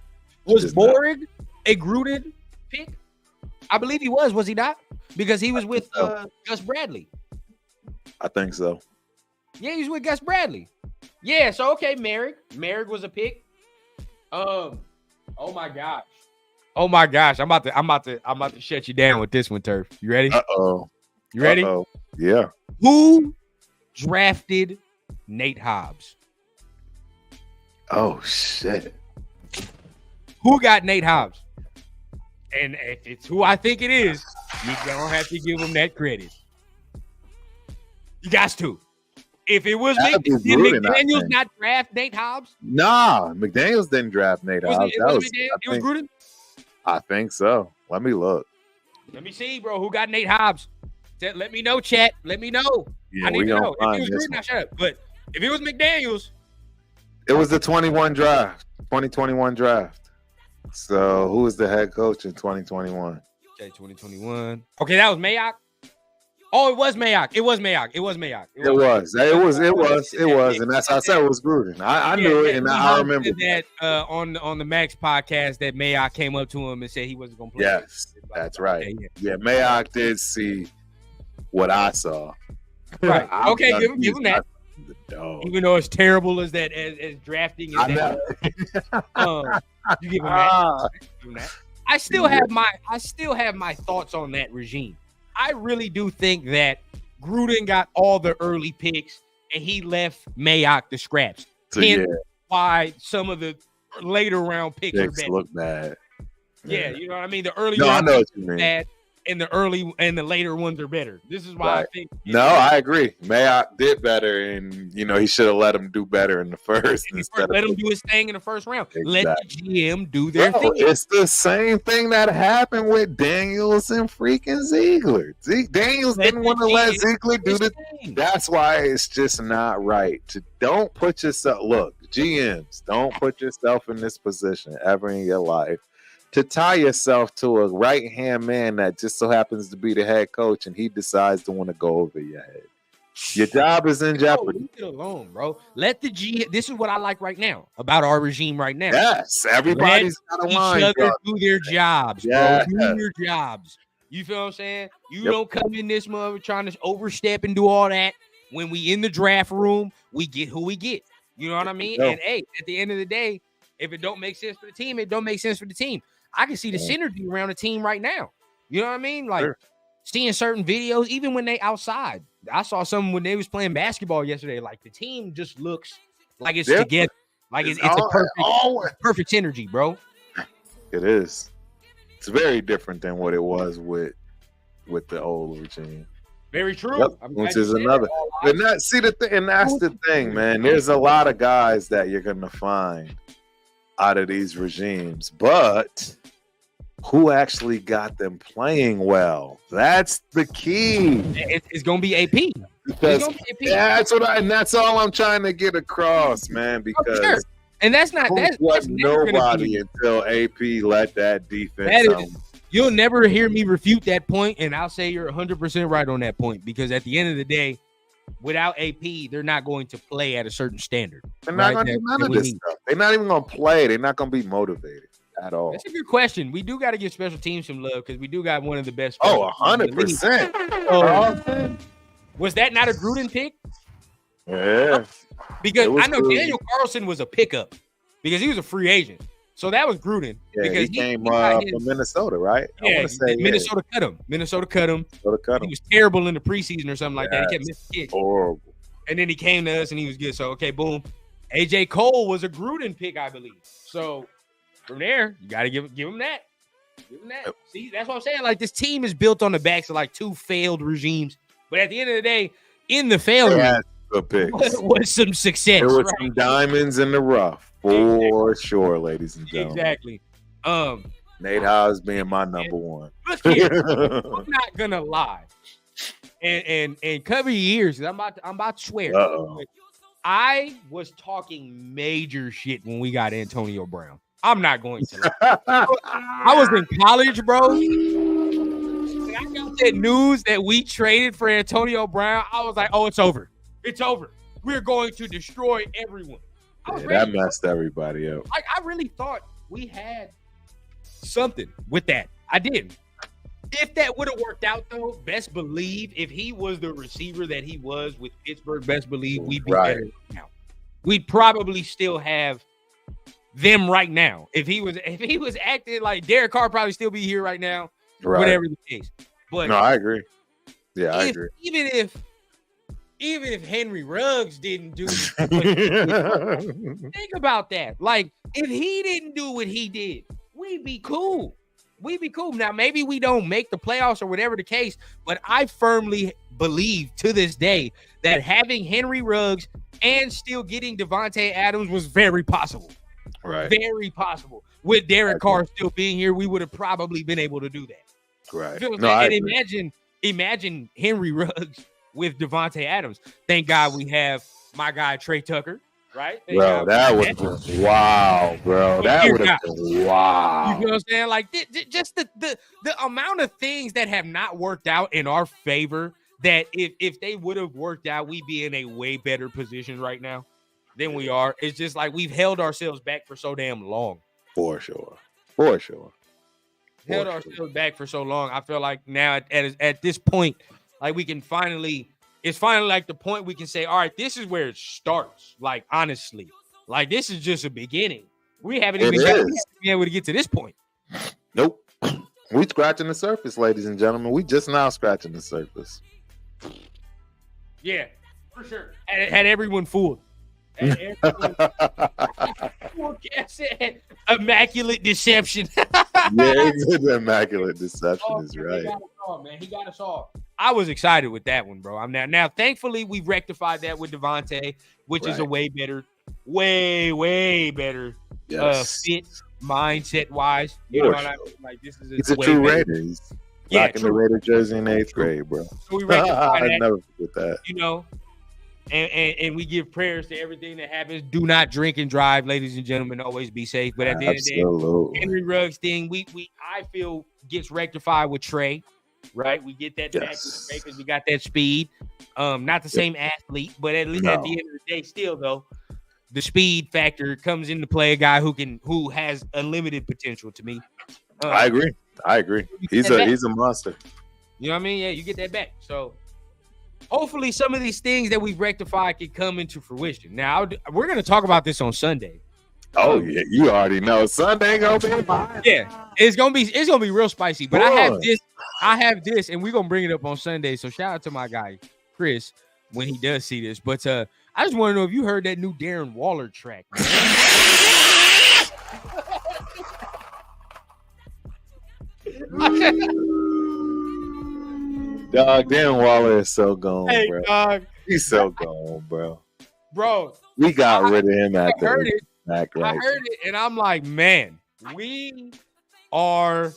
Speaker 1: Was Borg a Gruden pick? I believe he was he not? Because he was with Gus Bradley.
Speaker 2: I think so.
Speaker 1: Yeah, he was with Gus Bradley. Yeah, so okay, Merrick. Merrick was a pick. Oh my gosh. I'm about to shut you down with this one, Turf. You ready?
Speaker 2: Uh-oh.
Speaker 1: You ready?
Speaker 2: Uh-oh. Yeah.
Speaker 1: Who drafted Nate Hobbs?
Speaker 2: Oh shit.
Speaker 1: Who got Nate Hobbs? And if it's who I think it is, you don't have to give him that credit. You got to. If it was did McDaniels not draft Nate Hobbs?
Speaker 2: Nah, McDaniels didn't draft Nate Hobbs.
Speaker 1: It was Gruden?
Speaker 2: I think so. Let me look.
Speaker 1: Let me see, bro. Who got Nate Hobbs? Let me know, chat. Let me know.
Speaker 2: Yeah,
Speaker 1: I need to know. If it was Gruden, now shut up. But if it was McDaniels.
Speaker 2: It was the 2021 draft. So who was the head coach in 2021?
Speaker 1: Okay, 2021. Okay, that was Mayock. Oh, it was Mayock. It was.
Speaker 2: And that's how I said it was Gruden. I knew it, and I remember
Speaker 1: that on the Max podcast that Mayock came up to him and said he wasn't going to play.
Speaker 2: Yes, that's right. Okay, yeah, Mayock did see what I saw.
Speaker 1: Right. Okay, give him that. Even though it's terrible as that as drafting is that, you give him that. I still have my thoughts on that regime. I really do think that Gruden got all the early picks and he left Mayock the scraps.
Speaker 2: So,
Speaker 1: why some of the later round picks are better.
Speaker 2: Look bad.
Speaker 1: Yeah, you know what I mean? The early
Speaker 2: round picks are bad.
Speaker 1: And the later ones are better. This is why I think.
Speaker 2: No, I agree. Mayock did better, and he should have let him do better in the first.
Speaker 1: Let him do his thing in the first round. Exactly. Let the GM do their thing.
Speaker 2: It's the same thing that happened with Daniels and freaking Ziegler. Daniels didn't want to let Ziegler do the thing. That's why it's just not right. Don't put yourself. Look, GMs, don't put yourself in this position ever in your life. To tie yourself to a right-hand man that just so happens to be the head coach and he decides to want to go over your head. Your job is in jeopardy.
Speaker 1: Leave it alone, bro. Let the G. This is what I like right now about our regime right now.
Speaker 2: Yes, everybody's got a line.
Speaker 1: Each other do their jobs, bro. Do your jobs. You feel what I'm saying? You don't come in this mother trying to overstep and do all that. When we in the draft room, we get who we get. You know what I mean? And hey, at the end of the day, if it don't make sense for the team, it don't make sense for the team. I can see the synergy around the team right now. You know what I mean? Like seeing certain videos, even when they outside. I saw some when they was playing basketball yesterday. Like the team just looks like it's together. Like it's a perfect synergy, bro.
Speaker 2: It is. It's very different than what it was with the old regime.
Speaker 1: Very true.
Speaker 2: Yep. Which is another. And that's the thing, man. There's a lot of guys that you're gonna find out of these regimes, but who actually got them playing well? That's the key.
Speaker 1: It's gonna be AP.
Speaker 2: Because that's all I'm trying to get across, man. Because
Speaker 1: and that's
Speaker 2: nobody until AP let that defense.
Speaker 1: You'll never hear me refute that point, and I'll say you're 100% right on that point. Because at the end of the day, without AP, they're not going to play at a certain standard.
Speaker 2: They're not going to do none of this stuff. They're not even going to play. They're not going to be motivated at all.
Speaker 1: That's a good question. We do got to give special teams some love because we do got one of the best.
Speaker 2: 100%.
Speaker 1: Was that not a Gruden pick?
Speaker 2: Yeah.
Speaker 1: Because I know Daniel Carlson was a pickup because he was a free agent. So that was Gruden.
Speaker 2: Yeah,
Speaker 1: because
Speaker 2: he came from Minnesota, right?
Speaker 1: Yeah, Minnesota cut him. Minnesota cut him. He was terrible in the preseason or something like that. He kept missing kicks.
Speaker 2: Horrible.
Speaker 1: And then he came to us and he was good. So, okay, boom. AJ Cole was a Gruden pick, I believe. So from there, you got to give him that. Give him that. See, that's what I'm saying. Like, this team is built on the backs of like two failed regimes. But at the end of the day, in the failure was some success.
Speaker 2: There were some diamonds in the rough. For sure, ladies and gentlemen.
Speaker 1: Exactly.
Speaker 2: Nate House being my number one.
Speaker 1: Look here, I'm not gonna lie, and cover your ears. I'm about to swear. I was talking major shit when we got Antonio Brown. I'm not going to lie. I was in college, bro. When I got that news that we traded for Antonio Brown, I was like, "Oh, it's over. It's over. We're going to destroy everyone."
Speaker 2: That messed everybody up.
Speaker 1: I really thought we had something with that. I did. If that would have worked out, though, best believe if he was the receiver that he was with Pittsburgh, best believe we'd be better now. We'd probably still have them right now. If he was acting like Derek Carr, probably still be here right now. Right. Whatever the case. But
Speaker 2: no, I agree. Yeah, I agree.
Speaker 1: Even if Henry Ruggs didn't do it, think about that. Like, if he didn't do what he did, we'd be cool. We'd be cool. Now, maybe we don't make the playoffs or whatever the case, but I firmly believe to this day that having Henry Ruggs and still getting Devontae Adams was very possible.
Speaker 2: Right.
Speaker 1: Very possible. With Derek Carr still being here, we would have probably been able to do that.
Speaker 2: Right.
Speaker 1: And imagine Henry Ruggs with Devontae Adams. Thank God we have my guy Trey Tucker, right?
Speaker 2: Bro, that was wow, bro. That would have been wow.
Speaker 1: You know what I'm saying? Like, just the amount of things that have not worked out in our favor, that if they would have worked out, we'd be in a way better position right now than we are. It's just like we've held ourselves back for so damn long.
Speaker 2: For sure.
Speaker 1: Held ourselves back for so long. I feel like now at this point, like it's finally like the point we can say, all right, this is where it starts. Like, honestly, like this is just a beginning. We haven't even been able to get to this point.
Speaker 2: Nope. We scratching the surface, ladies and gentlemen. We just now scratching the surface.
Speaker 1: Yeah, for sure. Had everyone fooled. Immaculate deception.
Speaker 2: The immaculate deception is right.
Speaker 1: He got us all. I was excited with that one, bro. I'm now thankfully we've rectified that with Devontae, which is a way better fit mindset wise. You know what I mean? Like, this is
Speaker 2: he's a true Raider. He's rocking the Raider jersey in 8th grade, bro.
Speaker 1: So we rectified that.
Speaker 2: I never forget that.
Speaker 1: You know. And we give prayers to everything that happens. Do not drink and drive, ladies and gentlemen. Always be safe. But at the end of the day, Henry Ruggs thing, I feel gets rectified with Trey, right? We get that back with Trey because we got that speed. Not the same athlete, but at least at the end of the day, still though, the speed factor comes into play. A guy who has unlimited potential to me.
Speaker 2: I agree. He's a monster.
Speaker 1: You know what I mean? Yeah, you get that back. So. Hopefully, some of these things that we've rectified can come into fruition. Now, we're going to talk about this on Sunday.
Speaker 2: Oh yeah, you already know Sunday gonna be fine.
Speaker 1: Yeah, it's gonna be real spicy. But I have this, and we're gonna bring it up on Sunday. So shout out to my guy Chris when he does see this. But I just want to know if you heard that new Darren Waller track, man.
Speaker 2: Dog, Darren Waller is so gone, bro.
Speaker 1: Dog.
Speaker 2: He's so gone, bro.
Speaker 1: Bro,
Speaker 2: we got rid of him at the
Speaker 1: heard it. I heard it, and I'm like, man, we are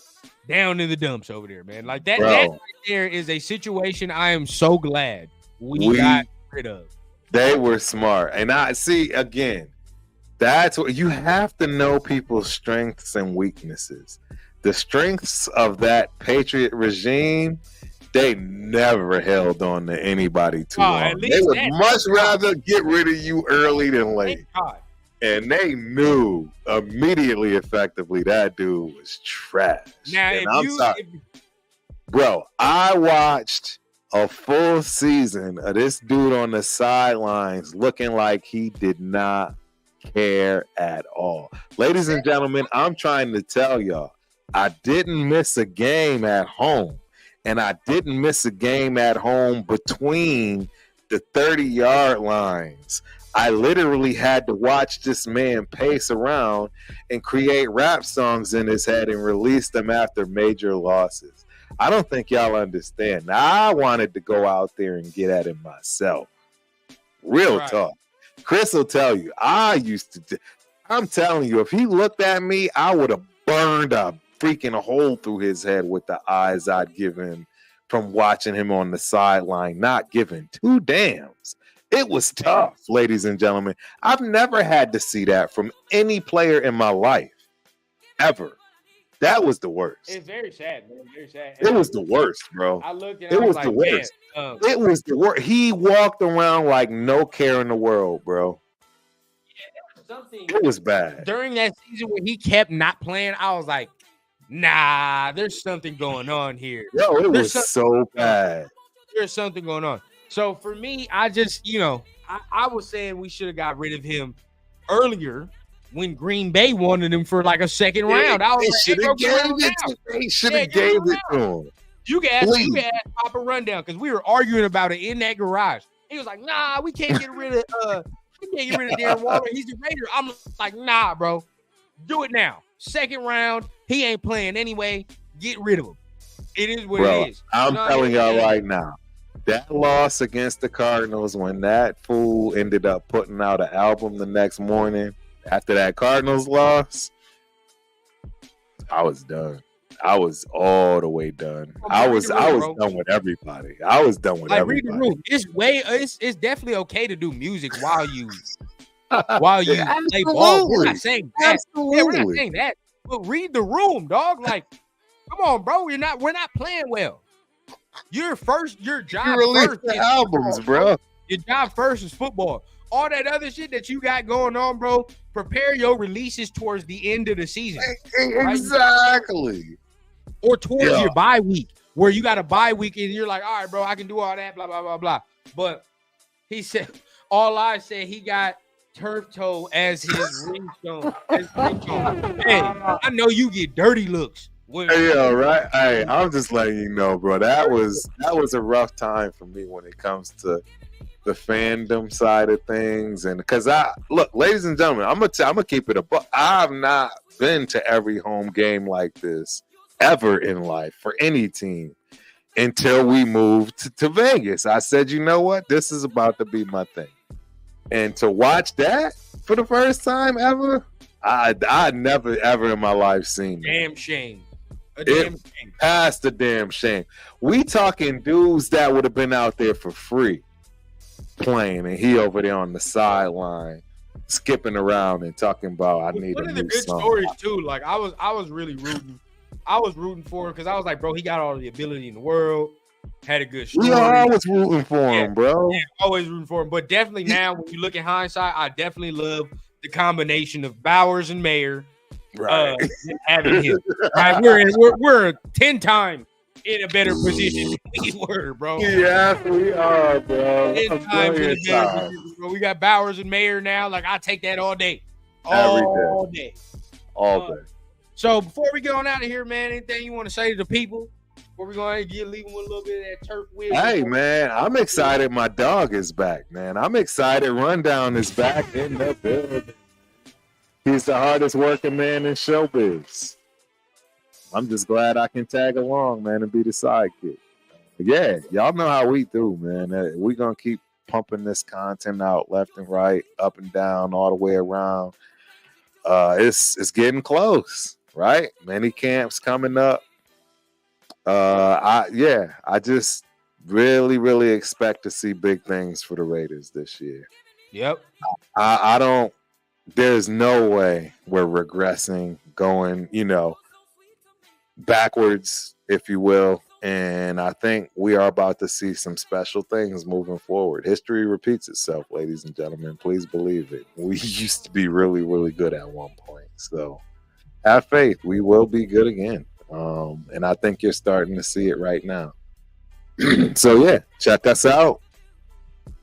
Speaker 1: down in the dumps over there, man. Like that right there is a situation I am so glad we got rid of.
Speaker 2: They were smart. And I see, again, that's what you have to know people's strengths and weaknesses. The strengths of that Patriot regime, they never held on to anybody too long. They would much rather get rid of you early than late. And they knew immediately, effectively, that dude was trash.
Speaker 1: Now,
Speaker 2: and I'm sorry. Bro, I watched a full season of this dude on the sidelines looking like he did not care at all. Ladies and gentlemen, I'm trying to tell y'all, I didn't miss a game at home. And I didn't miss a game at home between the 30-yard lines. I literally had to watch this man pace around and create rap songs in his head and release them after major losses. I don't think y'all understand. Now, I wanted to go out there and get at him myself. Real talk. Chris will tell you, I'm telling you, if he looked at me, I would have burned a freaking hole through his head with the eyes I'd give him from watching him on the sideline, not giving two damns. It was tough, ladies and gentlemen. I've never had to see that from any player in my life, ever. That was the worst.
Speaker 1: It's very sad, man. Very sad.
Speaker 2: It was the worst, bro.
Speaker 1: I looked at
Speaker 2: it. Was the worst. It was the worst. He walked around like no care in the world, bro. It was bad.
Speaker 1: During that season when he kept not playing, I was like, nah, there's something going on here.
Speaker 2: Yo, it was so bad.
Speaker 1: There's something going on. So for me, I just, I was saying we should have got rid of him earlier when Green Bay wanted him for like a second round. I was
Speaker 2: like, they should have gave it to him.
Speaker 1: You can ask Papa Rundown because we were arguing about it in that garage. He was like, nah, we can't get rid of Darren Waller. He's a Raider. I'm like, nah, bro. Do it now. Second round. He ain't playing anyway. Get rid of him. It is what it is.
Speaker 2: I'm telling y'all right now. That loss against the Cardinals, when that fool ended up putting out an album the next morning after that Cardinals loss, I was done. I was all the way done. I was done with everybody. I was done with everybody. Read the room.
Speaker 1: It's definitely okay to do music while you play ball. We're not saying that. Yeah, we're not saying that. But read the room, dog. Like, come on, bro. We're not playing well. Your job first.
Speaker 2: The albums, bro.
Speaker 1: Your job first is football. All that other shit that you got going on, bro, prepare your releases towards the end of the season.
Speaker 2: Exactly.
Speaker 1: Right? Or towards your bye week, where you got a bye week and you're like, all right, bro, I can do all that, blah, blah, blah, blah. But he said, he got turf toe as his ringtone. Hey, I know you get dirty looks.
Speaker 2: Yeah, right. Hey, I'm just letting you know, bro. That was a rough time for me when it comes to the fandom side of things, and because look, ladies and gentlemen, I'm gonna keep it a buck. I've not been to every home game like this ever in life for any team until we moved to Vegas. I said, you know what, this is about to be my thing, and to watch that for the first time ever, I never ever in my life seen that.
Speaker 1: Damn shame.
Speaker 2: Past the damn shame. We talking dudes that would have been out there for free playing, and he over there on the sideline skipping around and talking about I need a new song. One of the good
Speaker 1: stories too. Like I was really rooting. I was rooting for him because I was like, bro, he got all the ability in the world. Had a good story.
Speaker 2: Yeah, I was rooting for him, bro.
Speaker 1: Yeah, always rooting for him. But definitely now, when you look in hindsight, I definitely love the combination of Bowers and Mayer.
Speaker 2: Right,
Speaker 1: having him. Right, we're 10 times in a better position than we were, bro.
Speaker 2: Yes, we are, bro.
Speaker 1: 10 times in a better position, bro. We got Bowers and Mayer now. Like I take that all day. all day.
Speaker 2: All day.
Speaker 1: So before we get on out of here, man, anything you want to say to the people? Before we go ahead and leave them with a little bit of that turf wisdom.
Speaker 2: Hey, man, I'm excited. My dog is back, man. I'm excited. Rundown is back in the building. He's the hardest working man in showbiz. I'm just glad I can tag along, man, and be the sidekick. Yeah, y'all know how we do, man. We're going to keep pumping this content out left and right, up and down, all the way around. It's getting close, right? Many camps coming up. I just really expect to see big things for the Raiders this year.
Speaker 1: Yep.
Speaker 2: I don't. There's no way we're regressing, going, backwards, if you will. And I think we are about to see some special things moving forward. History repeats itself, ladies and gentlemen. Please believe it. We used to be really good at one point. So have faith. We will be good again. And I think you're starting to see it right now. So, yeah, check us out.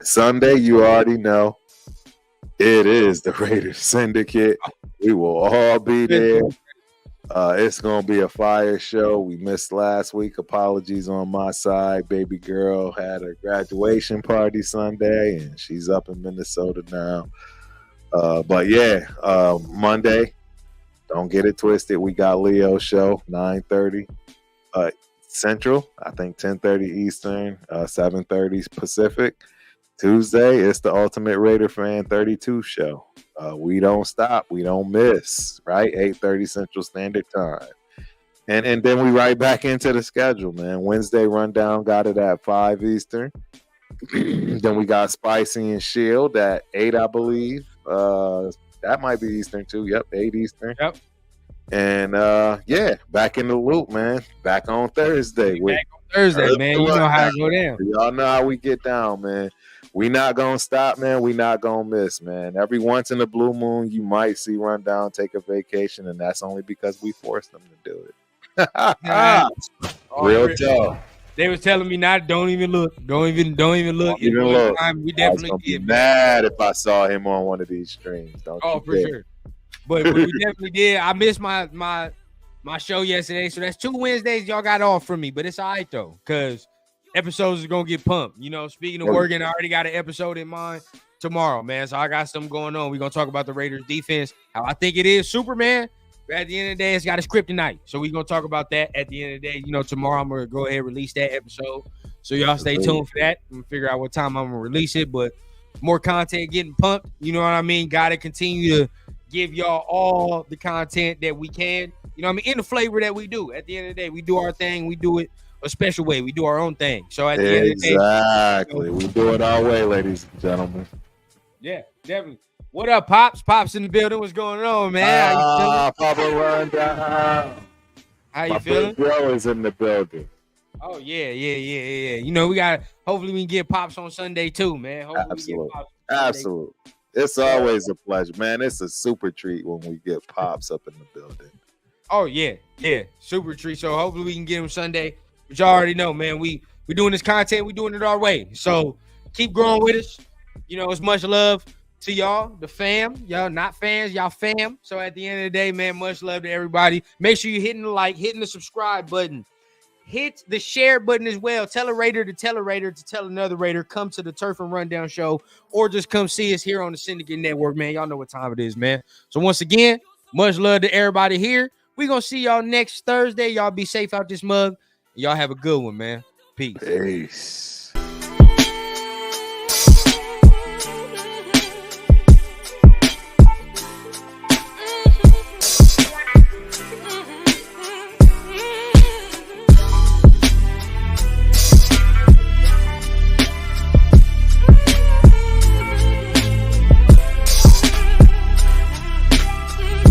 Speaker 2: Sunday, you already know. It is the Raiders Syndicate. We will all be there. It's going to be a fire show. We missed last week. Apologies on my side. Baby girl had a graduation party Sunday, and she's up in Minnesota now. But, yeah, Monday, don't get it twisted. We got Leo's show, 9:30 Central. I think 10:30 Eastern, 7:30 Pacific. Tuesday, it's the Ultimate Raider Fan 32 show. We don't stop. We don't miss, right? 8:30 Central Standard Time. And then we right back into the schedule, man. Wednesday Rundown got it at 5 Eastern. Then we got Spicy and Shield at 8, I believe. That might be Eastern too. Yep, 8 Eastern.
Speaker 1: Yep.
Speaker 2: And back in the loop, man. Back on Thursday.
Speaker 1: Back on Thursday, man. You know how to go down.
Speaker 2: Y'all know how we get down, man. We not gonna stop, man. We not gonna miss, man. Every once in a blue moon, you might see Rundown take a vacation, and that's only because we forced them to do it. Real talk.
Speaker 1: They was telling me don't even look. Don't even look. We definitely did.
Speaker 2: Mad if I saw him on one of these streams.
Speaker 1: For sure. But we definitely did. I missed my show yesterday, so that's 2 Wednesdays y'all got off from me. But it's all right though, because episodes are gonna get pumped. Speaking of working, I already got an episode in mind tomorrow, man. So I got something going on. We're gonna talk about the Raiders defense, how I think it is Superman. But at the end of the day, it's got a script tonight. So we're gonna talk about that at the end of the day. Tomorrow I'm gonna go ahead and release that episode. So y'all stay tuned for that. I'm gonna figure out what time I'm gonna release it. But more content getting pumped. You know what I mean? Gotta continue to give y'all all the content that we can. In the flavor that we do. At the end of the day, we do our thing. We do it a special way. We do our own thing. So at the end of the day,
Speaker 2: exactly, we do it our way, ladies and gentlemen.
Speaker 1: Yeah, definitely. What up, Pops? Pops in the building. What's going on, man? How you feeling?
Speaker 2: Papa Rundown.
Speaker 1: How you feeling?
Speaker 2: Bro is in the building.
Speaker 1: Oh yeah. We got. Hopefully, we can get Pops on Sunday too, man.
Speaker 2: Absolutely. It's always a pleasure, man. It's a super treat when we get Pops up in the building.
Speaker 1: Oh yeah, super treat. So hopefully we can get him Sunday. But y'all already know, man. We doing this content. We doing it our way. So keep growing with us. It's much love to y'all, the fam. Y'all not fans, y'all fam. So at the end of the day, man, much love to everybody. Make sure you're hitting the like, hitting the subscribe button. Hit the share button as well. Tell a Raider to tell a Raider to tell another Raider. Come to the Turf and Rundown show or just come see us here on the Syndicate Network, man. Y'all know what time it is, man. So once again, much love to everybody here. We're going to see y'all next Thursday. Y'all be safe out this mug. Y'all have a good one, man. Peace.